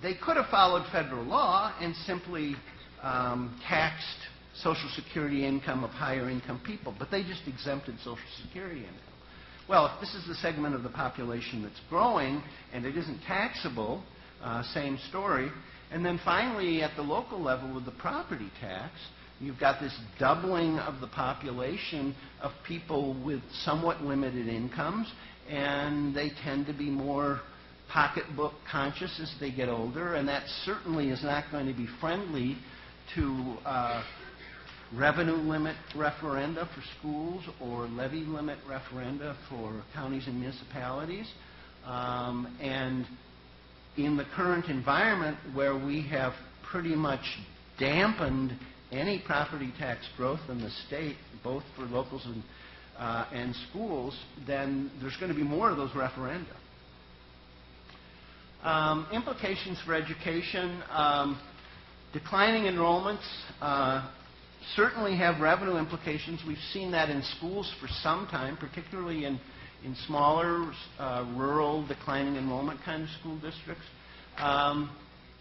they could have followed federal law and simply taxed Social Security income of higher income people, but they just exempted Social Security income. Well, if this is the segment of the population that's growing and it isn't taxable, same story. And then finally, at the local level with the property tax, you've got this doubling of the population of people with somewhat limited incomes, and they tend to be more pocketbook conscious as they get older, and that certainly is not going to be friendly to revenue limit referenda for schools or levy limit referenda for counties and municipalities. And in the current environment where we have pretty much dampened any property tax growth in the state, both for locals and schools, then there's going to be more of those referenda. Implications for education. Declining enrollments certainly have revenue implications. We've seen that in schools for some time, particularly in smaller, rural, declining enrollment kind of school districts.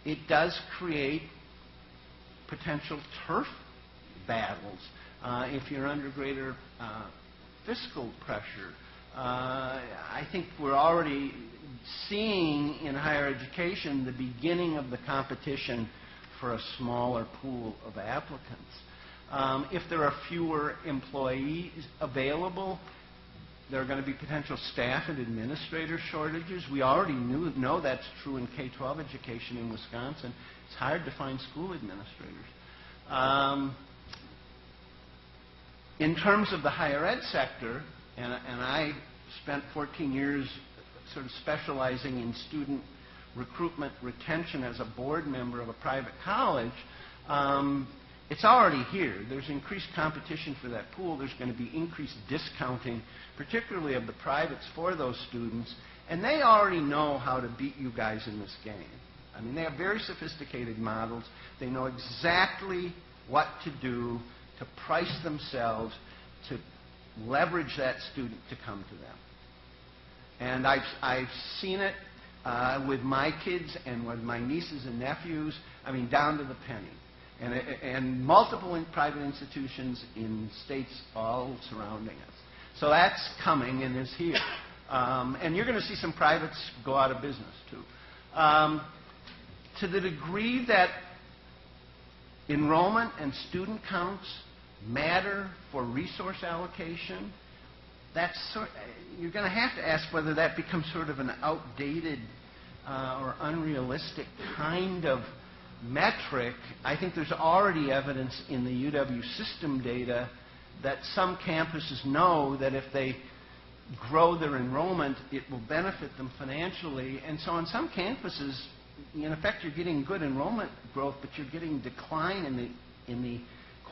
It does create potential turf battles if you're under greater fiscal pressure. I think we're already seeing in higher education the beginning of the competition for a smaller pool of applicants. If there are fewer employees available, there are going to be potential staff and administrator shortages. We already know that's true in K-12 education in Wisconsin. It's hard to find school administrators. In terms of the higher ed sector, and I spent 14 years sort of specializing in student recruitment retention as a board member of a private college, it's already here. There's increased competition for that pool. There's going to be increased discounting, particularly of the privates for those students. And they already know how to beat you guys in this game. I mean, they have very sophisticated models. They know exactly what to do to price themselves to leverage that student to come to them. And I've seen it with my kids and with my nieces and nephews, I mean, down to the penny. And multiple private institutions in states all surrounding us. So that's coming and is here. And you're going to see some privates go out of business, too. To the degree that enrollment and student counts matter for resource allocation, you're going to have to ask whether that becomes sort of an outdated or unrealistic kind of metric. I think there's already evidence in the UW system data that some campuses know that if they grow their enrollment, it will benefit them financially. And so on some campuses, in effect, you're getting good enrollment growth, but you're getting decline in the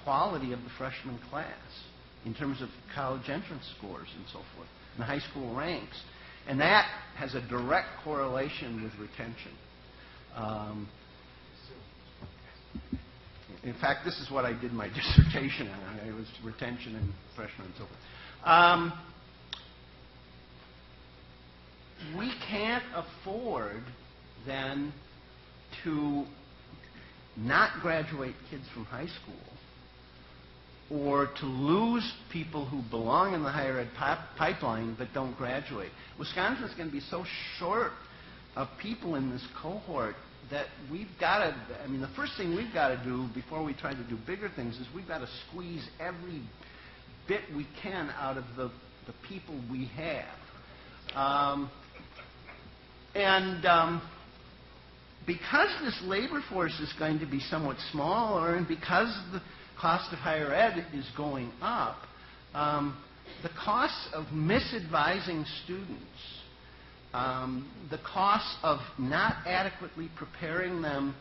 quality of the freshman class in terms of college entrance scores and so forth, and the high school ranks. And that has a direct correlation with retention. In fact, this is what I did my dissertation on. It was retention in freshmen and so forth. We can't afford, then, to not graduate kids from high school or to lose people who belong in the higher ed pipeline but don't graduate. Wisconsin is going to be so short of people in this cohort that we've got to, I mean, the first thing we've got to do before we try to do bigger things is we've got to squeeze every bit we can out of the people we have. Because this labor force is going to be somewhat smaller, and because the cost of higher ed is going up, the costs of misadvising students, the costs of not adequately preparing them,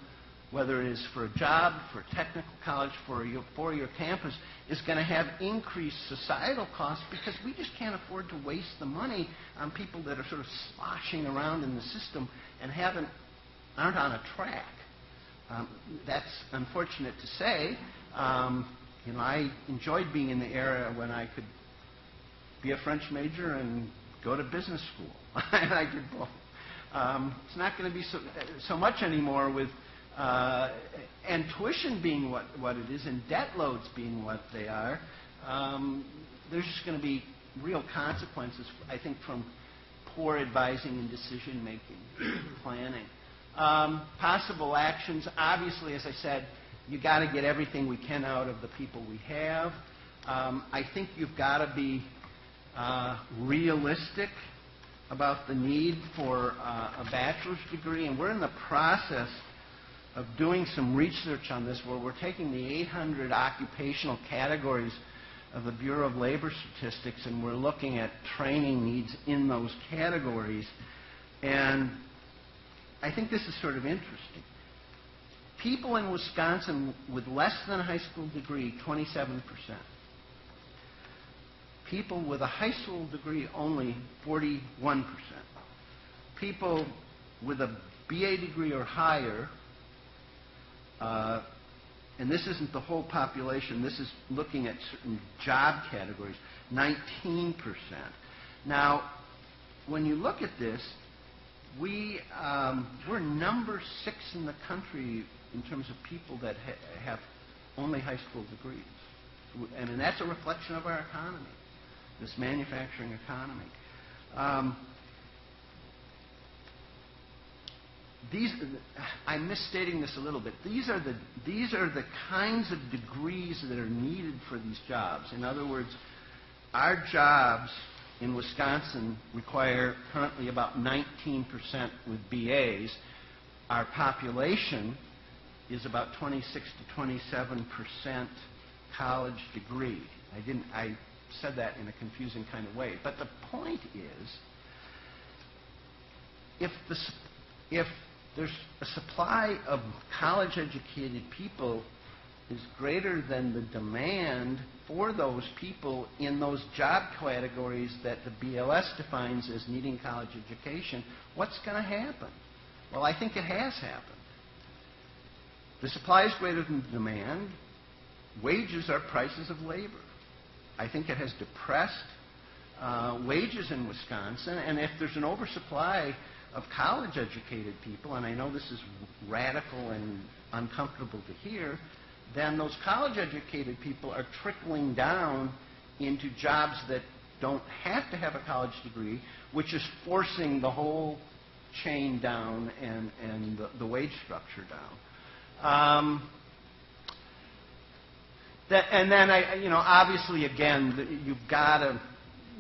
whether it is for a job, for a technical college, for a four-year campus, is going to have increased societal costs because we just can't afford to waste the money on people that are sort of sloshing around in the system and aren't on a track. That's unfortunate to say. I enjoyed being in the era when I could be a French major and go to business school. And I did both. It's not going to be so much anymore with and tuition being what it is and debt loads being what they are. There's just going to be real consequences, I think, from poor advising and decision-making, planning. Possible actions, obviously, as I said, you got to get everything we can out of the people we have. I think you've got to be realistic about the need for a bachelor's degree, and we're in the process of doing some research on this where we're taking the 800 occupational categories of the Bureau of Labor Statistics and we're looking at training needs in those categories. And I think this is sort of interesting. People in Wisconsin with less than a high school degree, 27%. People with a high school degree, only 41%. People with a BA degree or higher, and this isn't the whole population, this is looking at certain job categories, 19%. Now, when you look at this, we're number 6 in the country in terms of people that have only high school degrees. And that's a reflection of our economy, this manufacturing economy. I'm misstating this a little bit. These are the kinds of degrees that are needed for these jobs. In other words, our jobs in Wisconsin require currently about 19% with BAs. Our population is about 26 to 27% college degree. I said that in a confusing kind of way. But the point is, if there's a supply of college-educated people is greater than the demand for those people in those job categories that the BLS defines as needing college education, what's going to happen? Well, I think it has happened. The supply is greater than the demand. Wages are prices of labor. I think it has depressed wages in Wisconsin, and if there's an oversupply of college-educated people, and I know this is radical and uncomfortable to hear, then those college-educated people are trickling down into jobs that don't have to have a college degree, which is forcing the whole chain down and the wage structure down. And then, obviously, again, you've got to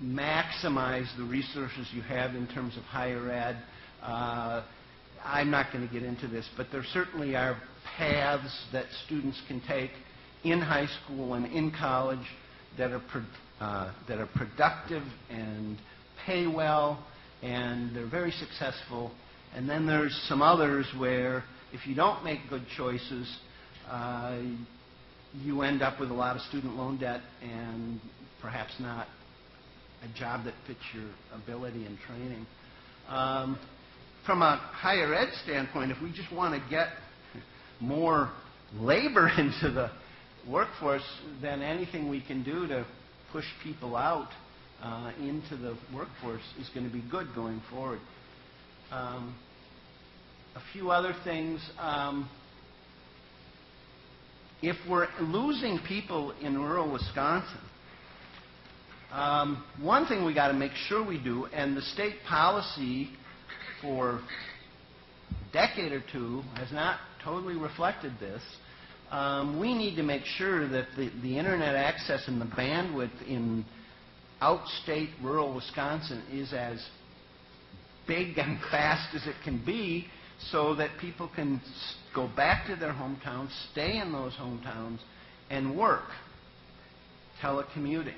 maximize the resources you have in terms of higher ed. I'm not going to get into this, but there certainly are paths that students can take in high school and in college that are productive and pay well, and they're very successful. And then there's some others where if you don't make good choices, you end up with a lot of student loan debt and perhaps not a job that fits your ability and training. From a higher ed standpoint, if we just want to get more labor into the workforce, then anything we can do to push people out into the workforce is going to be good going forward. A few other things. If we're losing people in rural Wisconsin, one thing we got to make sure we do, and the state policy for a decade or two has not totally reflected this, we need to make sure that the internet access and the bandwidth in outstate rural Wisconsin is as big and fast as it can be, so that people can go back to their hometowns, stay in those hometowns, and work, telecommuting.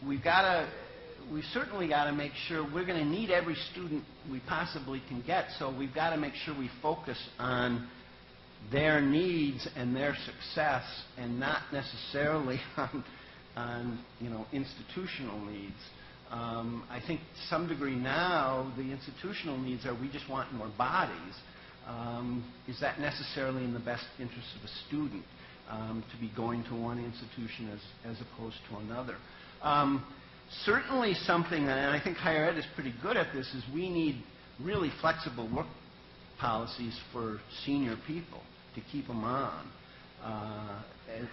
We've certainly got to make sure we're going to need every student we possibly can get, so we've got to make sure we focus on their needs and their success, and not necessarily on institutional needs. I think to some degree now the institutional needs are we just want more bodies. Is that necessarily in the best interest of a student to be going to one institution as opposed to another? Certainly something, and I think higher ed is pretty good at this, is we need really flexible work policies for senior people to keep them on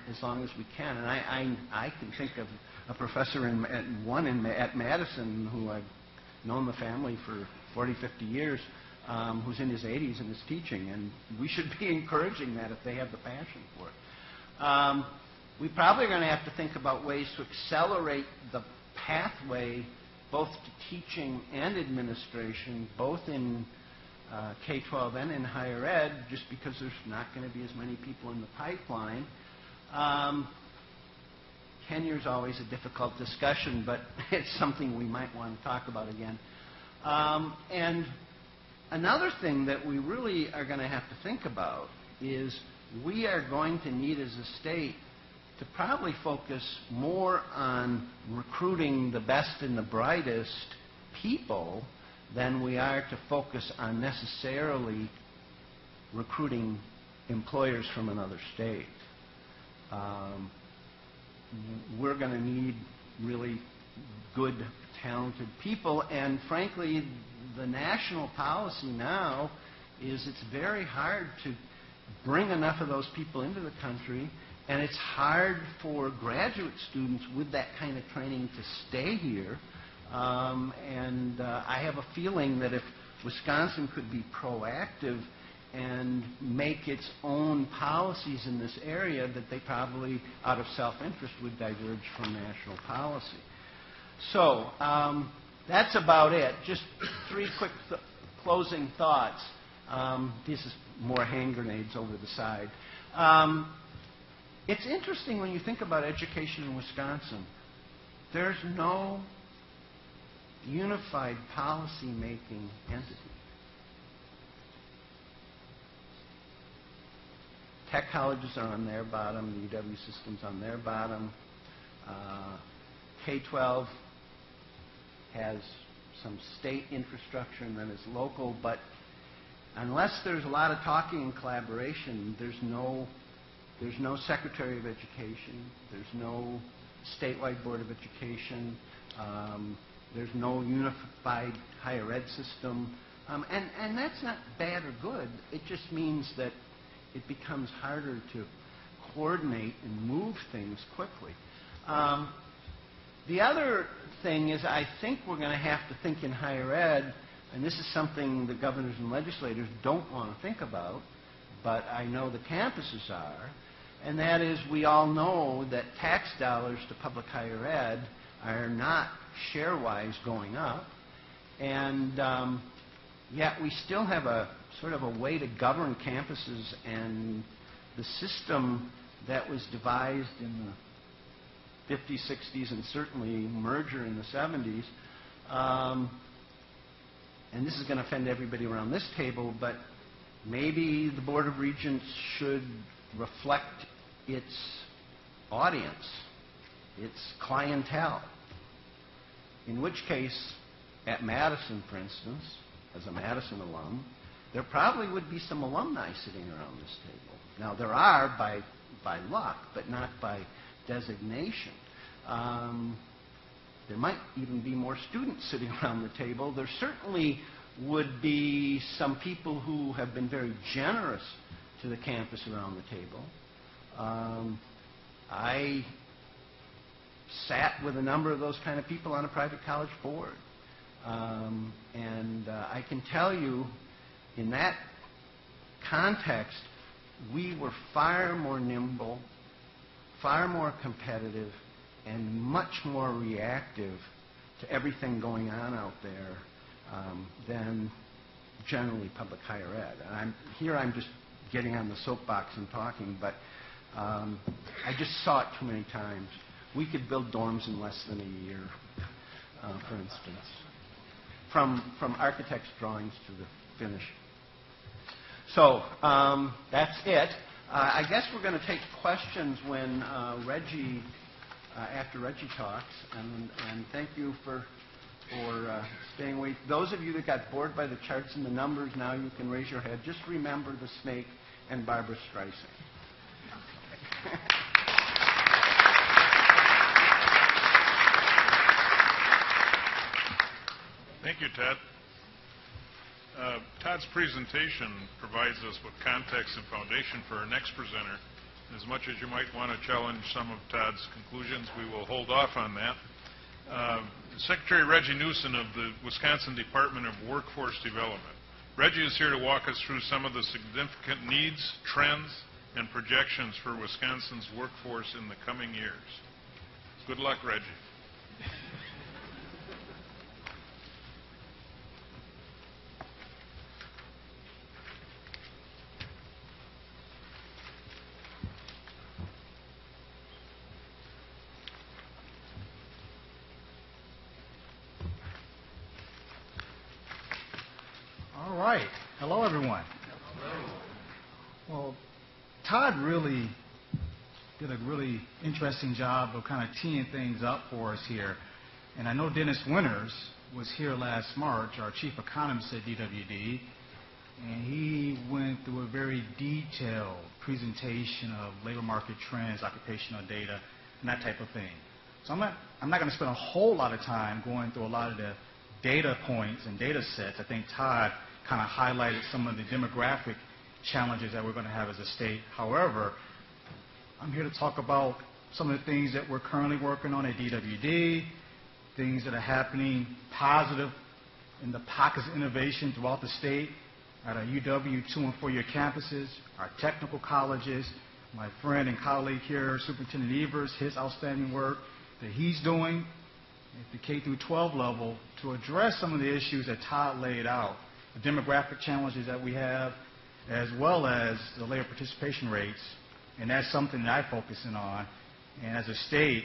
as long as we can. And I can think of a professor at Madison who I've known the family for 40, 50 years, who's in his 80s and is teaching, and we should be encouraging that if they have the passion for it. We probably are going to have to think about ways to accelerate the pathway both to teaching and administration, both in K-12 and in higher ed, just because there's not going to be as many people in the pipeline. Tenure is always a difficult discussion, but it's something we might want to talk about again. And another thing that we really are going to have to think about is we are going to need as a state to probably focus more on recruiting the best and the brightest people than we are to focus on necessarily recruiting employers from another state. We're going to need really good, talented people, and frankly, the national policy now is it's very hard to bring enough of those people into the country, and it's hard for graduate students with that kind of training to stay here. I have a feeling that if Wisconsin could be proactive and make its own policies in this area, that they probably, out of self-interest, would diverge from national policy. So that's about it. Just three quick closing thoughts. This is more hand grenades over the side. It's interesting when you think about education in Wisconsin. There's no unified policy-making entity. Tech colleges are on their bottom, the UW system's on their bottom. K-12 has some state infrastructure and then is local, but unless there's a lot of talking and collaboration, there's no Secretary of Education, there's no statewide Board of Education, there's no unified higher ed system, and that's not bad or good. It just means that it becomes harder to coordinate and move things quickly. The other thing is I think we're going to have to think in higher ed, and this is something the governors and legislators don't want to think about, but I know the campuses are, and that is we all know that tax dollars to public higher ed are not share-wise going up, and yet we still have a sort of a way to govern campuses, and the system that was devised in the 50s, 60s, and certainly merger in the 70s. And this is going to offend everybody around this table, but maybe the Board of Regents should reflect its audience, its clientele. In which case, at Madison, for instance, as a Madison alum, there probably would be some alumni sitting around this table. Now, there are by luck, but not by designation. There might even be more students sitting around the table. There certainly would be some people who have been very generous to the campus around the table. I sat with a number of those kind of people on a private college board. I can tell you, in that context, we were far more nimble, far more competitive, and much more reactive to everything going on out there than generally public higher ed. And I'm just getting on the soapbox and talking, but I just saw it too many times. We could build dorms in less than a year, for instance, from architect's drawings to the finish. So that's it. I guess we're going to take questions when Reggie, after Reggie talks, and thank you for staying awake. Those of you that got bored by the charts and the numbers, now you can raise your head. Just remember the snake and Barbara Streisand. Thank you, Todd. Todd's presentation provides us with context and foundation for our next presenter. As much as you might want to challenge some of Todd's conclusions, we will hold off on that. Secretary Reggie Newsom of the Wisconsin Department of Workforce Development. Reggie is here to walk us through some of the significant needs, trends, and projections for Wisconsin's workforce in the coming years. Good luck, Reggie. All right. Hello, everyone. Well, Todd really did a really interesting job of kind of teeing things up for us here. And I know Dennis Winters was here last March, our chief economist at DWD, and he went through a very detailed presentation of labor market trends, occupational data, and that type of thing. So I'm not going to spend a whole lot of time going through a lot of the data points and data sets. I think Todd kind of highlighted some of the demographic challenges that we're going to have as a state. However, I'm here to talk about some of the things that we're currently working on at DWD, things that are happening positive in the pockets of innovation throughout the state at our UW 2- and 4-year campuses, our technical colleges, my friend and colleague here, Superintendent Evers, his outstanding work that he's doing at the K through 12 level to address some of the issues that Todd laid out, the demographic challenges that we have, as well as the labor participation rates, and that's something that I focus in on. And as a state,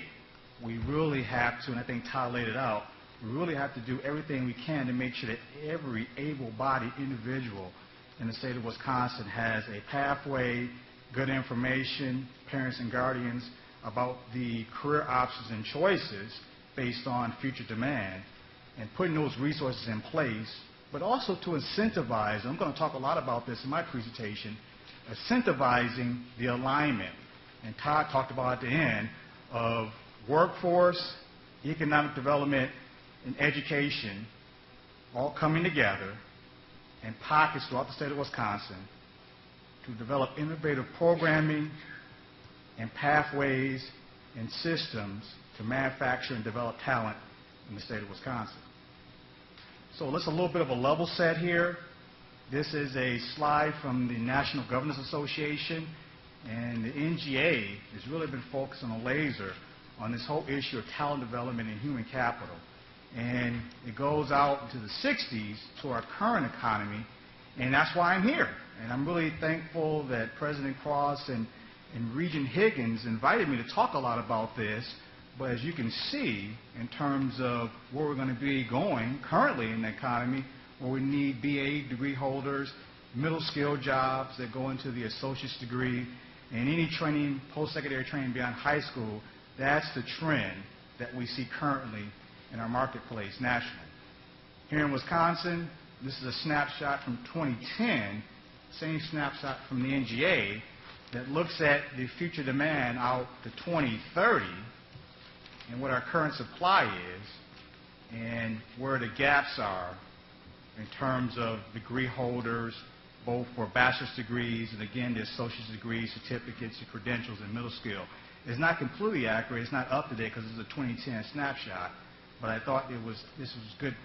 we really have to, and I think Todd laid it out, we really have to do everything we can to make sure that every able-bodied individual in the state of Wisconsin has a pathway, good information, parents and guardians about the career options and choices based on future demand, and putting those resources in place, but also to incentivize, and I'm going to talk a lot about this in my presentation, incentivizing the alignment. And Todd talked about at the end of workforce, economic development, and education all coming together in pockets throughout the state of Wisconsin to develop innovative programming and pathways and systems to manufacture and develop talent in the state of Wisconsin. So let's a little bit of a level set here. This is a slide from the National Governors Association, and the NGA has really been focusing a laser on this whole issue of talent development and human capital. And it goes out into the 60s to our current economy, and that's why I'm here. And I'm really thankful that President Cross and Regent Higgins invited me to talk a lot about this, But as you can see, in terms of where we're going to be going currently in the economy, where we need BA degree holders, middle skill jobs that go into the associate's degree, and any training, post-secondary training beyond high school, that's the trend that we see currently in our marketplace nationally. Here in Wisconsin, this is a snapshot from 2010, same snapshot from the NGA, that looks at the future demand out to 2030 and what our current supply is and where the gaps are in terms of degree holders, both for bachelor's degrees and, again, the associate's degrees, certificates, and credentials, and middle skill. It's not completely accurate. It's not up to date because it's a 2010 snapshot, but I thought this was a good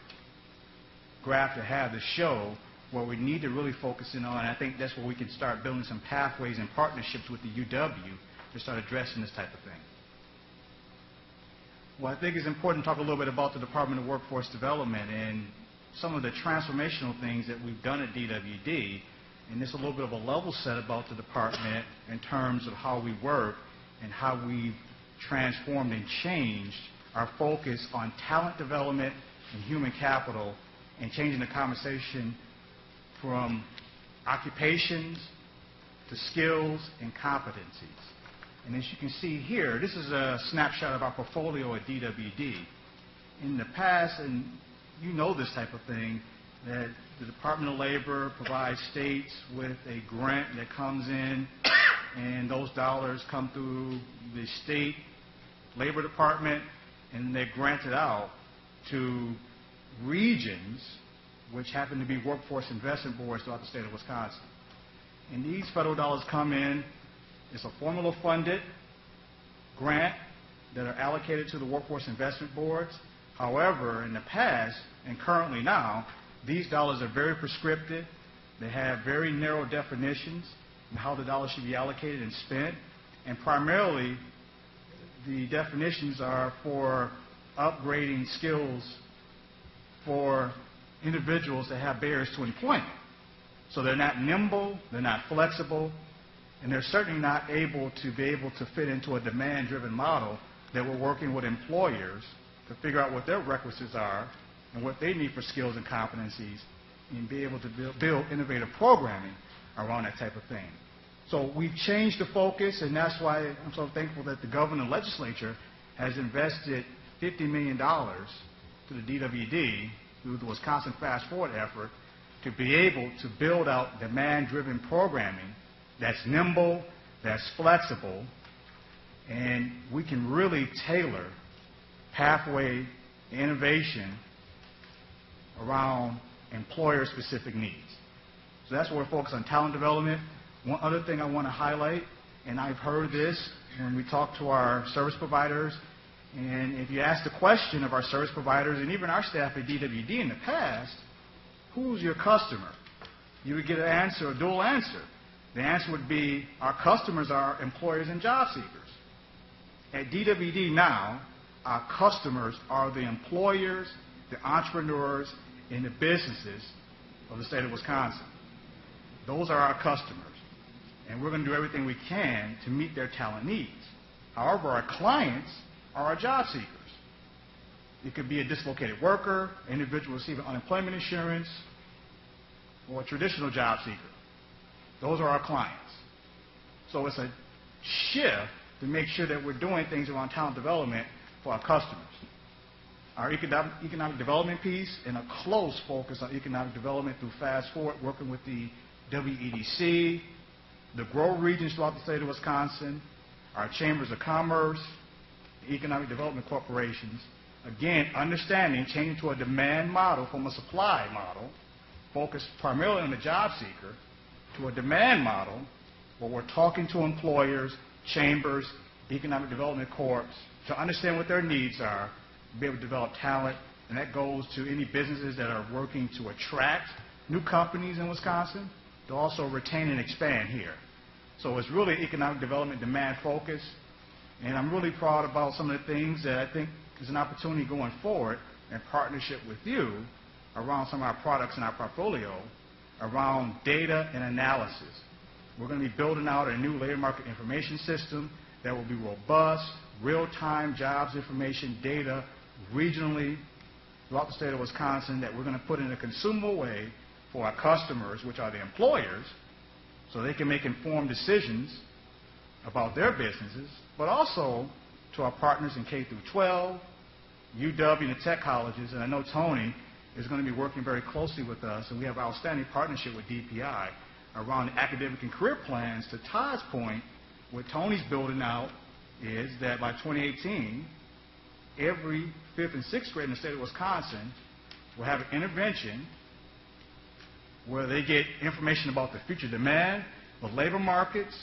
graph to have to show what we need to really focus in on. I think that's where we can start building some pathways and partnerships with the UW to start addressing this type of thing. Well, I think it's important to talk a little bit about the Department of Workforce Development and some of the transformational things that we've done at DWD, and this is a little bit of a level set about the department in terms of how we work and how we've transformed and changed our focus on talent development and human capital and changing the conversation from occupations to skills and competencies. And as you can see here, this is a snapshot of our portfolio at DWD. In the past, and you know this type of thing, that the Department of Labor provides states with a grant that comes in, and those dollars come through the state labor department, and they're granted out to regions, which happen to be workforce investment boards throughout the state of Wisconsin. And these federal dollars come in. It's a formula-funded grant that are allocated to the workforce investment boards. However, in the past and currently now, these dollars are very prescriptive. They have very narrow definitions on how the dollars should be allocated and spent. And primarily, the definitions are for upgrading skills for individuals that have barriers to employment. So they're not nimble, they're not flexible, and they're certainly not able to fit into a demand-driven model that we're working with employers to figure out what their requisites are and what they need for skills and competencies and be able to build innovative programming around that type of thing. So we've changed the focus, and that's why I'm so thankful that the governor and legislature has invested $50 million to the DWD through the Wisconsin Fast Forward effort to be able to build out demand-driven programming that's nimble, that's flexible, and we can really tailor pathway innovation around employer-specific needs. So that's where we're focused on talent development. One other thing I want to highlight, and I've heard this when we talk to our service providers, and if you ask the question of our service providers and even our staff at DWD in the past, who's your customer? You would get an answer, a dual answer. The answer would be our customers are employers and job seekers. At DWD now, our customers are the employers, the entrepreneurs, and the businesses of the state of Wisconsin. Those are our customers, and we're going to do everything we can to meet their talent needs. However, our clients are our job seekers. It could be a dislocated worker, an individual receiving unemployment insurance, or a traditional job seeker. Those are our clients. So it's a shift to make sure that we're doing things around talent development for our customers. Our economic development piece and a close focus on economic development through Fast Forward, working with the WEDC, the Grow regions throughout the state of Wisconsin, our chambers of commerce, the economic development corporations. Again, understanding, changing to a demand model from a supply model, focused primarily on the job seeker, to a demand model where we're talking to employers, chambers, economic development corps to understand what their needs are, be able to develop talent, and that goes to any businesses that are working to attract new companies in Wisconsin, to also retain and expand here. So it's really economic development demand focus, and I'm really proud about some of the things that I think is an opportunity going forward in partnership with you around some of our products in our portfolio around data and analysis. We're going to be building out a new labor market information system that will be robust, real-time jobs information data regionally throughout the state of Wisconsin that we're going to put in a consumable way for our customers, which are the employers, so they can make informed decisions about their businesses, but also to our partners in K through 12, UW, and the tech colleges. And I know Tony is going to be working very closely with us, and we have an outstanding partnership with DPI around academic and career plans. To Todd's point, what Tony's building out is that by 2018, every 5th and 6th grade in the state of Wisconsin will have an intervention where they get information about the future demand, the labor markets,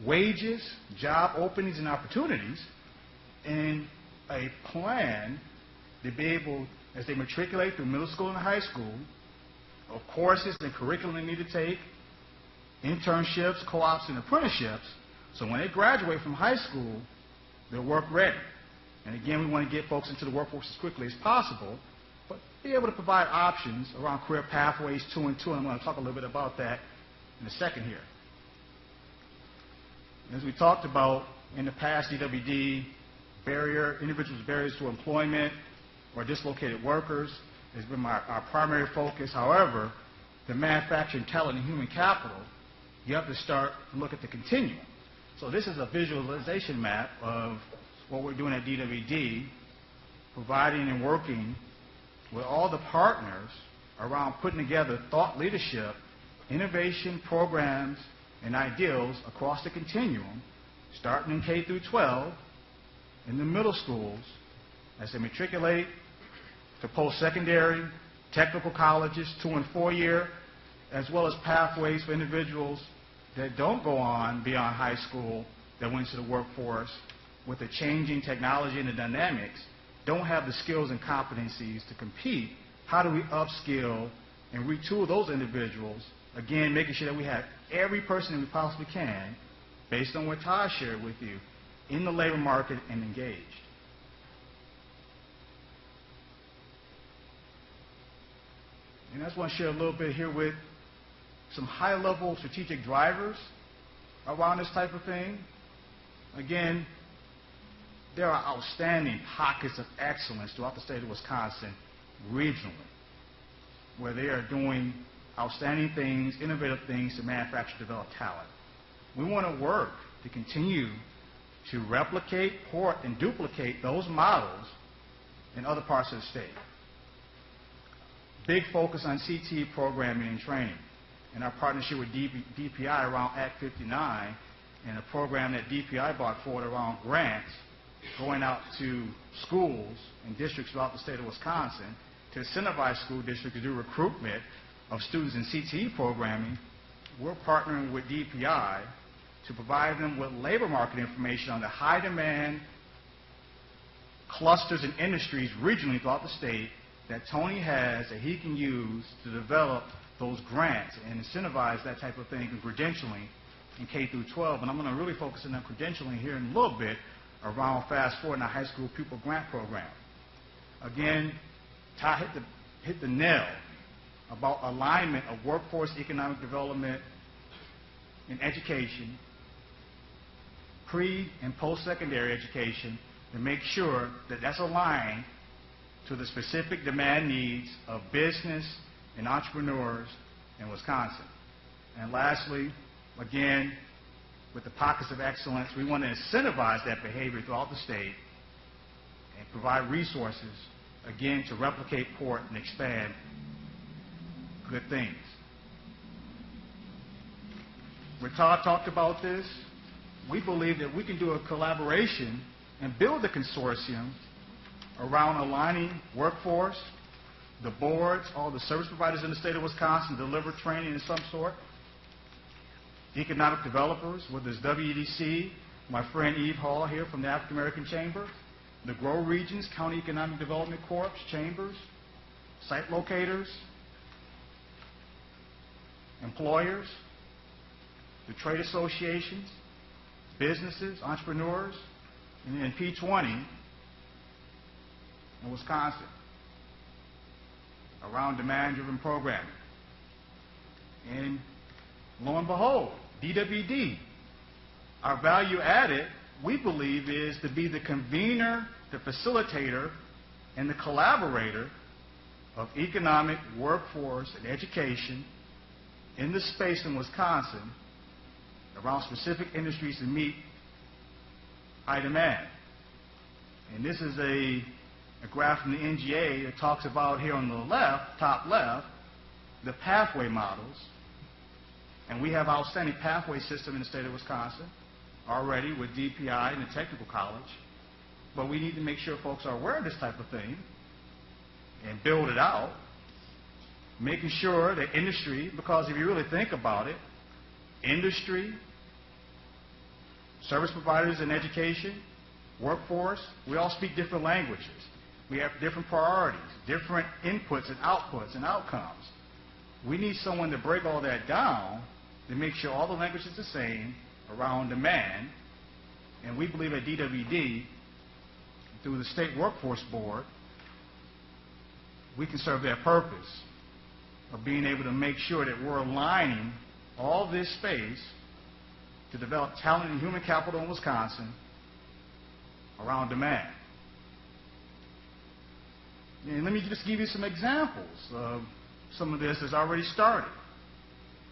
wages, job openings and opportunities, and a plan to be able, as they matriculate through middle school and high school, of courses and curriculum they need to take, internships, co-ops, and apprenticeships, so when they graduate from high school, they're work ready. And again, we want to get folks into the workforce as quickly as possible, but be able to provide options around career pathways 2 and 2, and I'm going to talk a little bit about that in a second here. As we talked about in the past, DWD, individuals' barriers to employment or dislocated workers has been our primary focus. However, the manufacturing, talent, and human capital, you have to start and look at the continuum. So this is a visualization map of what we're doing at DWD, providing and working with all the partners around putting together thought leadership, innovation programs, and ideals across the continuum, starting in K through 12, in the middle schools, as they matriculate to post-secondary, technical colleges, 2 and 4 year, as well as pathways for individuals that don't go on beyond high school, that went into the workforce with the changing technology and the dynamics, don't have the skills and competencies to compete. How do we upskill and retool those individuals? Again, making sure that we have every person that we possibly can, based on what Todd shared with you, in the labor market and engaged. And I just want to share a little bit here with some high-level strategic drivers around this type of thing. Again, there are outstanding pockets of excellence throughout the state of Wisconsin regionally, where they are doing outstanding things, innovative things to manufacture, develop talent. We want to work to continue to replicate, port, and duplicate those models in other parts of the state. Big focus on CTE programming and training, and our partnership with DPI around Act 59, and a program that DPI brought forward around grants going out to schools and districts throughout the state of Wisconsin to incentivize school districts to do recruitment of students in CTE programming. We're partnering with DPI to provide them with labor market information on the high demand clusters and industries regionally throughout the state that Tony has that he can use to develop those grants and incentivize that type of thing in credentialing in K through 12. And I'm going to really focus on credentialing here in a little bit around Fast Forward in our high school pupil grant program. Again, Todd hit the nail about alignment of workforce economic development in education, pre- and post-secondary education, to make sure that that's aligned to the specific demand needs of business and entrepreneurs in Wisconsin. And lastly, again, with the pockets of excellence, we want to incentivize that behavior throughout the state and provide resources, again, to replicate, port, and expand good things. When Todd talked about this, we believe that we can do a collaboration and build a consortium around aligning workforce, the boards, all the service providers in the state of Wisconsin deliver training of some sort, economic developers, whether it's WEDC, my friend Eve Hall here from the African American Chamber, the GROW Regions, County Economic Development Corps, chambers, site locators, employers, the trade associations, businesses, entrepreneurs, and then P20 in Wisconsin around demand-driven programming. And lo and behold, DWD, our value added we believe, is to be the convener, the facilitator, and the collaborator of economic, workforce, and education in the space in Wisconsin around specific industries to meet high demand. And this is a graph from the NGA that talks about here on the left, top left, the pathway models. And we have outstanding pathway system in the state of Wisconsin already with DPI and the technical college. But we need to make sure folks are aware of this type of thing and build it out, making sure that industry, because if you really think about it, industry, service providers in education, workforce, we all speak different languages. We have different priorities, different inputs and outputs and outcomes. We need someone to break all that down to make sure all the language is the same around demand. And we believe at DWD, through the State Workforce Board, we can serve that purpose of being able to make sure that we're aligning all this space to develop talent and human capital in Wisconsin around demand. And let me just give you some examples of some of this that's already started.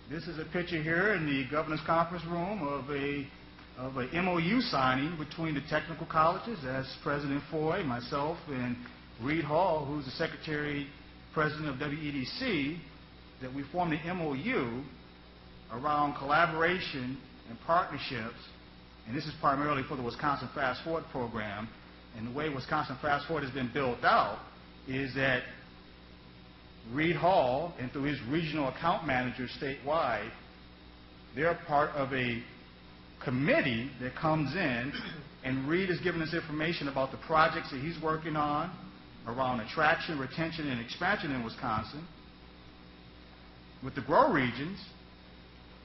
This is a picture here in the governor's conference room of a MOU signing between the technical colleges. That's President Foy, myself, and Reed Hall, who's the Secretary President of WEDC, that we formed the MOU around collaboration and partnerships. And this is primarily for the Wisconsin Fast Forward program. And the way Wisconsin Fast Forward has been built out is that Reed Hall, and through his regional account managers statewide, they're part of a committee that comes in, and Reed is giving us information about the projects that he's working on around attraction, retention, and expansion in Wisconsin with the Grow Regions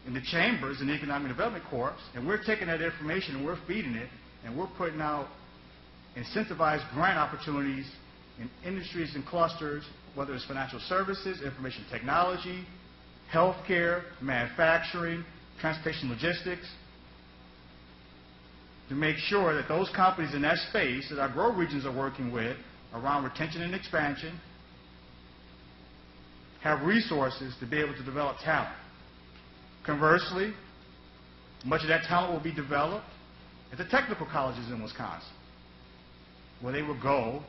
and the chambers and the Economic Development Corps, and we're taking that information and we're feeding it, and we're putting out incentivized grant opportunities in industries and clusters, whether it's financial services, information technology, healthcare, manufacturing, transportation logistics, to make sure that those companies in that space that our Grow Regions are working with around retention and expansion have resources to be able to develop talent. Conversely, much of that talent will be developed at the technical colleges in Wisconsin, where they will go,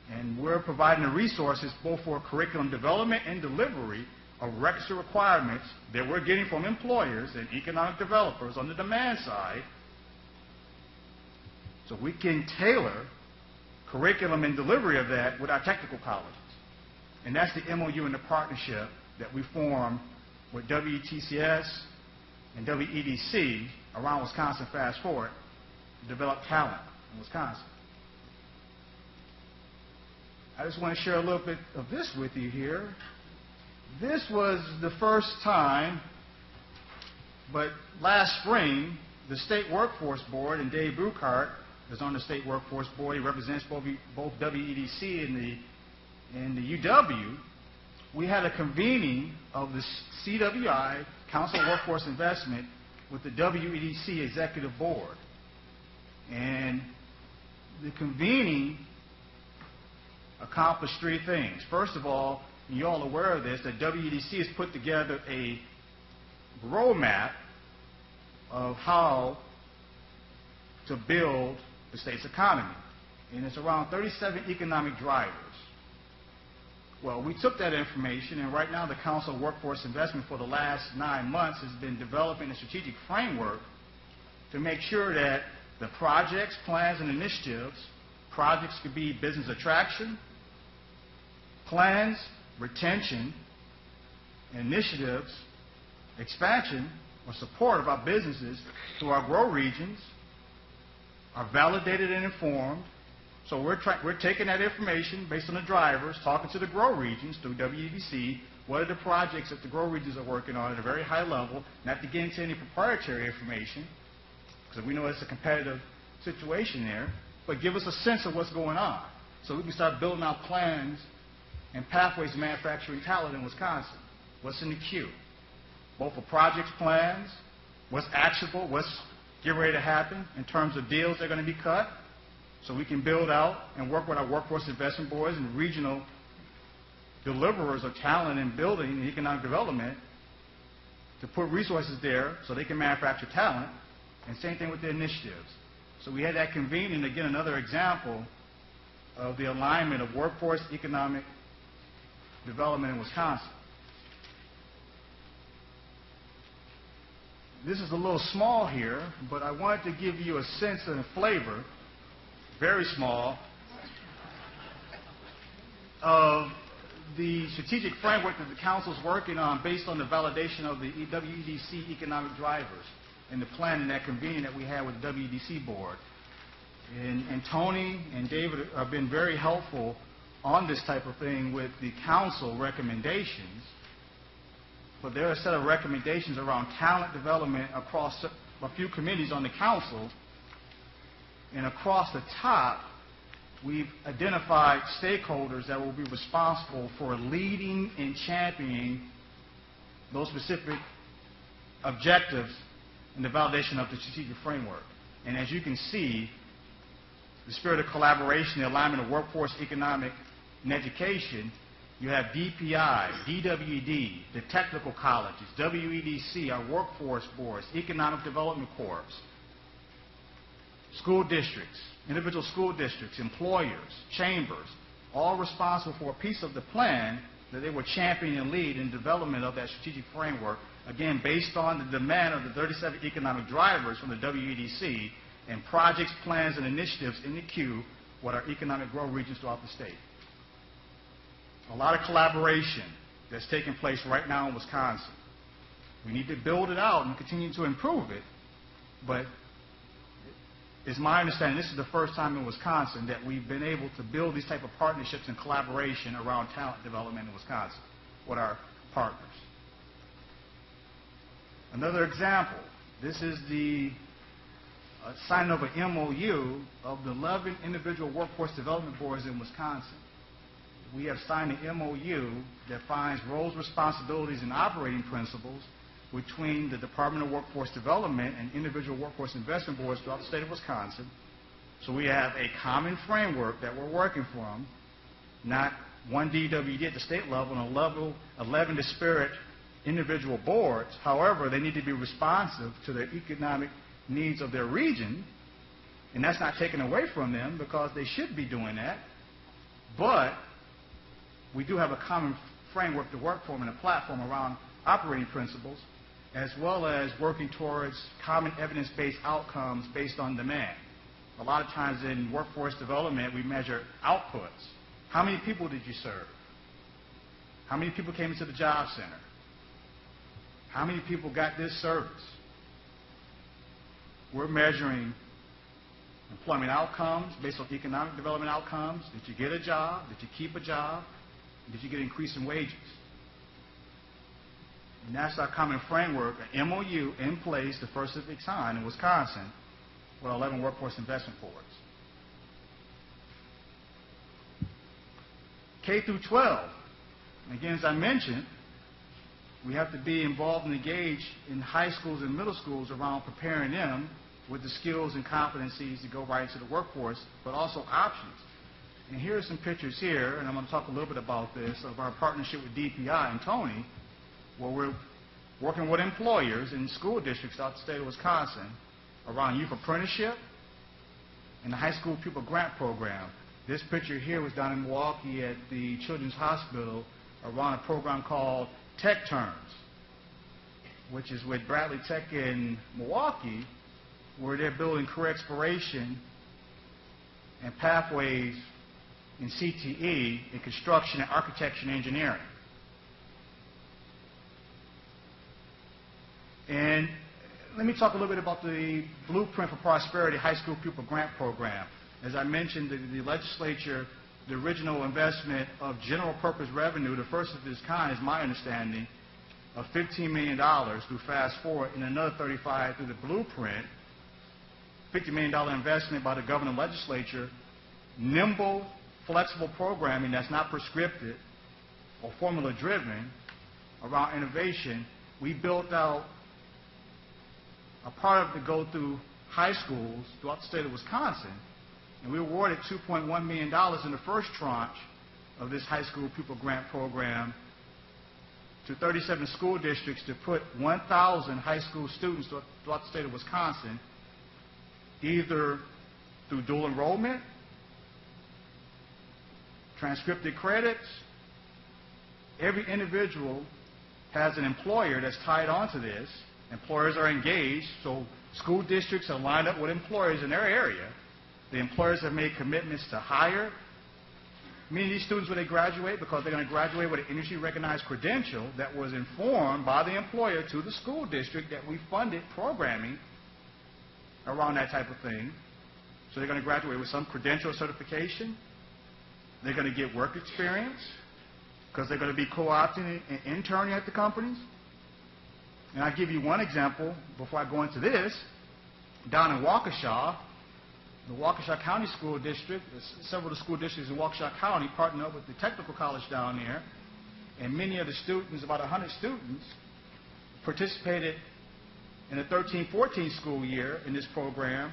and we're providing the resources both for curriculum development and delivery of requisite requirements that we're getting from employers and economic developers on the demand side, so we can tailor curriculum and delivery of that with our technical colleges. And that's the MOU and the partnership that we form with WETCS and WEDC around Wisconsin Fast Forward to develop talent in Wisconsin. I just want to share a little bit of this with you here. This was the first time, but last spring, the State Workforce Board, and Dave Bruchart is on the State Workforce Board. He represents both WEDC and the UW. We had a convening of the CWI, Council of Workforce Investment, with the WEDC Executive Board. And the convening accomplished three things. First of all, and you're all aware of this, that WEDC has put together a roadmap of how to build the state's economy. And it's around 37 economic drivers. Well, we took that information, and right now the Council of Workforce Investment for the last 9 months has been developing a strategic framework to make sure that the projects, plans, and initiatives, projects could be business attraction, plans, retention, initiatives, expansion, or support of our businesses through our Grow Regions are validated and informed. So we're taking that information based on the drivers, talking to the Grow Regions through WEDC, what are the projects that the Grow Regions are working on at a very high level, not to get into any proprietary information, because we know it's a competitive situation there, but give us a sense of what's going on so we can start building out plans and pathways to manufacturing talent in Wisconsin. What's in the queue? Both for projects, plans, what's actionable, what's get ready to happen in terms of deals that are going to be cut, so we can build out and work with our workforce investment boards and regional deliverers of talent and building and economic development to put resources there so they can manufacture talent, and same thing with the initiatives. So we had that convening, again, another example of the alignment of workforce economic development in Wisconsin. This is a little small here, but I wanted to give you a sense and a flavor, very small, of the strategic framework that the Council is working on based on the validation of the WEDC economic drivers and the plan and that convening that we had with the WEDC board. And Tony and David have been very helpful on this type of thing with the Council recommendations. But there are a set of recommendations around talent development across a few committees on the Council. And across the top, we've identified stakeholders that will be responsible for leading and championing those specific objectives in the validation of the strategic framework. And as you can see, the spirit of collaboration, the alignment of workforce, economic, and education, you have DPI, DWD, the technical colleges, WEDC, our workforce boards, economic development corps, school districts, individual school districts, employers, chambers, all responsible for a piece of the plan that they were championing and lead in development of that strategic framework, again, based on the demand of the 37 economic drivers from the WEDC and projects, plans, and initiatives in the queue with our economic growth regions throughout the state. A lot of collaboration that's taking place right now in Wisconsin. We need to build it out and continue to improve it, but it's my understanding this is the first time in Wisconsin that we've been able to build these type of partnerships and collaboration around talent development in Wisconsin with our partners. Another example, this is the signing of an MOU of the 11 individual workforce development boards in Wisconsin. We have signed an MOU that defines roles, responsibilities, and operating principles between the Department of Workforce Development and individual workforce investment boards throughout the state of Wisconsin. So we have a common framework that we're working from, not one DWD at the state level and 11 disparate individual boards. However, they need to be responsive to the economic needs of their region, and that's not taken away from them because they should be doing that. But we do have a common framework to work from and a platform around operating principles, as well as working towards common evidence-based outcomes based on demand. A lot of times in workforce development, we measure outputs. How many people did you serve? How many people came into the job center? How many people got this service? We're measuring employment outcomes based on economic development outcomes. Did you get a job? Did you keep a job? Did you get an increase in wages? And that's our common framework, an MOU in place, the first of its kind in Wisconsin, with 11 workforce investment boards. K through 12. Again, as I mentioned, we have to be involved and engaged in high schools and middle schools around preparing them with the skills and competencies to go right into the workforce, but also options. And here are some pictures here, and I'm going to talk a little bit about this, of our partnership with DPI and Tony, where we're working with employers in school districts out the state of Wisconsin around youth apprenticeship and the high school pupil grant program. This picture here was down in Milwaukee at the Children's Hospital around a program called Tech Turns, which is with Bradley Tech in Milwaukee, where they're building career exploration and pathways in CTE in construction and architecture and engineering. And let me talk a little bit about the Blueprint for Prosperity High School Pupil Grant Program. As I mentioned, the legislature, the original investment of general purpose revenue, the first of its kind, is my understanding, of $15 million through Fast Forward and another $35 through the Blueprint, $50 million investment by the governor and legislature, nimble, flexible programming that's not prescriptive or formula-driven around innovation. We built out a part of it to go through high schools throughout the state of Wisconsin, and we awarded $2.1 million in the first tranche of this high school pupil grant program to 37 school districts to put 1,000 high school students throughout the state of Wisconsin, either through dual enrollment, transcripted credits. Every individual has an employer that's tied onto this. Employers are engaged, so school districts are lined up with employers in their area. The employers have made commitments to hire many of these students when they graduate, because they're going to graduate with an industry-recognized credential that was informed by the employer to the school district that we funded programming around that type of thing. So they're going to graduate with some credential certification. They're going to get work experience because they're going to be co-opting and interning at the companies. And I'll give you one example before I go into this. Down in Waukesha, the Waukesha County School District, several of the school districts in Waukesha County partnered up with the technical college down there, and many of the students, about 100 students, participated in the 13-14 school year in this program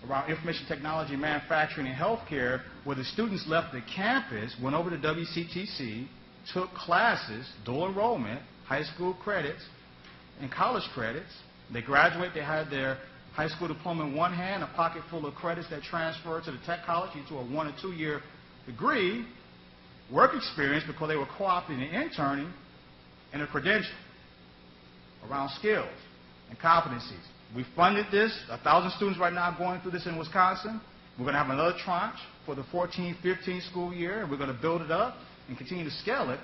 around information technology, manufacturing, and healthcare, where the students left the campus, went over to WCTC, took classes, dual enrollment, high school credits, and college credits. They graduate, they had their high school diploma in one hand, a pocket full of credits that transferred to the tech college into a 1 or 2 year degree, work experience because they were co-opting and interning, and a credential around skills and competencies. We funded this. 1,000 students right now going through this in Wisconsin. We're going to have another tranche for the 14-15 school year, and we're going to build it up and continue to scale it.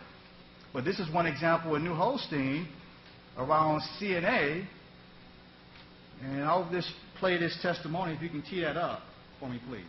But this is one example in New Holstein around CNA. And I'll just play this testimony. If you can tee that up for me, please.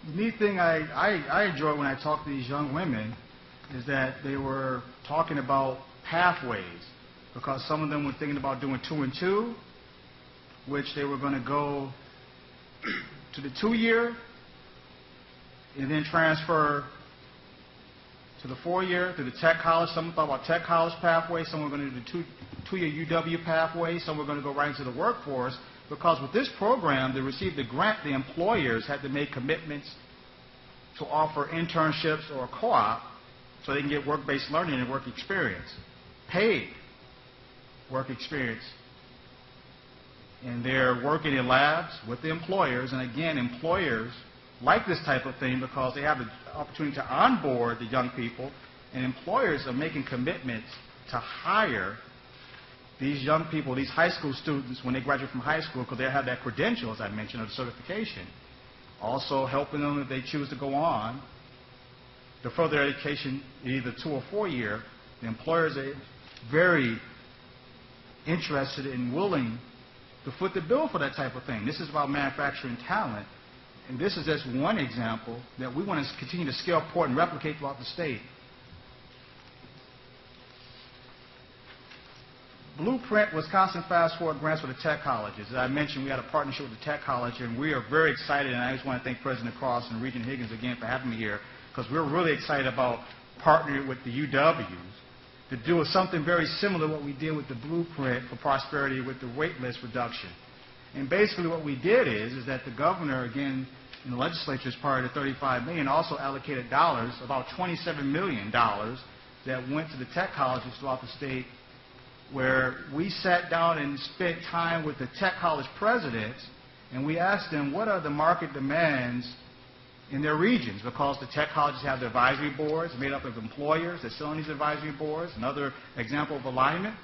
The neat thing I enjoy when I talk to these young women is that they were talking about pathways, because some of them were thinking about doing 2 and 2, which they were going to go to the 2-year and then transfer to the 4-year, to the tech college. Some thought about tech college pathway. Some were going to do 2-year UW pathway. Some were going to go right into the workforce, because with this program, to receive the grant, the employers had to make commitments to offer internships or a co-op so they can get work-based learning and work experience, paid work experience. And they're working in labs with the employers. And again, employers like this type of thing because they have the opportunity to onboard the young people, and employers are making commitments to hire these young people, these high school students, when they graduate from high school, because they have that credential, as I mentioned, of certification. Also helping them if they choose to go on to further education, either 2 or 4 year. The employers are very interested and willing to foot the bill for that type of thing. This is about manufacturing talent, and this is just one example that we want to continue to scale, port, and replicate throughout the state. Blueprint Wisconsin Fast Forward grants for the tech colleges. As I mentioned, we had a partnership with the tech college, and we are very excited, and I just want to thank President Cross and Regent Higgins again for having me here, because we're really excited about partnering with the UWs to do something very similar to what we did with the Blueprint for Prosperity with the wait list reduction. And basically what we did is that the governor, again, in the legislature, as part of the $35 million, also allocated dollars, about $27 million, that went to the tech colleges throughout the state, where we sat down and spent time with the tech college presidents, and we asked them what are the market demands in their regions, because the tech colleges have the advisory boards made up of employers that sit on these advisory boards, another example of alignment.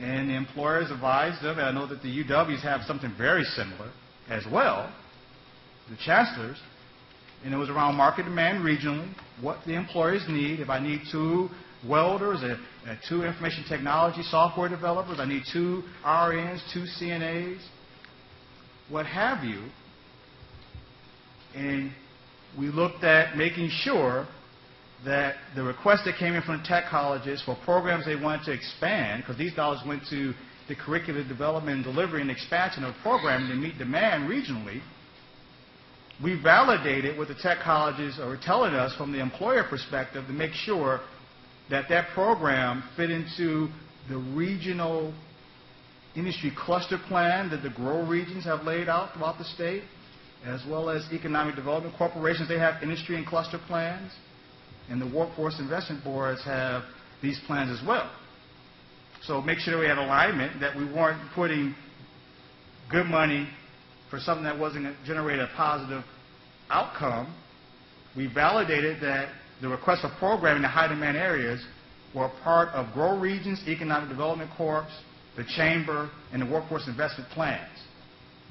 And the employers advised them, and I know that the UWs have something very similar as well, the chancellors, and it was around market demand regionally, what the employers need. If I need 2 welders, 2 information technology software developers, I need 2 RNs, 2 CNAs, what have you. And we looked at making sure that the requests that came in from the tech colleges for programs they wanted to expand, because these dollars went to the curricular development and delivery and expansion of programming to meet demand regionally, we validated what the tech colleges are telling us from the employer perspective to make sure that that program fit into the regional industry cluster plan that the GROW regions have laid out throughout the state, as well as economic development corporations. They have industry and cluster plans, and the workforce investment boards have these plans as well. So make sure we had alignment, that we weren't putting good money for something that wasn't going to generate a positive outcome. We validated that the requests for programming in high demand areas were a part of GROW regions, economic development corps, the chamber, and the workforce investment plans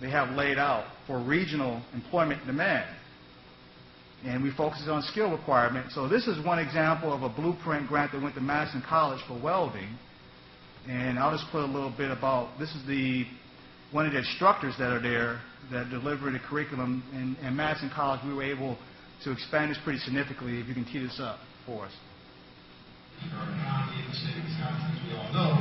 they have laid out for regional employment demand. And we focused on skill requirement. So this is one example of a Blueprint grant that went to Madison College for welding. And I'll just put a little bit about, this is one of the instructors that are there that deliver the curriculum. In Madison College, we were able to expand this pretty significantly. If you can tee this up for us. Our economy in the state of Wisconsin, as we all know,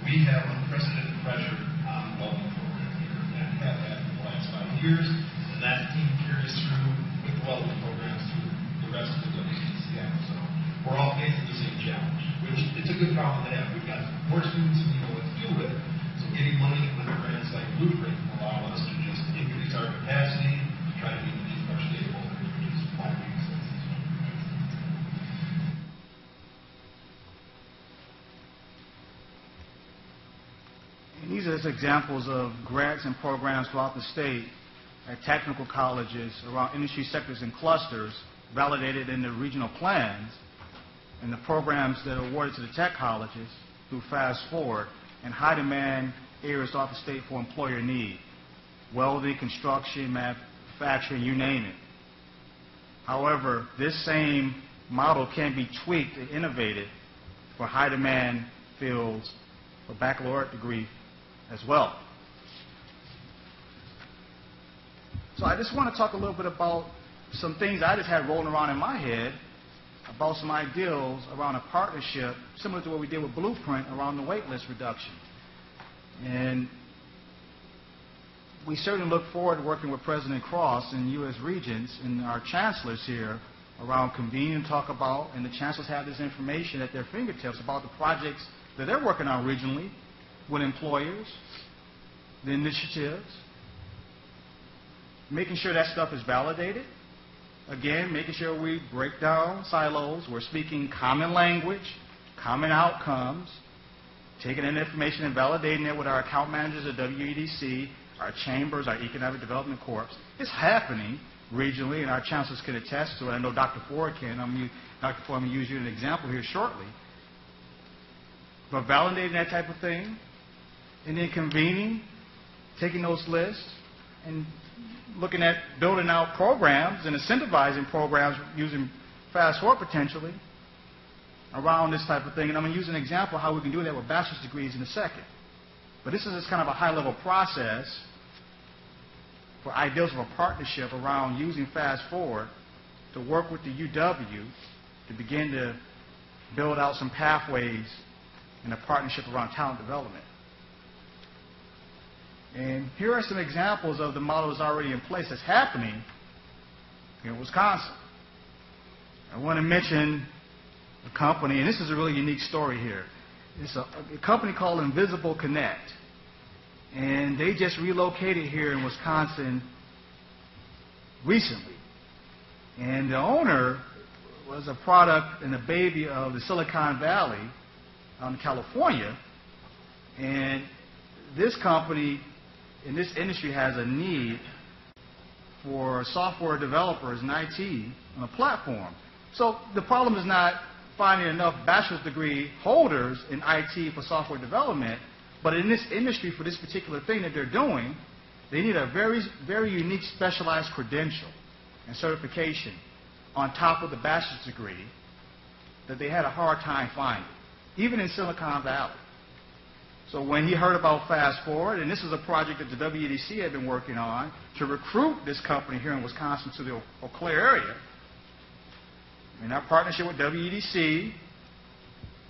we have unprecedented pressure on the welding program here, and have had for the last 5 years, and that team carries through with the welding programs through the rest of the WCCM. So we're all facing the same challenge, which it's a good problem to have. We've got more students than we know what to do with, so getting money under grants like Blueprint allow us to just increase our capacity, try to meet the needs of our stakeholders, which is why we exist. And these are just examples of grants and programs throughout the state at technical colleges around industry sectors and clusters validated in the regional plans, and the programs that are awarded to the tech colleges through Fast Forward and high demand areas throughout the state for employer need. Welding, construction, manufacturing, you name it. However, this same model can be tweaked and innovated for high demand fields for baccalaureate degree as well. So I just want to talk a little bit about some things I just had rolling around in my head about some ideals around a partnership similar to what we did with Blueprint around the wait list reduction. And we certainly look forward to working with President Cross and you as Regents and our chancellors here around convening and talk about, and the chancellors have this information at their fingertips about the projects that they're working on regionally with employers, the initiatives, making sure that stuff is validated. Again, making sure we break down silos. We're speaking common language, common outcomes, taking in information and validating it with our account managers at WEDC, our chambers, our economic development corps. It's happening regionally, and our chancellors can attest to it. I know Dr. Ford can. Dr. Ford, I'm going to use you as an example here shortly. But validating that type of thing, and then convening, taking those lists, and looking at building out programs and incentivizing programs using Fast Forward potentially around this type of thing. And I'm going to use an example of how we can do that with bachelor's degrees in a second. But this is just kind of a high-level process for ideals of a partnership around using Fast Forward to work with the UW to begin to build out some pathways in a partnership around talent development. And here are some examples of the model that's already in place that's happening in Wisconsin. I want to mention a company, and this is a really unique story here. It's a company called Invisible Connect. And they just relocated here in Wisconsin recently. And the owner was a product and a baby of the Silicon Valley out in California. And this company in this industry has a need for software developers and IT on a platform. So the problem is not finding enough bachelor's degree holders in IT for software development, but in this industry for this particular thing that they're doing, they need a very, very unique specialized credential and certification on top of the bachelor's degree that they had a hard time finding, even in Silicon Valley. So when he heard about Fast Forward, and this is a project that the WEDC had been working on to recruit this company here in Wisconsin to the Eau Claire area, in our partnership with WEDC,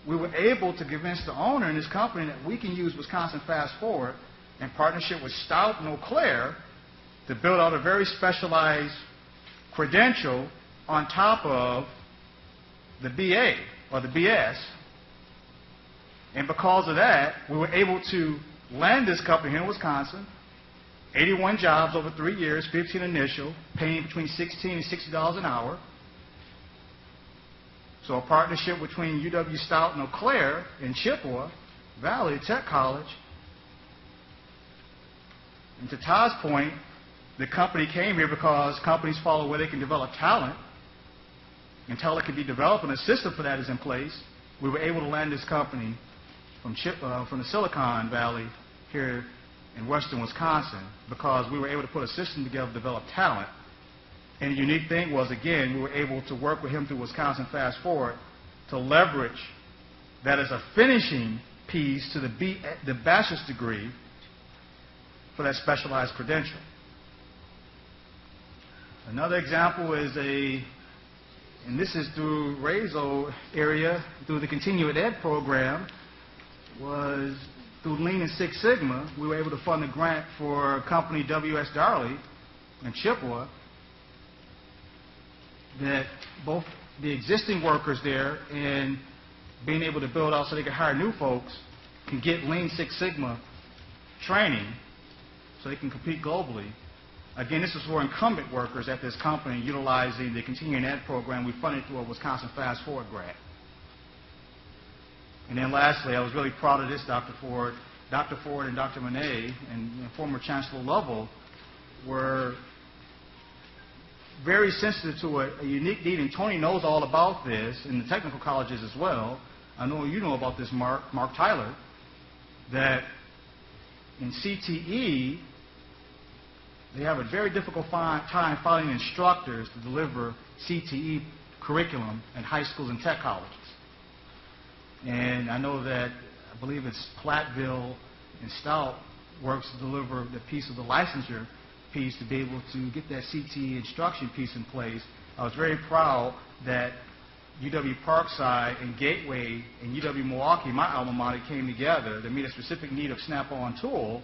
we were able to convince the owner in this company that we can use Wisconsin Fast Forward in partnership with Stout and Eau Claire to build out a very specialized credential on top of the BA or the BS. And because of that, we were able to land this company here in Wisconsin, 81 jobs over 3 years, 15 initial, paying between $16 and $60 an hour. So a partnership between UW Stout and Eau Claire in Chippewa Valley Tech College. And to Todd's point, the company came here because companies follow where they can develop talent. Until it can be developed and a system for that is in place, we were able to land this company from the Silicon Valley here in western Wisconsin because we were able to put a system together to develop talent. And the unique thing was, again, we were able to work with him through Wisconsin Fast Forward to leverage that as a finishing piece to the bachelor's degree for that specialized credential. Another example is and this is through Razo area, through the Continuing Ed program, was through Lean and Six Sigma, we were able to fund a grant for a company, W.S. Darley, in Chippewa, that both the existing workers there and being able to build out so they can hire new folks can get Lean Six Sigma training so they can compete globally. Again, this is for incumbent workers at this company utilizing the Continuing Ed program we funded through a Wisconsin Fast Forward grant. And then lastly, I was really proud of this, Dr. Ford. Dr. Ford and Dr. Monet and former Chancellor Lovell were very sensitive to a unique need, and Tony knows all about this, and the technical colleges as well. I know you know about this, Mark Tyler, that in CTE, they have a very difficult time finding instructors to deliver CTE curriculum in high schools and tech colleges. And I know that, I believe it's Platteville and Stout works to deliver the piece of the licensure piece to be able to get that CTE instruction piece in place. I was very proud that UW Parkside and Gateway and UW Milwaukee, my alma mater, came together to meet a specific need of Snap-on tool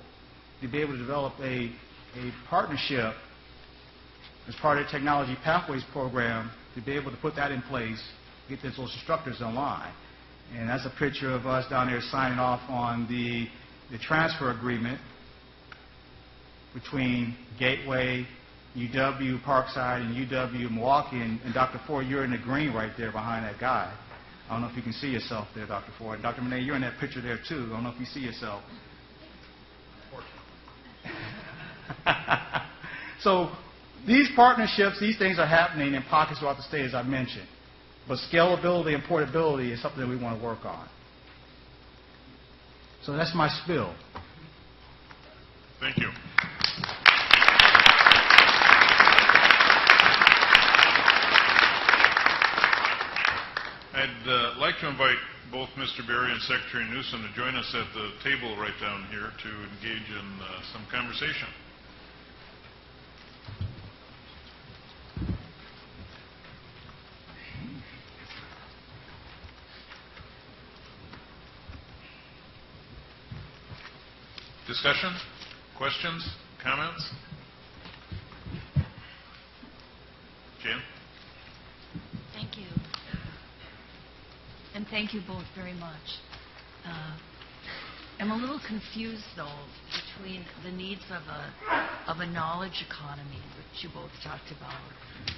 to be able to develop a partnership as part of the Technology Pathways program to be able to put that in place, get those instructors online. And that's a picture of us down there signing off on the transfer agreement between Gateway, UW Parkside, and UW Milwaukee. And Dr. Ford, you're in the green right there behind that guy. I don't know if you can see yourself there, Dr. Ford. Dr. Monet, you're in that picture there too. I don't know if you see yourself. So these partnerships, these things are happening in pockets throughout the state, as I mentioned. But scalability and portability is something that we want to work on. So that's my spill. Thank you. I'd like to invite both Mr. Berry and Secretary Newsom to join us at the table right down here to engage in some conversation. Discussion? Questions? Comments? Jan? Thank you. And thank you both very much. I'm a little confused, though, between the needs of a knowledge economy, which you both talked about,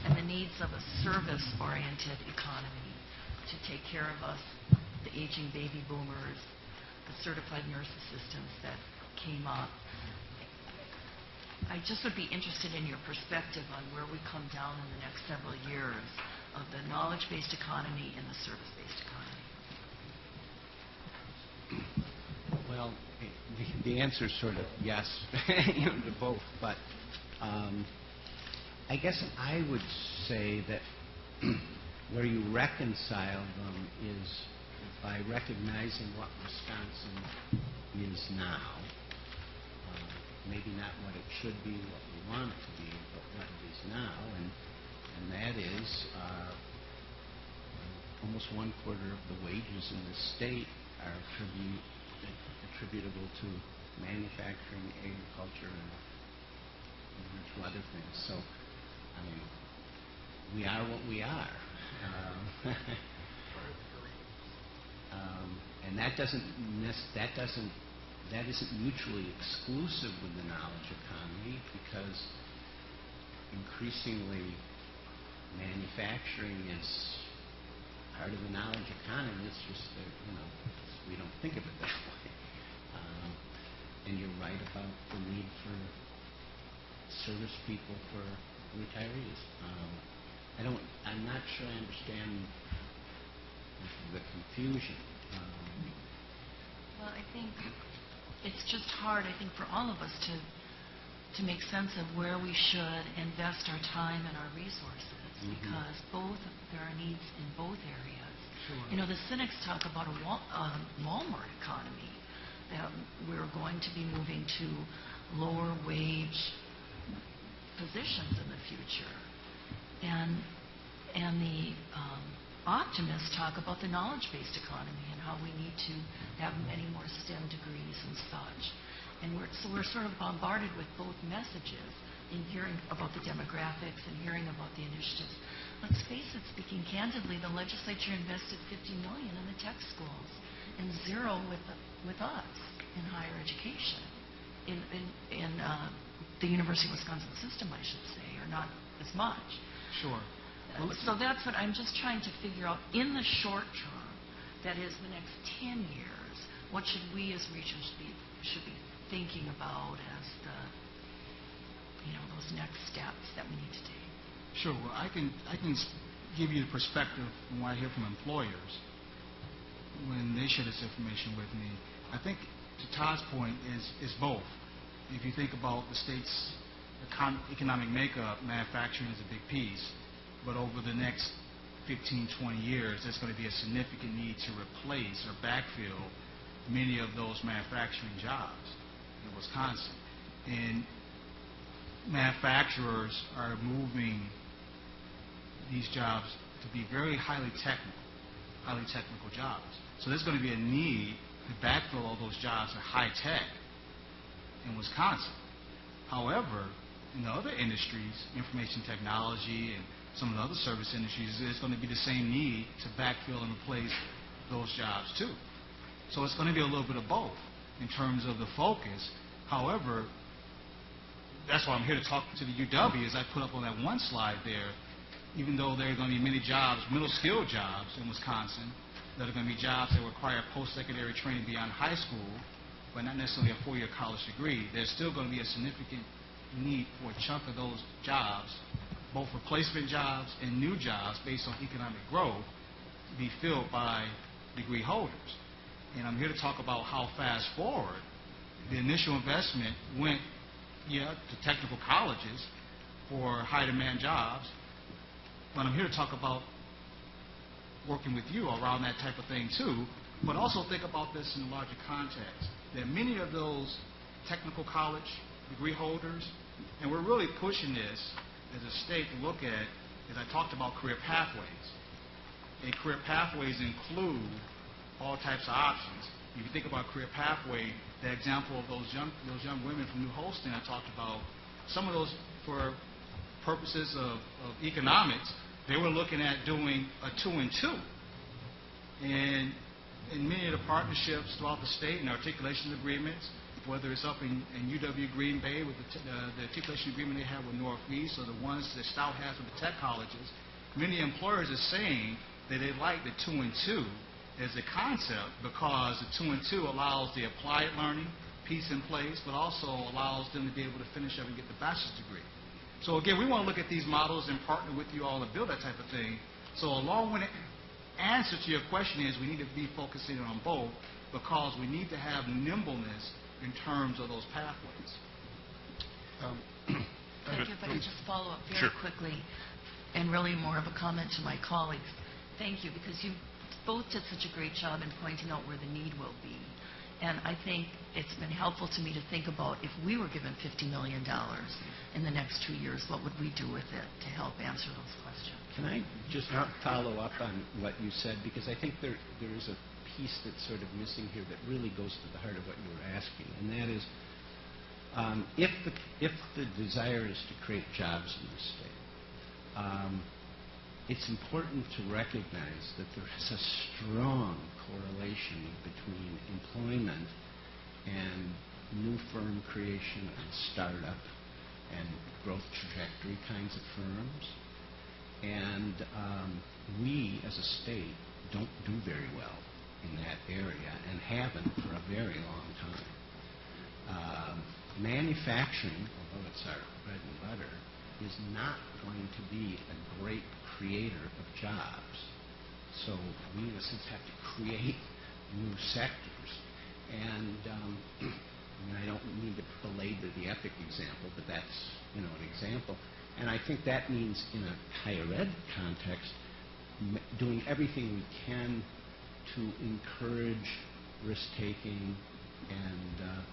and the needs of a service-oriented economy to take care of us, the aging baby boomers, the certified nurse assistants that came up. I just would be interested in your perspective on where we come down in the next several years of the knowledge-based economy and the service-based economy. Well, the answer is sort of yes to both, but I guess I would say that where you reconcile them is by recognizing what Wisconsin is now. Maybe not what it should be, what we want it to be, but what it is now, and that is almost 1/4 of the wages in the state are attributable to manufacturing, agriculture, and to other things. So, I mean, we are what we are. And that isn't mutually exclusive with the knowledge economy, because increasingly manufacturing is part of the knowledge economy. It's just that, we don't think of it that way. And you're right about the need for service people for retirees. I'm not sure I understand the confusion. Well, I think it's just hard, for all of us to make sense of where we should invest our time and our resources, because there are needs in both areas. Sure. The cynics talk about a Walmart economy, that we're going to be moving to lower wage positions in the future. And the optimists talk about the knowledge-based economy and how we need to have many more STEM degrees and such. And we're sort of bombarded with both messages in hearing about the demographics and hearing about the initiatives. Let's face it, speaking candidly, the legislature invested $50 million in the tech schools and $0 with us in higher education, in the University of Wisconsin system, I should say, or not as much. Sure. So that's what I'm just trying to figure out in the short term, that is the next 10 years, what should we as Regents should be thinking about as those next steps that we need to take? Sure. Well, I can give you the perspective from what I hear from employers when they share this information with me. I think, to Todd's point, is both. If you think about the state's economic makeup, manufacturing is a big piece. But over the next 15, 20 years, there's going to be a significant need to replace or backfill many of those manufacturing jobs in Wisconsin. And manufacturers are moving these jobs to be very highly technical jobs. So there's going to be a need to backfill all those jobs at high tech in Wisconsin. However, in the other industries, information technology and some of the other service industries, there's going to be the same need to backfill and replace those jobs too. So it's going to be a little bit of both in terms of the focus. However, that's why I'm here to talk to the UW, as I put up on that one slide there, even though there are going to be many jobs, middle skill jobs in Wisconsin, that are going to be jobs that require post-secondary training beyond high school, but not necessarily a four-year college degree, there's still going to be a significant need for a chunk of those jobs, both replacement jobs and new jobs based on economic growth, to be filled by degree holders. And I'm here to talk about how fast forward the initial investment went to technical colleges for high-demand jobs, but I'm here to talk about working with you around that type of thing too, but also think about this in a larger context, that many of those technical college degree holders, and we're really pushing this as a state to look at, as I talked about career pathways, and career pathways include all types of options. If you think about career pathway, the example of those young women from New Holstein I talked about, some of those, for purposes of economics, they were looking at doing a 2 and 2. And in many of the partnerships throughout the state and articulation agreements, whether it's up in UW Green Bay with the articulation agreement they have with Northeast, or the ones that Stout has with the tech colleges, many employers are saying that they like the 2 and 2 as a concept, because the 2 and 2 allows the applied learning piece in place, but also allows them to be able to finish up and get the bachelor's degree. So again, we want to look at these models and partner with you all to build that type of thing. So a long-winded answer to your question is we need to be focusing on both, because we need to have nimbleness in terms of those pathways. Thank you. If I could just follow up very quickly, and really more of a comment to my colleagues. Thank you, because you both did such a great job in pointing out where the need will be. And I think it's been helpful to me to think about, if we were given $50 million in the next 2 years, what would we do with it to help answer those questions? Can I just follow up on what you said? Because I think there is a piece that's sort of missing here that really goes to the heart of what you were asking, and that is, if the desire is to create jobs in the state, it's important to recognize that there is a strong correlation between employment and new firm creation and startup and growth trajectory kinds of firms. And we, as a state, don't do very well in that area, and haven't for a very long time. Manufacturing, although it's our bread and butter, is not going to be a great creator of jobs. So we, in a sense, have to create new sectors. And I don't mean to belabor the EPIC example, but that's an example. And I think that means, in a higher ed context, doing everything we can to encourage risk-taking and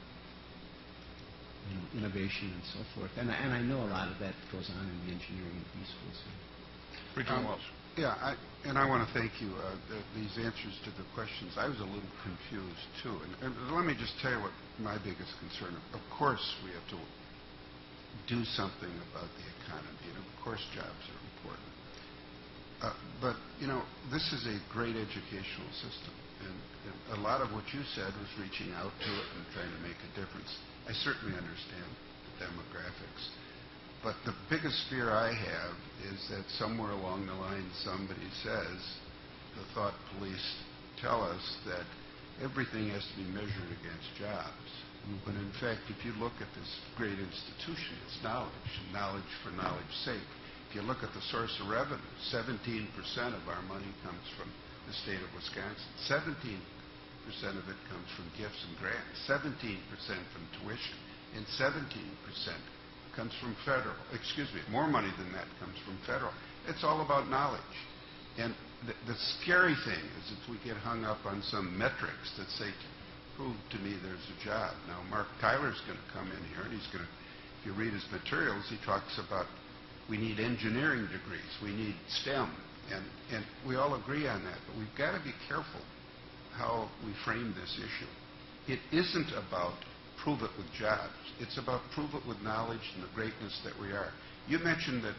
innovation and so forth. And I know a lot of that goes on in the engineering and B schools. Yeah, and I want to thank you. These answers to the questions, I was a little confused too. And let me just tell you what my biggest concern is. Of course, we have to do something about the economy, and of course, jobs are important. But this is a great educational system, and a lot of what you said was reaching out to it and trying to make a difference. I certainly understand the demographics. But the biggest fear I have is that somewhere along the line somebody says, the thought police tell us that everything has to be measured against jobs. But in fact, if you look at this great institution, it's knowledge, and knowledge for knowledge's sake. If you look at the source of revenue, 17% of our money comes from the state of Wisconsin. 17% of it comes from gifts and grants, 17% from tuition, and 17% comes from federal. More money than that comes from federal. It's all about knowledge. And the scary thing is if we get hung up on some metrics that say, prove to me there's a job. Now, Mark Tyler's going to come in here, and he's going to, if you read his materials, he talks about we need engineering degrees, we need STEM, and we all agree on that, but we've got to be careful how we frame this issue. It isn't about prove it with jobs. It's about prove it with knowledge and the greatness that we are. You mentioned that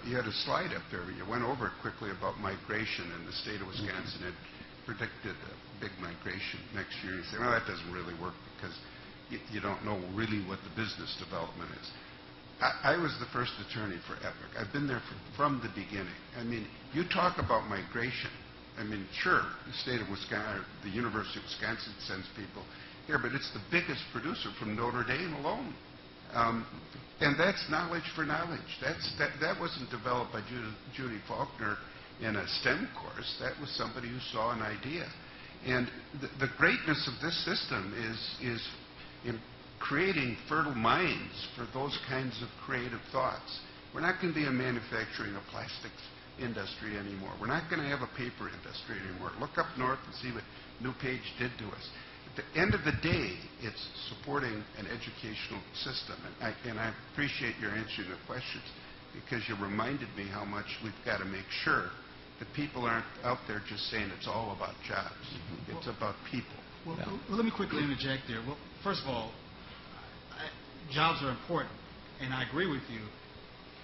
you had a slide up there. You went over it quickly about migration in the state of Wisconsin. predicted a big migration next year. You say, well, that doesn't really work because you don't know really what the business development is. I was the first attorney for Epic. I've been there from the beginning. I mean, you talk about migration. I mean, sure, the state of Wisconsin, the University of Wisconsin sends people here, but it's the biggest producer from Notre Dame alone. And that's knowledge for knowledge. That wasn't developed by Judy Faulkner in a STEM course. That was somebody who saw an idea. And the greatness of this system is in creating fertile minds for those kinds of creative thoughts. We're not going to be a manufacturing of plastics industry anymore. We're not going to have a paper industry anymore. Look up north and see what New Page did to us. At the end of the day, it's supporting an educational system. And I appreciate your answering the questions because you reminded me how much we've got to make sure that people aren't out there just saying it's all about jobs. It's about people. Well, let me quickly interject there. Well, first of all, jobs are important, and I agree with you.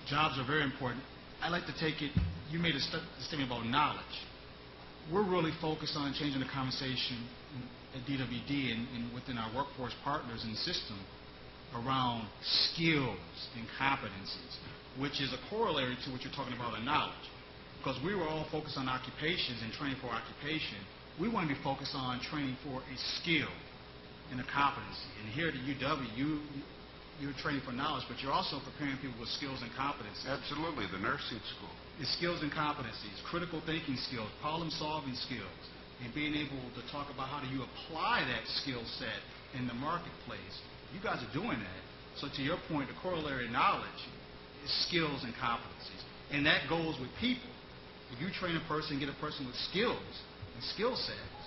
Jobs are very important. I'd like to take it, you made a statement about knowledge. We're really focused on changing the conversation at DWD and within our workforce partners in the system around skills and competencies, which is a corollary to what you're talking about in knowledge. Because we were all focused on occupations and training for occupation. We want to be focused on training for a skill and a competency. And here at the UW, you're training for knowledge, but you're also preparing people with skills and competencies. Absolutely, the nursing school. It's skills and competencies, critical thinking skills, problem-solving skills, and being able to talk about how do you apply that skill set in the marketplace. You guys are doing that. So to your point, the corollary knowledge is skills and competencies. And that goes with people. If you train a person, get a person with skills and skill sets,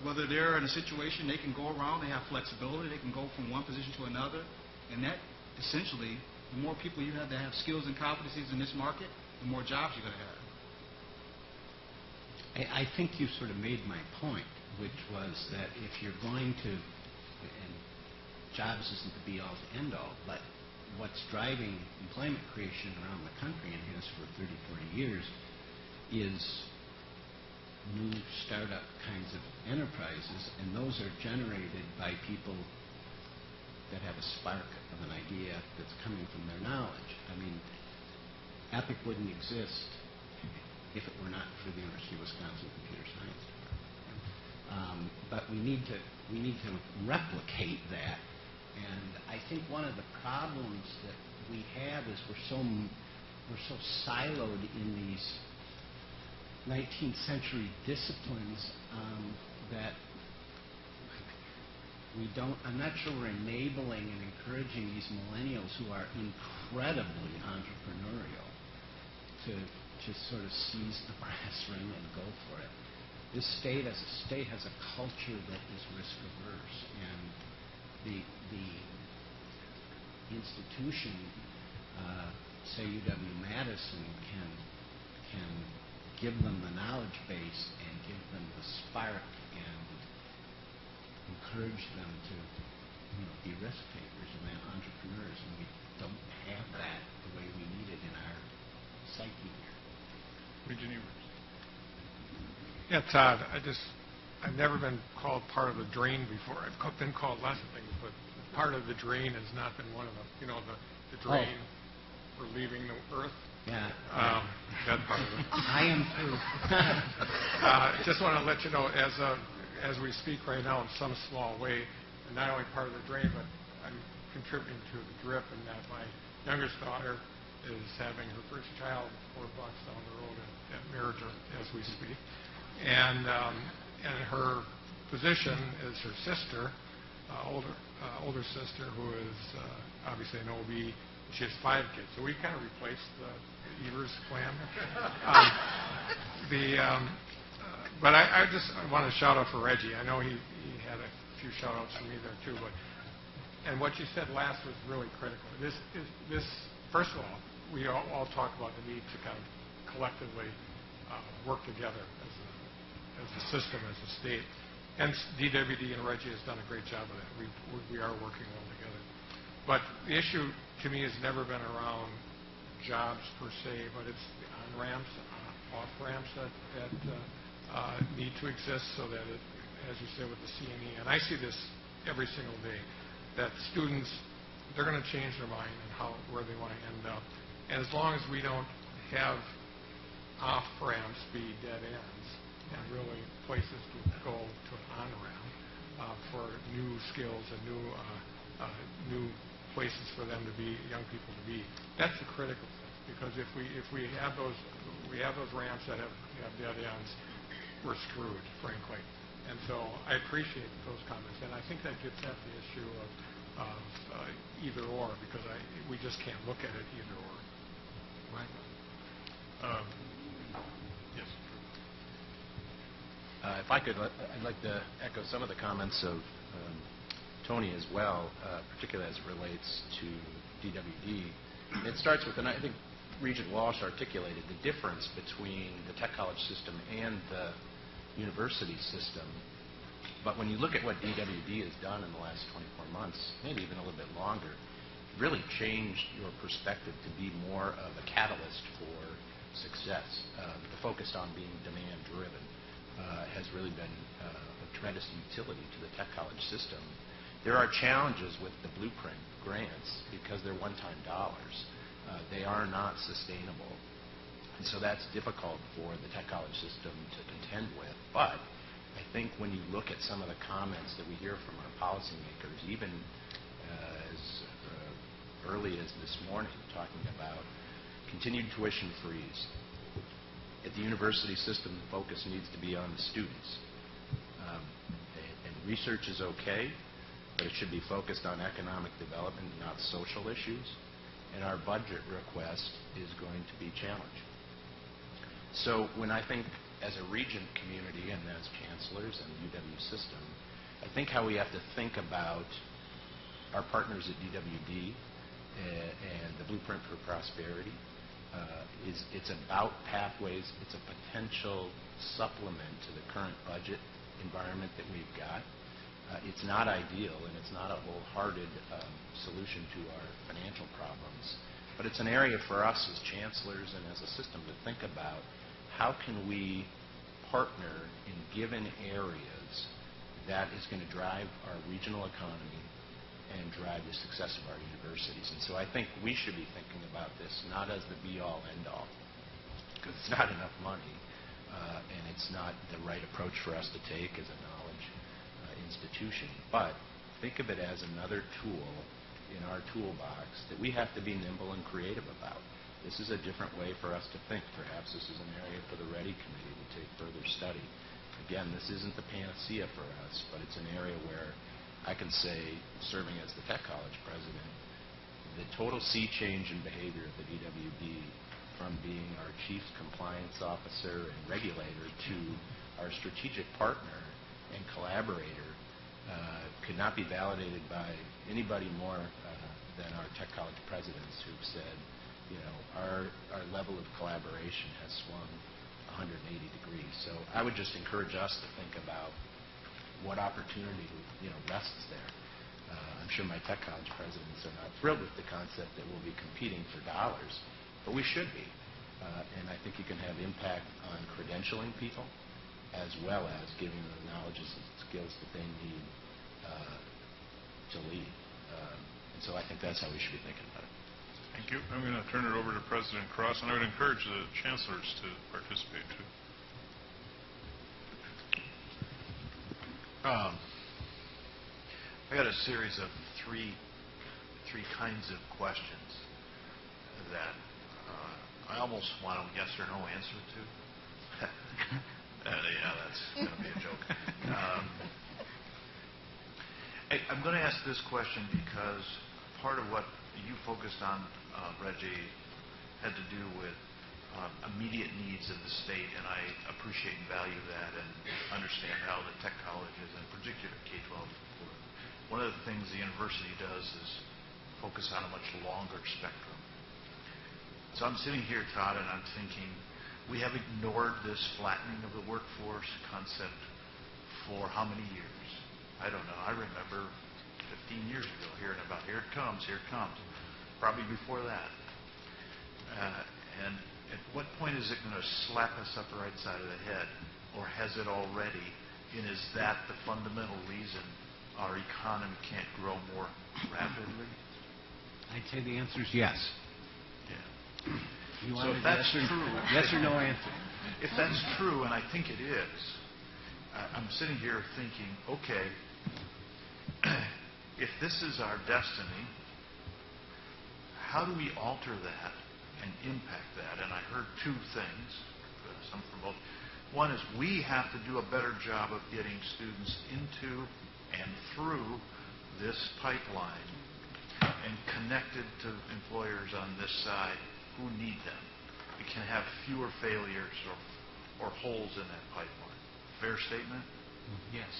whether they're in a situation they can go around, they have flexibility, they can go from one position to another, and that essentially, the more people you have that have skills and competencies in this market, the more jobs you're going to have. I think you sort of made my point, which was that if you're going to, and jobs isn't the be-all to end-all, but what's driving employment creation around the country and has for 30, 40 years is new startup kinds of enterprises, and those are generated by people that have a spark of an idea that's coming from their knowledge. I mean, Epic wouldn't exist if it were not for the University of Wisconsin Computer Science Department. But we need to replicate that. And I think one of the problems that we have is we're so siloed in these 19th century disciplines that we don't. I'm not sure we're enabling and encouraging these millennials who are incredibly entrepreneurial to sort of seize the brass ring and go for it. This state as a state has a culture that is risk averse, and the institution, say UW-Madison, can give them the knowledge base and give them the spark and encourage them to be risk takers and then entrepreneurs, and we don't have that the way we need it in our psyche here. Regent Evers. Yeah, Todd, I've never been called part of the drain before. I've been called lots of things, but part of the drain has not been one of them. The drain for leaving the earth. Yeah. That part of it. I am too. Just want to let you know, as we speak right now in some small way, I'm not only part of the drain, but I'm contributing to the drip in that my youngest daughter is having her first child 4 blocks down the road at Meritor as we speak. And her position is her sister, older sister, who is obviously an OB. She has 5 kids. So we kind of replaced the Evers clan. But I just want to shout out for Reggie. I know he had a few shout outs for me there too. And what you said last was really critical. This first of all, we all talk about the need to kind of collectively work together as a system, as a state. And DWD and Reggie has done a great job of that. We are working well together. But the issue to me has never been around jobs per se, but it's the on-ramps, off-ramps at need to exist so that it, as you say with the CME, and I see this every single day, that students, they're going to change their mind and where they want to end up. And as long as we don't have off-ramps be dead ends and really places to go to an on-ramp for new skills and new places for them to be, young people to be, that's the critical thing. Because if we have those ramps that have dead ends, we're screwed, frankly. And so I appreciate those comments, and I think that gets at the issue of either or, because we just can't look at it either or. Right. Yes. If I could, I'd like to echo some of the comments of Tony as well, particularly as it relates to DWD. It starts with, and I think Regent Walsh articulated the difference between the tech college system and the university system. But when you look at what DWD has done in the last 24 months, maybe even a little bit longer, it really changed your perspective to be more of a catalyst for success. The focus on being demand-driven has really been of tremendous utility to the tech college system. There are challenges with the Blueprint grants because they're one-time dollars. They are not sustainable. And so that's difficult for the tech college system to contend with. But I think when you look at some of the comments that we hear from our policymakers, even as early as this morning, talking about continued tuition freeze. At the university system, the focus needs to be on the students. And research is okay, but it should be focused on economic development, not social issues. And our budget request is going to be challenged. So when I think as a Regent community and as chancellors and the UW system, I think how we have to think about our partners at DWD and the Blueprint for Prosperity is it's about pathways. It's a potential supplement to the current budget environment that we've got. It's not ideal, and it's not a wholehearted solution to our financial problems, but it's an area for us as chancellors and as a system to think about how can we partner in given areas that is going to drive our regional economy and drive the success of our universities. And so I think we should be thinking about this not as the be-all, end-all, because it's not enough money, and it's not the right approach for us to take as a knowledge institution. But think of it as another tool in our toolbox that we have to be nimble and creative about. This is a different way for us to think. Perhaps this is an area for the READY Committee to take further study. Again, this isn't the panacea for us, but it's an area where I can say, serving as the tech college president, the total sea change in behavior of the DWD from being our chief compliance officer and regulator to our strategic partner and collaborator could not be validated by anybody more than our tech college presidents who've said, you know, our level of collaboration has swung 180 degrees. So I would just encourage us to think about what opportunity, you know, rests there. I'm sure my tech college presidents are not thrilled with the concept that we'll be competing for dollars, but we should be. And I think you can have impact on credentialing people as well as giving them the knowledge and skills that they need to lead. And so I think that's how we should be thinking about it. Thank you. I'm going to turn it over to President Cross, and I would encourage the chancellors to participate too. I got a series of three kinds of questions that I almost want a yes or no answer to. Yeah, that's going to be a joke. I'm going to ask this question because part of what you focused on, Reggie, had to do with immediate needs of the state, and I appreciate and value that and understand how the tech colleges, in particular K-12, work. One of the things the university does is focus on a much longer spectrum. So I'm sitting here, Todd, and I'm thinking, we have ignored this flattening of the workforce concept for how many years? I don't know. I remember 15 years ago hearing about, here it comes, probably before that. And at what point is it going to slap us up the right side of the head or has it already? And is that the fundamental reason our economy can't grow more rapidly? I'd say the answer is yes. Yeah. You So want if a that's yes or, true, yes or no answer? If that's true, and I think it is, I'm sitting here thinking, okay, if this is our destiny, how do we alter that and impact that? And I heard two things, some from both. One is we have to do a better job of getting students into and through this pipeline and connected to employers on this side who need them. We can have fewer failures or holes in that pipeline. Fair statement? Yes.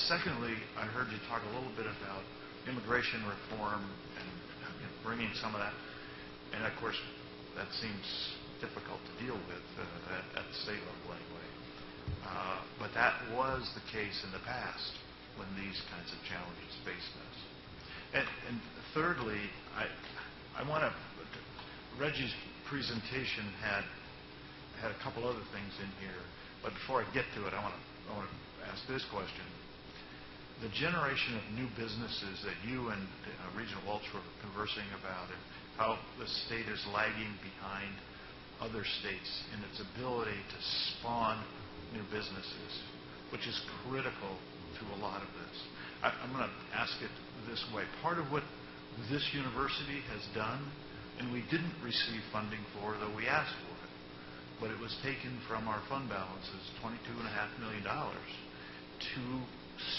Secondly, I heard you talk a little bit about immigration reform and bringing some of that. And of course, that seems difficult to deal with at the state level anyway. But that was the case in the past when these kinds of challenges faced us. And thirdly, I want to, Reggie's presentation had a couple other things in here, but before I get to it, I want to ask this question. The generation of new businesses that you and Regent Welch were conversing about, and how the state is lagging behind other states in its ability to spawn new businesses, which is critical to a lot of this. I'm going to ask it this way. Part of what this university has done, and we didn't receive funding for, though we asked for it, but it was taken from our fund balances, $22.5 million, to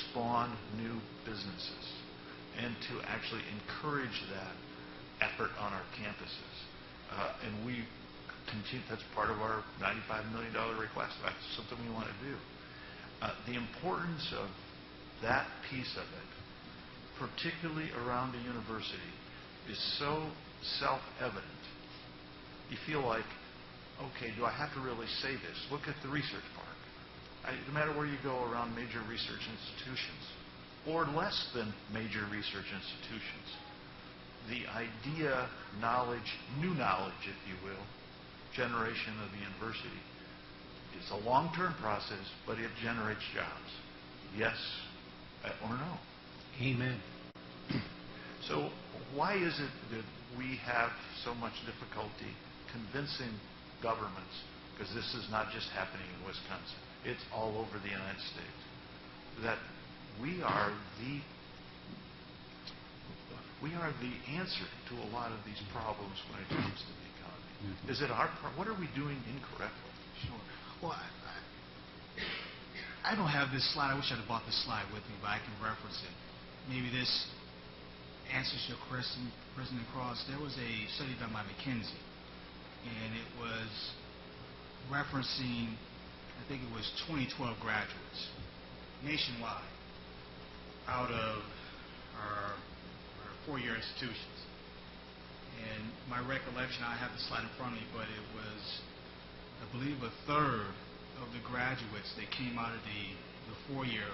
spawn new businesses and to actually encourage that effort on our campuses. And we continue, that's part of our $95 million request. That's something we want to do. The importance of that piece of it, particularly around the university, is so self-evident. You feel like, okay, do I have to really say this? Look at the research park. No matter where you go around major research institutions, or less than major research institutions, the idea, knowledge, new knowledge, if you will, generation of the university, it's a long-term process, but it generates jobs. Yes or no? Amen. So why is it that we have so much difficulty convincing governments, because this is not just happening in Wisconsin, it's all over the United States, that we are the answer to a lot of these problems when it comes to the economy. Is it what are we doing incorrectly? Sure. Well, I don't have this slide. I wish I'd have brought this slide with me, but I can reference it. Maybe this answers your question, President Cross. There was a study done by McKinsey, and it was referencing, I think it was 2012 graduates nationwide out of our four-year institutions. And my recollection, I have the slide in front of me, but it was, I believe, a third of the graduates that came out of the four-year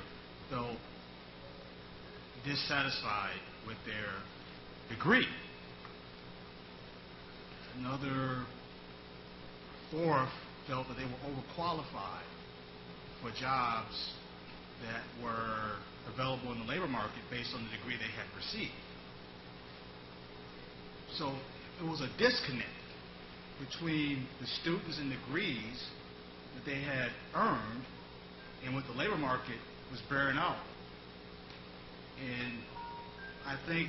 felt dissatisfied with their degree. Another fourth felt that they were overqualified for jobs that were available in the labor market based on the degree they had received. So it was a disconnect between the students and degrees that they had earned and what the labor market was bearing out. And I think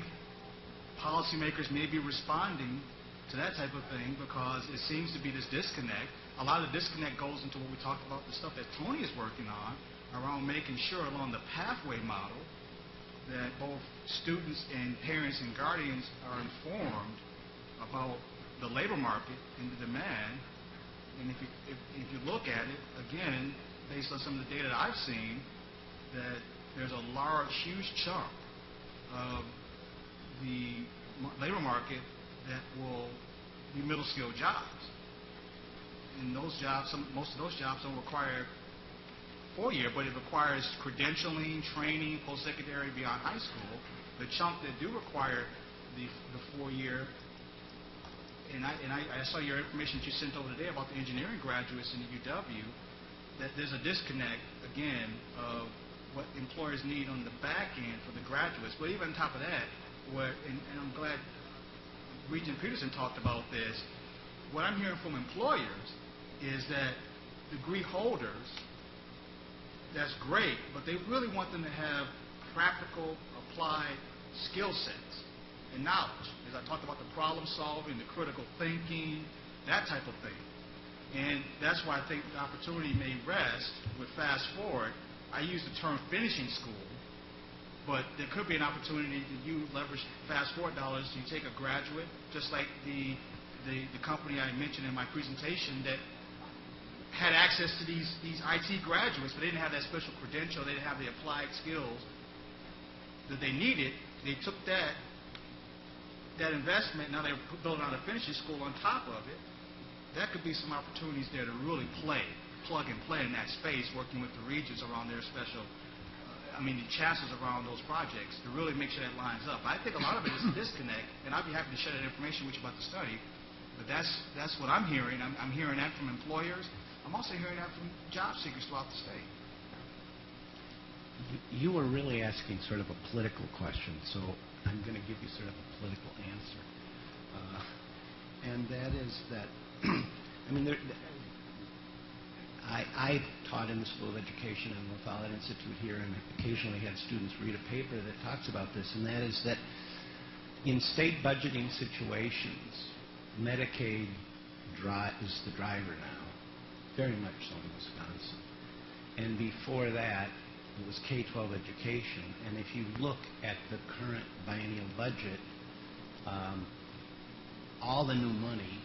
policymakers may be responding to that type of thing because it seems to be this disconnect. A lot of the disconnect goes into what we talked about, the stuff that Tony is working on around making sure along the pathway model that both students and parents and guardians are informed about the labor market and the demand. And if you look at it, again, based on some of the data that I've seen, that there's a large, huge chunk of the labor market that will be middle-skilled jobs. And those jobs, most of those jobs don't require four-year, but it requires credentialing, training, post-secondary, beyond high school. The chunk that do require the four-year, and I saw your information that you sent over today about the engineering graduates in the UW, that there's a disconnect, again, of what employers need on the back end for the graduates. But even on top of that, and I'm glad Regent Peterson talked about this, what I'm hearing from employers is that degree holders, that's great, but they really want them to have practical, applied skill sets and knowledge. As I talked about the problem solving, the critical thinking, that type of thing. And that's why I think the opportunity may rest with Fast Forward. I use the term finishing school, but there could be an opportunity that you leverage Fast Forward dollars. You take a graduate, just like the company I mentioned in my presentation that had access to these IT graduates, but they didn't have that special credential. They didn't have the applied skills that they needed. They took that investment. Now they're building out a finishing school on top of it. That could be some opportunities there to really plug and play in that space, working with the Regents around their special, the chancellors around those projects to really make sure that lines up. I think a lot of it is a disconnect, and I'd be happy to share that information with you about the study. But that's what I'm hearing. I'm hearing that from employers. I'm also hearing that from job seekers throughout the state. You were really asking sort of a political question, so I'm going to give you sort of a political answer. And that is that, I taught in the School of Education and the Follett Institute here, and occasionally had students read a paper that talks about this, and that is that in state budgeting situations, Medicaid is the driver now, very much so in Wisconsin. And before that, it was K-12 education. And if you look at the current biennial budget, all the new money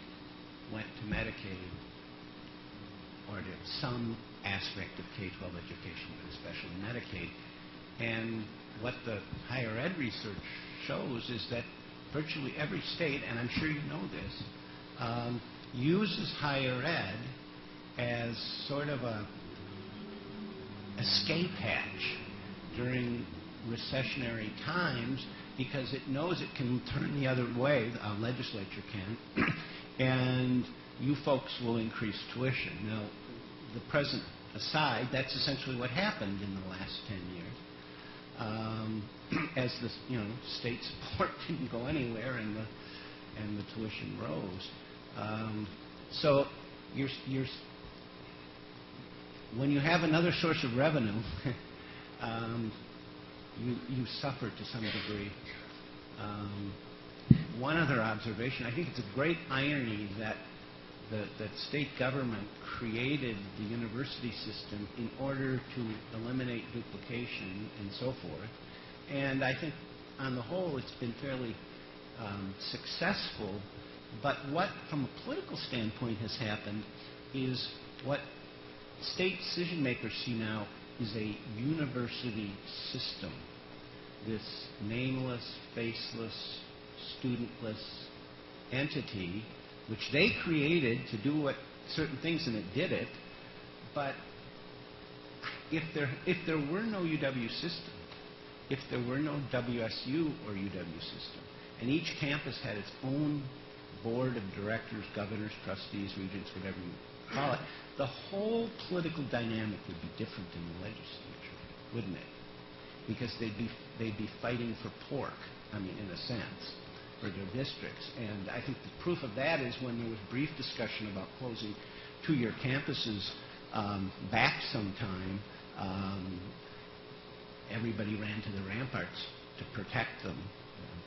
went to Medicaid or to some aspect of K-12 education, but especially Medicaid. And what the higher ed research shows is that virtually every state, and I'm sure you know this, uses higher ed as sort of a escape hatch during recessionary times, because it knows it can turn the other way, our legislature can, and you folks will increase tuition. Now, the present aside, that's essentially what happened in the last 10 years. As the state support didn't go anywhere and the tuition rose. So when you have another source of revenue, you suffer to some degree. One other observation, I think it's a great irony that the state government created the university system in order to eliminate duplication and so forth. And I think on the whole it's been fairly successful. But what, from a political standpoint, has happened is what state decision makers see now is a university system. This nameless, faceless, studentless entity, which they created to do certain things, and it did it. But if there were no UW system, if there were no WSU or UW system, and each campus had its own board of directors, governors, trustees, regents, whatever you call it, the whole political dynamic would be different in the legislature, wouldn't it? Because they'd be fighting for pork, in a sense, for their districts. And I think the proof of that is when there was brief discussion about closing two-year campuses back sometime, everybody ran to the ramparts to protect them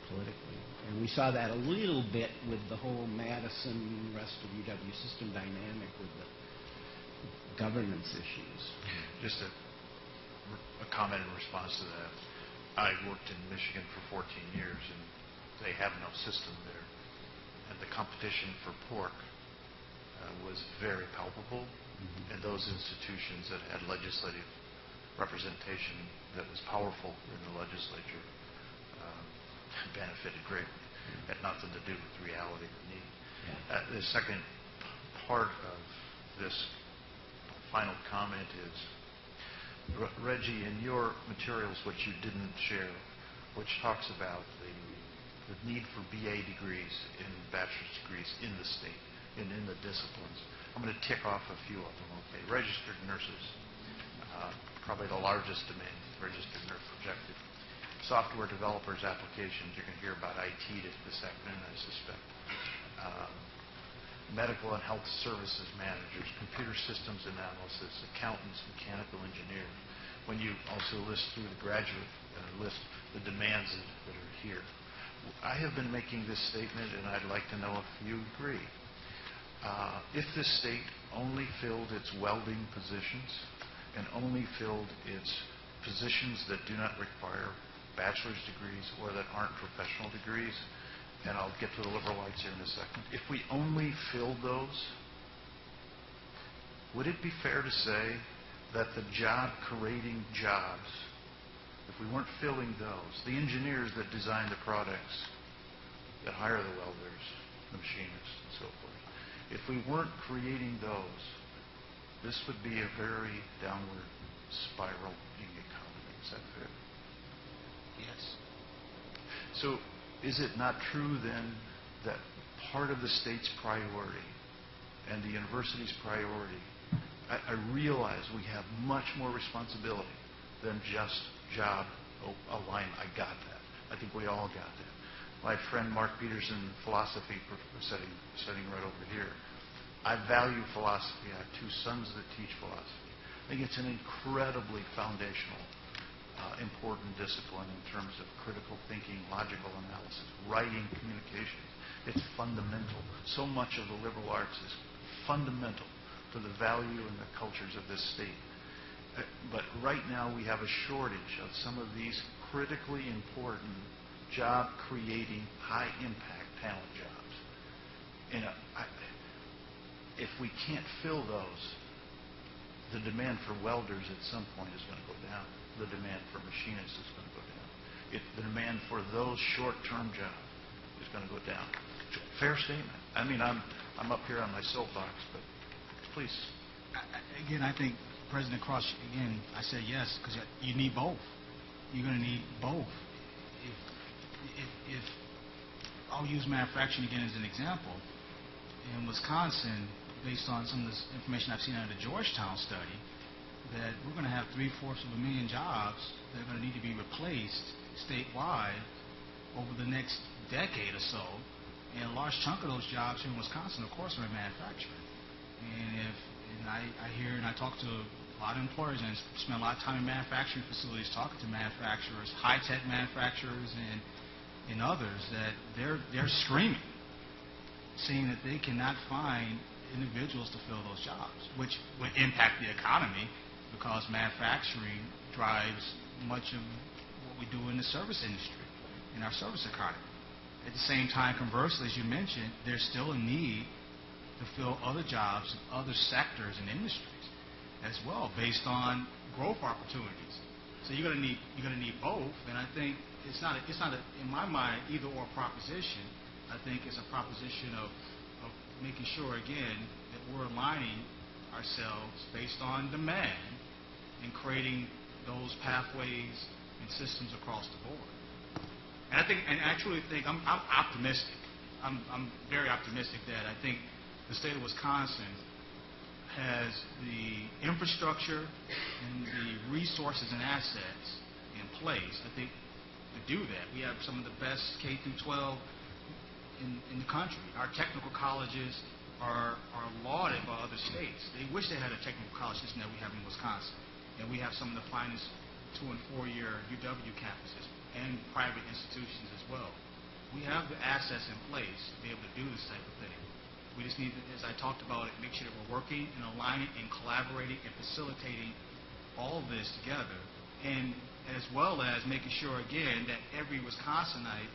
politically. And we saw that a little bit with the whole Madison, rest of UW system dynamic with the governance issues. Just a comment in response to that. I worked in Michigan for 14 years, and they have no system there. And the competition for pork was very palpable, and those institutions that had legislative representation that was powerful in the legislature benefited greatly. Had nothing to do with reality or need. The second part of this final comment is, Reggie, in your materials, which you didn't share, which talks about the the need for BA degrees and bachelor's degrees in the state and in the disciplines. I'm going to tick off a few of them. Okay, registered nurses, probably the largest demand, registered nurse projected. Software developers applications, you're going to hear about IT this afternoon, I suspect. Medical and health services managers, computer systems analysis, accountants, mechanical engineers. When you also list through the graduate list the demands that are here. I have been making this statement, and I'd like to know if you agree. If this state only filled its welding positions and only filled its positions that do not require bachelor's degrees or that aren't professional degrees, and I'll get to the liberal arts here in a second, if we only filled those, would it be fair to say that the job-creating jobs, if we weren't filling those, the engineers that design the products, that hire the welders, the machinists, and so forth, if we weren't creating those, this would be a very downward spiral in the economy. Is that fair? Yes. So is it not true then that part of the state's priority and the university's priority, I realize we have much more responsibility than just job alignment. I got that. I think we all got that. My friend Mark Peterson, philosophy sitting right over here. I value philosophy. I have two sons that teach philosophy. I think it's an incredibly foundational, important discipline in terms of critical thinking, logical analysis, writing, communications. It's fundamental. So much of the liberal arts is fundamental to the value and the cultures of this state. But right now we have a shortage of some of these critically important job-creating, high-impact talent jobs. And if we can't fill those, the demand for welders at some point is going to go down. The demand for machinists is going to go down. The demand for those short-term jobs is going to go down. Fair statement. I mean, I'm up here on my soapbox, but please. Again, I think President Cross, again, I said yes because you need both. You're going to need both. If I'll use manufacturing again as an example, in Wisconsin, based on some of this information I've seen out of the Georgetown study, that we're going to have 750,000 jobs that are going to need to be replaced statewide over the next decade or so. And a large chunk of those jobs here in Wisconsin, of course, are in manufacturing. And I hear and I talk to a lot of employers and spend a lot of time in manufacturing facilities talking to manufacturers, high-tech manufacturers and others, that they're screaming, saying that they cannot find individuals to fill those jobs, which would impact the economy because manufacturing drives much of what we do in the service industry, in our service economy. At the same time, conversely, as you mentioned, there's still a need to fill other jobs in other sectors and industries as well, based on growth opportunities. So you're going to need both, and I think it's not in my mind either or proposition. I think it's a proposition of making sure again that we're aligning ourselves based on demand and creating those pathways and systems across the board. And I truly think I'm optimistic. I'm very optimistic that I think the state of Wisconsin has the infrastructure and the resources and assets in place, I think, to do that. We have some of the best K through 12 in the country. Our technical colleges are lauded by other states. They wish they had a technical college system that we have in Wisconsin. And we have some of the finest 2- and 4-year UW campuses and private institutions as well. We have the assets in place to be able to do this type of thing. We just need to, as I talked about it, make sure that we're working and aligning and collaborating and facilitating all of this together, and as well as making sure, again, that every Wisconsinite,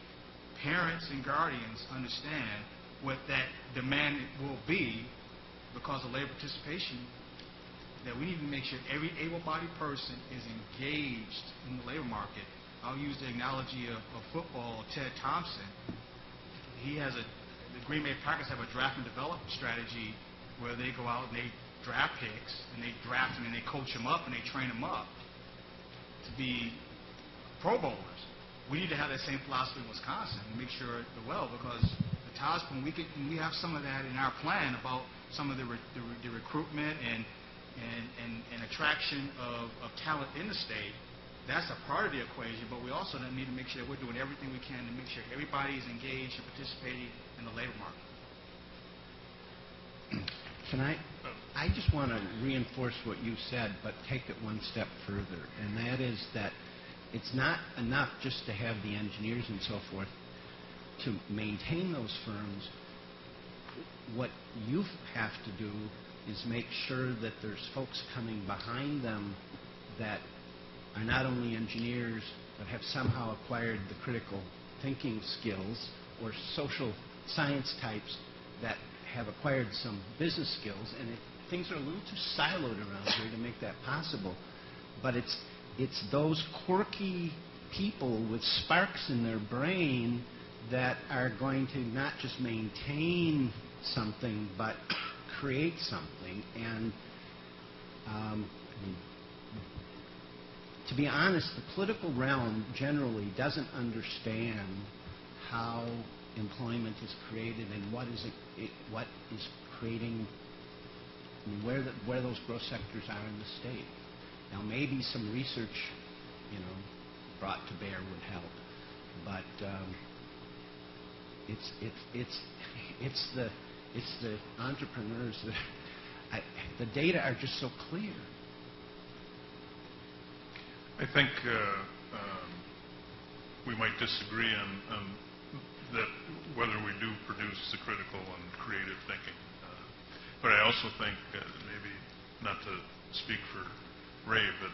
parents and guardians, understand what that demand will be because of labor participation, that we need to make sure every able-bodied person is engaged in the labor market. I'll use the analogy of football. Ted Thompson, the Green Bay Packers have a draft and development strategy where they go out and they draft picks and they draft them and they coach them up and they train them up to be Pro Bowlers. we need to have that same philosophy in Wisconsin and make sure the well, because the TOS, when we have some of that in our plan about some of the recruitment and attraction of talent in the state. That's a part of the equation, but we also need to make sure that we're doing everything we can to make sure everybody is engaged and participating in the labor market. I just want to reinforce what you said, but take it one step further, and that is that it's not enough just to have the engineers and so forth to maintain those firms. What you have to do is make sure that there's folks coming behind them that are not only engineers but have somehow acquired the critical thinking skills, or social science types that have acquired some business skills. And things are a little too siloed around here to make that possible. But it's those quirky people with sparks in their brain that are going to not just maintain something but create something. And to be honest, the political realm generally doesn't understand how employment is created and what is creating, where those growth sectors are in the state. Now, maybe some research, brought to bear would help, but it's the entrepreneurs that the data are just so clear. I think we might disagree on that, whether we do produce the critical and creative thinking. But I also think, maybe not to speak for Ray, but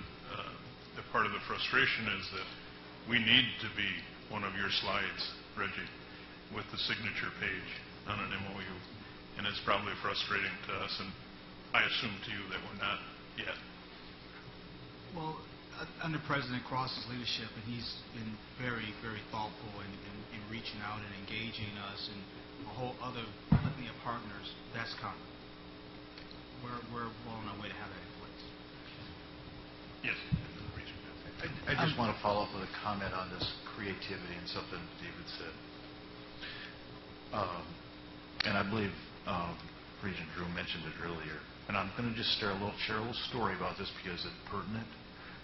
a part of the frustration is that we need to be one of your slides, Reggie, with the signature page on an MOU. And it's probably frustrating to us, and I assume to you that we're not yet. Well, under President Cross's leadership, and he's been very, very thoughtful in reaching out and engaging us and a whole other litany of partners, that's coming. We're well on our way to have that in place. Yes. I just want to follow up with a comment on this creativity and something David said. And I believe Regent Drew mentioned it earlier. And I'm going to just share a little story about this because it's pertinent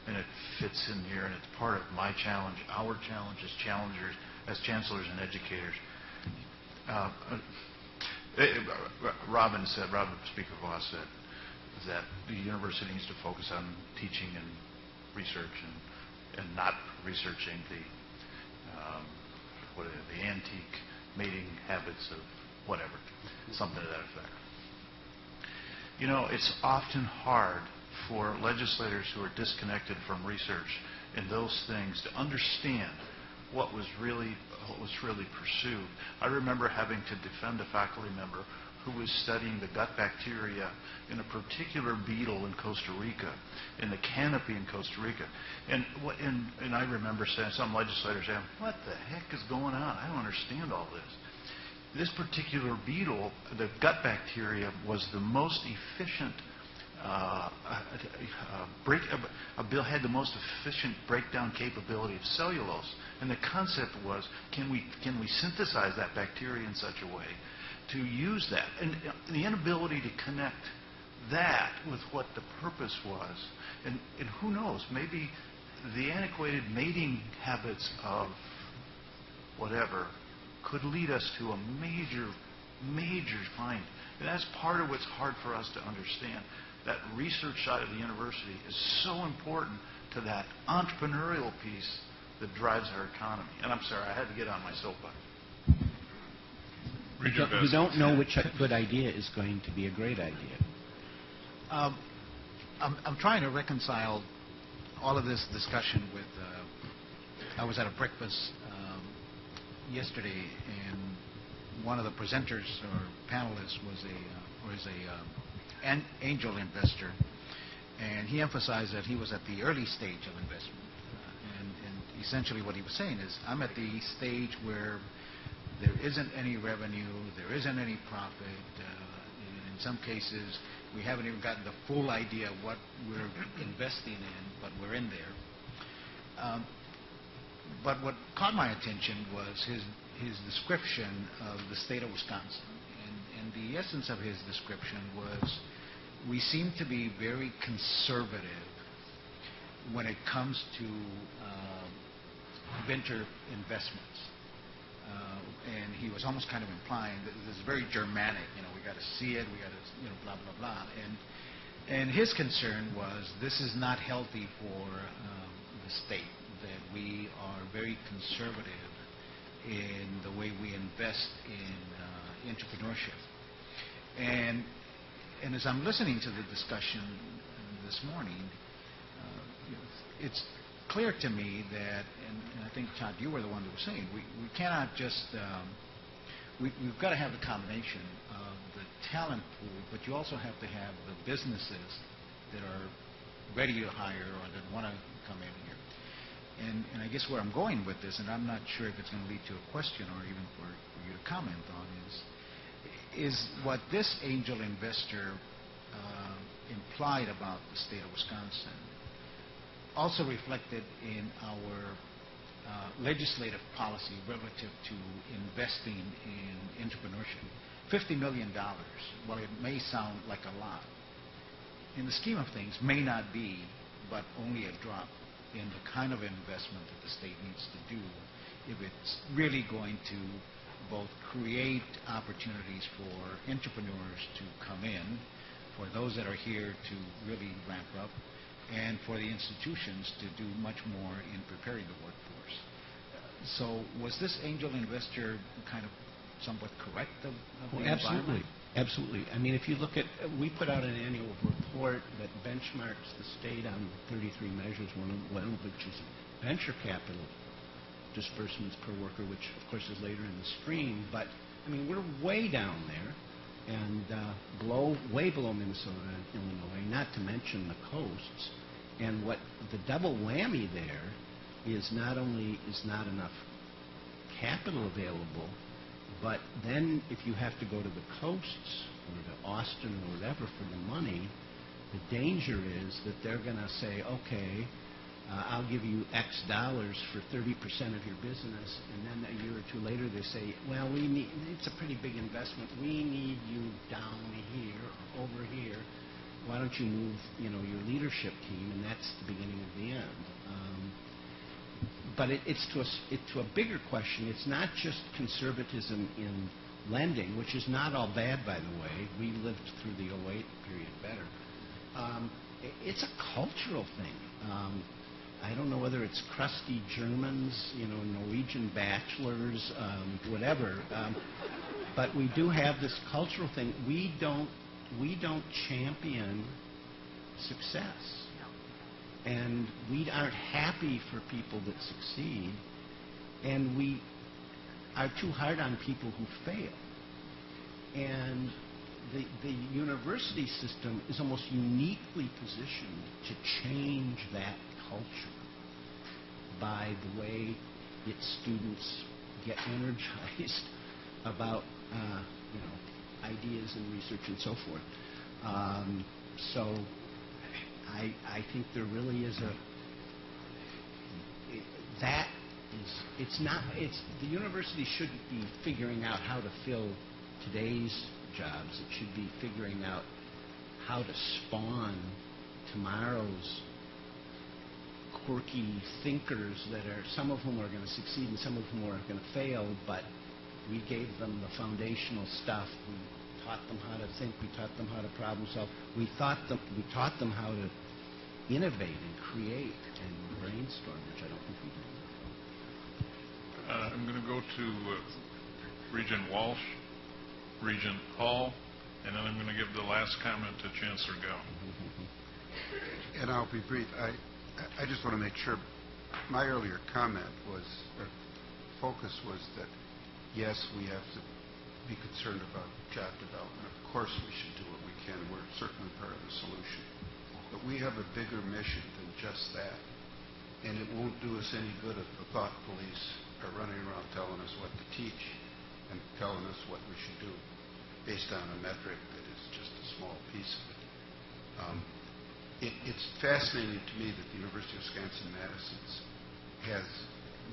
and it fits in here, and it's part of my challenge, our challenge as challengers, as chancellors and educators. Speaker Voss said that the university needs to focus on teaching and research and not researching the antique mating habits of whatever, something to that effect. It's often hard for legislators who are disconnected from research in those things to understand what was really pursued. I remember having to defend a faculty member who was studying the gut bacteria in a particular beetle in Costa Rica, in the canopy in Costa Rica. And I remember saying, some legislators saying, what the heck is going on? I don't understand all this. This particular beetle, the gut bacteria, was the most efficient had the most efficient breakdown capability of cellulose. And the concept was, can we synthesize that bacteria in such a way to use that? And the inability to connect that with what the purpose was. And who knows, maybe the antiquated mating habits of whatever could lead us to a major find. And that's part of what's hard for us to understand. That research side of the university is so important to that entrepreneurial piece that drives our economy. And I'm sorry, I had to get on my soapbox. You don't know which good idea is going to be a great idea. I'm trying to reconcile all of this discussion with, I was at a breakfast yesterday, and one of the presenters or panelists was an angel investor, and he emphasized that he was at the early stage of investment. And essentially what he was saying is, I'm at the stage where there isn't any revenue, there isn't any profit. In some cases, we haven't even gotten the full idea of what we're investing in, but we're in there. But what caught my attention was his description of the state of Wisconsin. And the essence of his description was, we seem to be very conservative when it comes to venture investments. And he was almost kind of implying that this is very Germanic, we got to see it, we got to, blah, blah, blah. And his concern was, this is not healthy for the state, that we are very conservative in the way we invest in entrepreneurship. And as I'm listening to the discussion this morning, it's clear to me that, and I think, Todd, you were the one that was saying, we cannot just, we've got to have the combination of the talent pool, but you also have to have the businesses that are ready to hire or that want to come in here. And I guess where I'm going with this, and I'm not sure if it's going to lead to a question or even for you to comment on, is what this angel investor implied about the state of Wisconsin also reflected in our legislative policy relative to investing in entrepreneurship. $50 million, while it may sound like a lot, in the scheme of things may not be, but only a drop in the kind of investment that the state needs to do if it's really going to both create opportunities for entrepreneurs to come in, for those that are here to really ramp up, and for the institutions to do much more in preparing the workforce. So was this angel investor kind of somewhat correct of the Absolutely. environment? Absolutely. I mean, if you look at, we put out an annual report that benchmarks the state on 33 measures, one of which is venture capital disbursements per worker, which of course is later in the stream. But I mean, we're way down there, and way below Minnesota and Illinois, not to mention the coasts. And what the double whammy there is, not only is not enough capital available, but then if you have to go to the coasts or to Austin or whatever for the money, the danger is that they're going to say, okay, I'll give you X dollars for 30% of your business, and then a year or two later they say, well, it's a pretty big investment. We need you down here or over here. Why don't you move, your leadership team? And that's the beginning of the end. But it's to a bigger question. It's not just conservatism in lending, which is not all bad, by the way. We lived through the 08 period better. It's a cultural thing. I don't know whether it's crusty Germans, Norwegian bachelors, whatever. But we do have this cultural thing. We don't champion success. And we aren't happy for people that succeed, and we are too hard on people who fail. And the university system is almost uniquely positioned to change that culture by the way its students get energized about ideas and research and so forth. So I think there really is the university shouldn't be figuring out how to fill today's jobs. It should be figuring out how to spawn tomorrow's quirky thinkers that are, some of whom are going to succeed and some of whom are going to fail, but we gave them the foundational stuff. We taught them how to think. We taught them how to problem solve. We taught them how to innovate and create and brainstorm, which I don't think we did. I'm going to go to Regent Walsh, Regent Hall, and then I'm going to give the last comment to Chancellor Gao. And I'll be brief. I just want to make sure my earlier comment was, or focus was that, yes, we have to be concerned about job development. Of course we should do what we can. We're certainly part of the solution. But we have a bigger mission than just that. And it won't do us any good if the thought police are running around telling us what to teach and telling us what we should do based on a metric that is just a small piece of it. It's fascinating to me that the University of Wisconsin-Madison has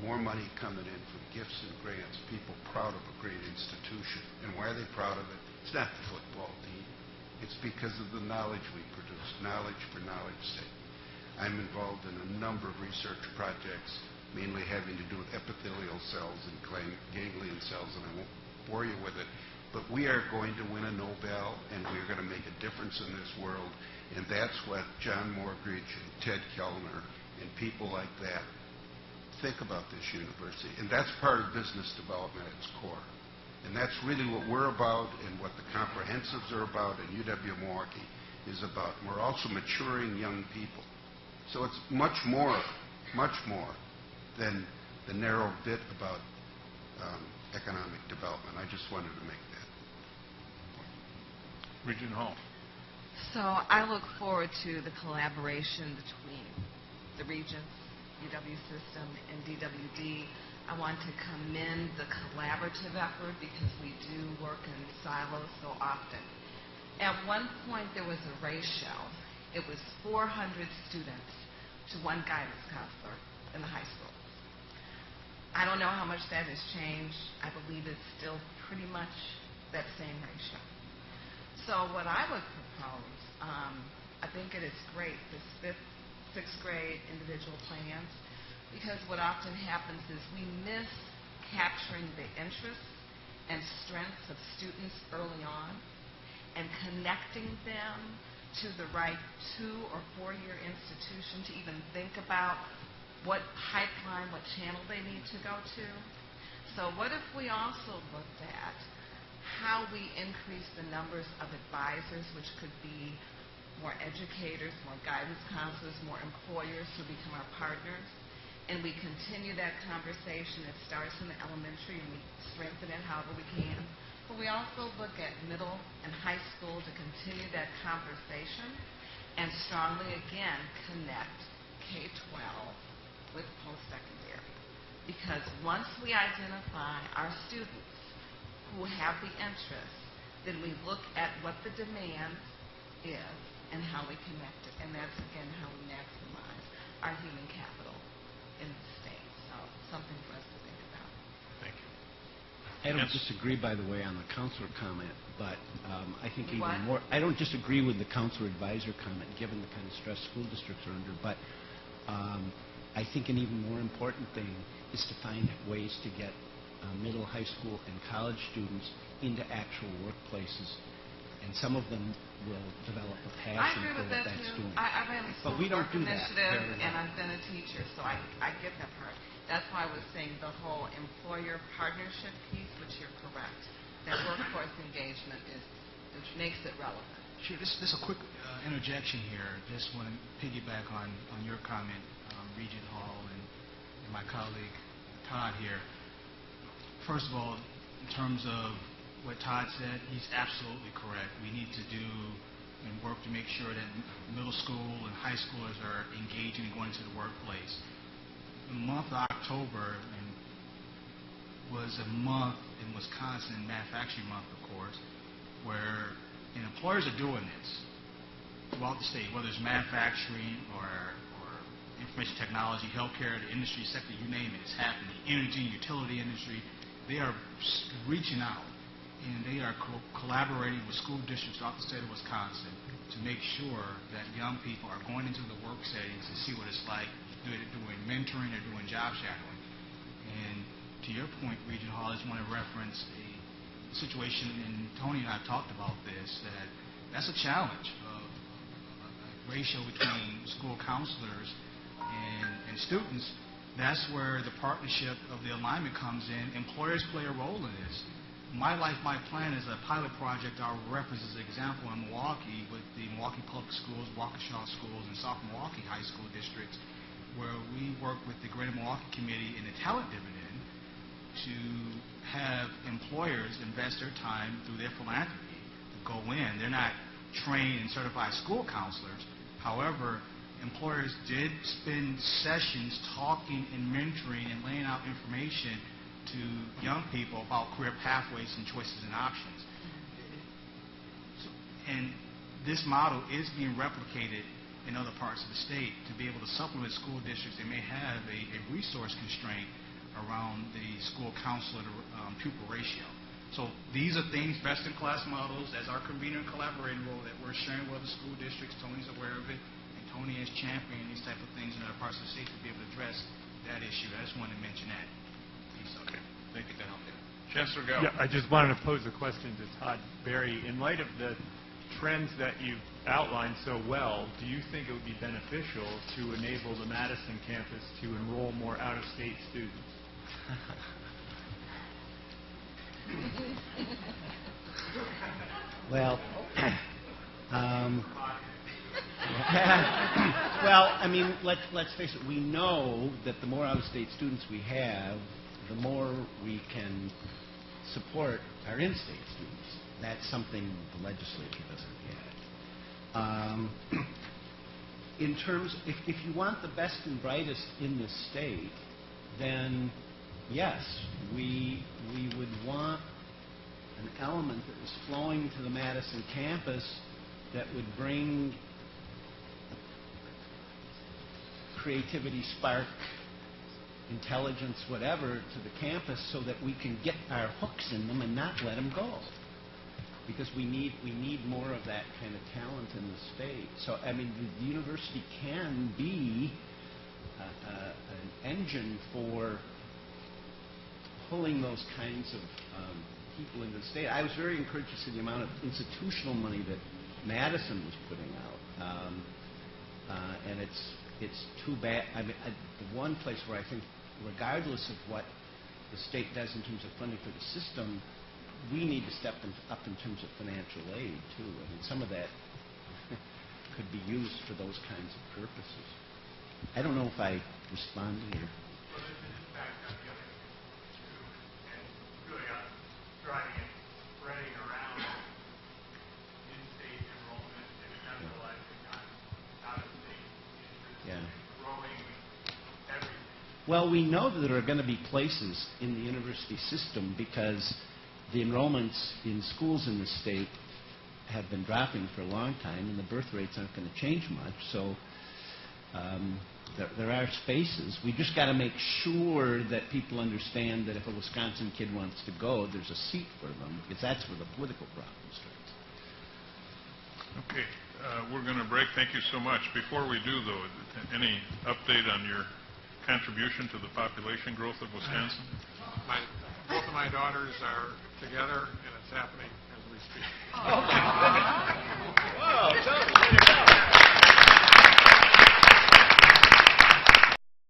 more money coming in from gifts and grants, people proud of a great institution. And why are they proud of it? It's not the football team. It's because of the knowledge we produce, knowledge for knowledge's sake. I'm involved in a number of research projects, mainly having to do with epithelial cells and ganglion cells, and I won't bore you with it. But we are going to win a Nobel, and we're going to make a difference in this world, and that's what John Morgridge and Ted Kellner and people like that think about this university. And that's part of business development at its core. And that's really what we're about and what the comprehensives are about and UW-Milwaukee is about. And we're also maturing young people. So it's much more than the narrow bit about economic development. I just wanted to make that. Regent Hall. So I look forward to the collaboration between the Regents, UW system, and DWD. I want to commend the collaborative effort because we do work in silos so often. At one point, there was a ratio. It was 400 students to one guidance counselor in the high school. I don't know how much that has changed. I believe it's still pretty much that same ratio. So what I would propose, I think it is great, this 5th, 6th grade individual plans, because what often happens is we miss capturing the interests and strengths of students early on and connecting them to the right 2- or 4-year institution to even think about what pipeline, what channel they need to go to. So what if we also looked at how we increase the numbers of advisors, which could be more educators, more guidance counselors, more employers who become our partners, and we continue that conversation. It starts in the elementary and we strengthen it however we can. But we also look at middle and high school to continue that conversation and strongly, again, connect K-12 with post-secondary. Because once we identify our students who have the interest, then we look at what the demand is and how we connect it. And that's, again, how we maximize our human capital in the state. So something for us to think about. Thank you. I don't disagree, by the way, on the counselor comment, but I think even What? more, I don't disagree with the counselor advisor comment, given the kind of stress school districts are under, but I think an even more important thing is to find ways to get middle, high school, and college students into actual workplaces, and some of them will develop a passion for what that's doing. I ran the But school we don't work do that initiative, very and well. I've been a teacher, so I get that part. That's why I was saying the whole employer partnership piece, which you're correct. That workforce engagement makes it relevant. Sure. This a quick interjection here. Just want to piggyback on your comment, Regent Hall, and my colleague Todd here. First of all, in terms of what Todd said, he's absolutely correct. We need to do and work to make sure that middle school and high schoolers are engaging and going to the workplace. The month of October was a month in Wisconsin, Manufacturing Month, of course, where employers are doing this throughout the state, whether it's manufacturing or information technology, healthcare, the industry sector, you name it, it's happening. Energy, utility industry, they are reaching out, and they are collaborating with school districts throughout the state of Wisconsin to make sure that young people are going into the work settings to see what it's like. They're doing mentoring, they're doing job shadowing. And to your point, Regent Hall, I just want to reference a situation, and Tony and I have talked about this, that's a challenge of a ratio between school counselors and students. That's where the partnership of the alignment comes in. Employers play a role in this. My Life, My Plan is a pilot project I reference as an example in Milwaukee with the Milwaukee Public Schools, Waukesha Schools, and South Milwaukee High School districts, where we work with the Greater Milwaukee Committee and the Talent Dividend to have employers invest their time through their philanthropy to go in. They're not trained and certified school counselors. However, employers did spend sessions talking and mentoring and laying out information to young people about career pathways and choices and options. And this model is being replicated in other parts of the state to be able to supplement school districts that may have a resource constraint around the school counselor to pupil ratio. So these are things, best-in-class models, as our convener and collaborating role that we're sharing with other school districts. Tony's aware of it, and Tony is championing these type of things in other parts of the state to be able to address that issue. I just wanted to mention that piece of it. Thank you for help there. Chancellor Galvin. Yeah, I just wanted to pose a question to Todd Berry. In light of the trends that you've outlined so well, do you think it would be beneficial to enable the Madison campus to enroll more out-of-state students? Well, well, I mean, let's face it. We know that the more out-of-state students we have, the more we can support our in-state students. That's something the legislature doesn't get. In terms, if you want the best and brightest in this state, then yes, we would want an element that was flowing to the Madison campus that would bring creativity, spark, intelligence, whatever, to the campus so that we can get our hooks in them and not let them go. Because we need more of that kind of talent in the state. So, I mean, the university can be an engine for pulling those kinds of people into the state. I was very encouraged to see the amount of institutional money that Madison was putting out. And it's too bad. I mean, the one place where I think, regardless of what the state does in terms of funding for the system, we need to step up in terms of financial aid, too. I mean, some of that could be used for those kinds of purposes. I don't know if I responded here. Driving and spreading around in-state enrollment and centralizing on out-of-state interest, growing everything. Well, we know that there are going to be places in the university system because the enrollments in schools in the state have been dropping for a long time, and the birth rates aren't going to change much. So there are spaces. We just got to make sure that people understand that if a Wisconsin kid wants to go, there's a seat for them, because that's where the political problem starts. Okay. We're going to break. Thank you so much. Before we do, though, any update on your contribution to the population growth of Wisconsin? Both of my daughters are together, and it's happening as we speak. Oh, my goodness. Whoa, way to go.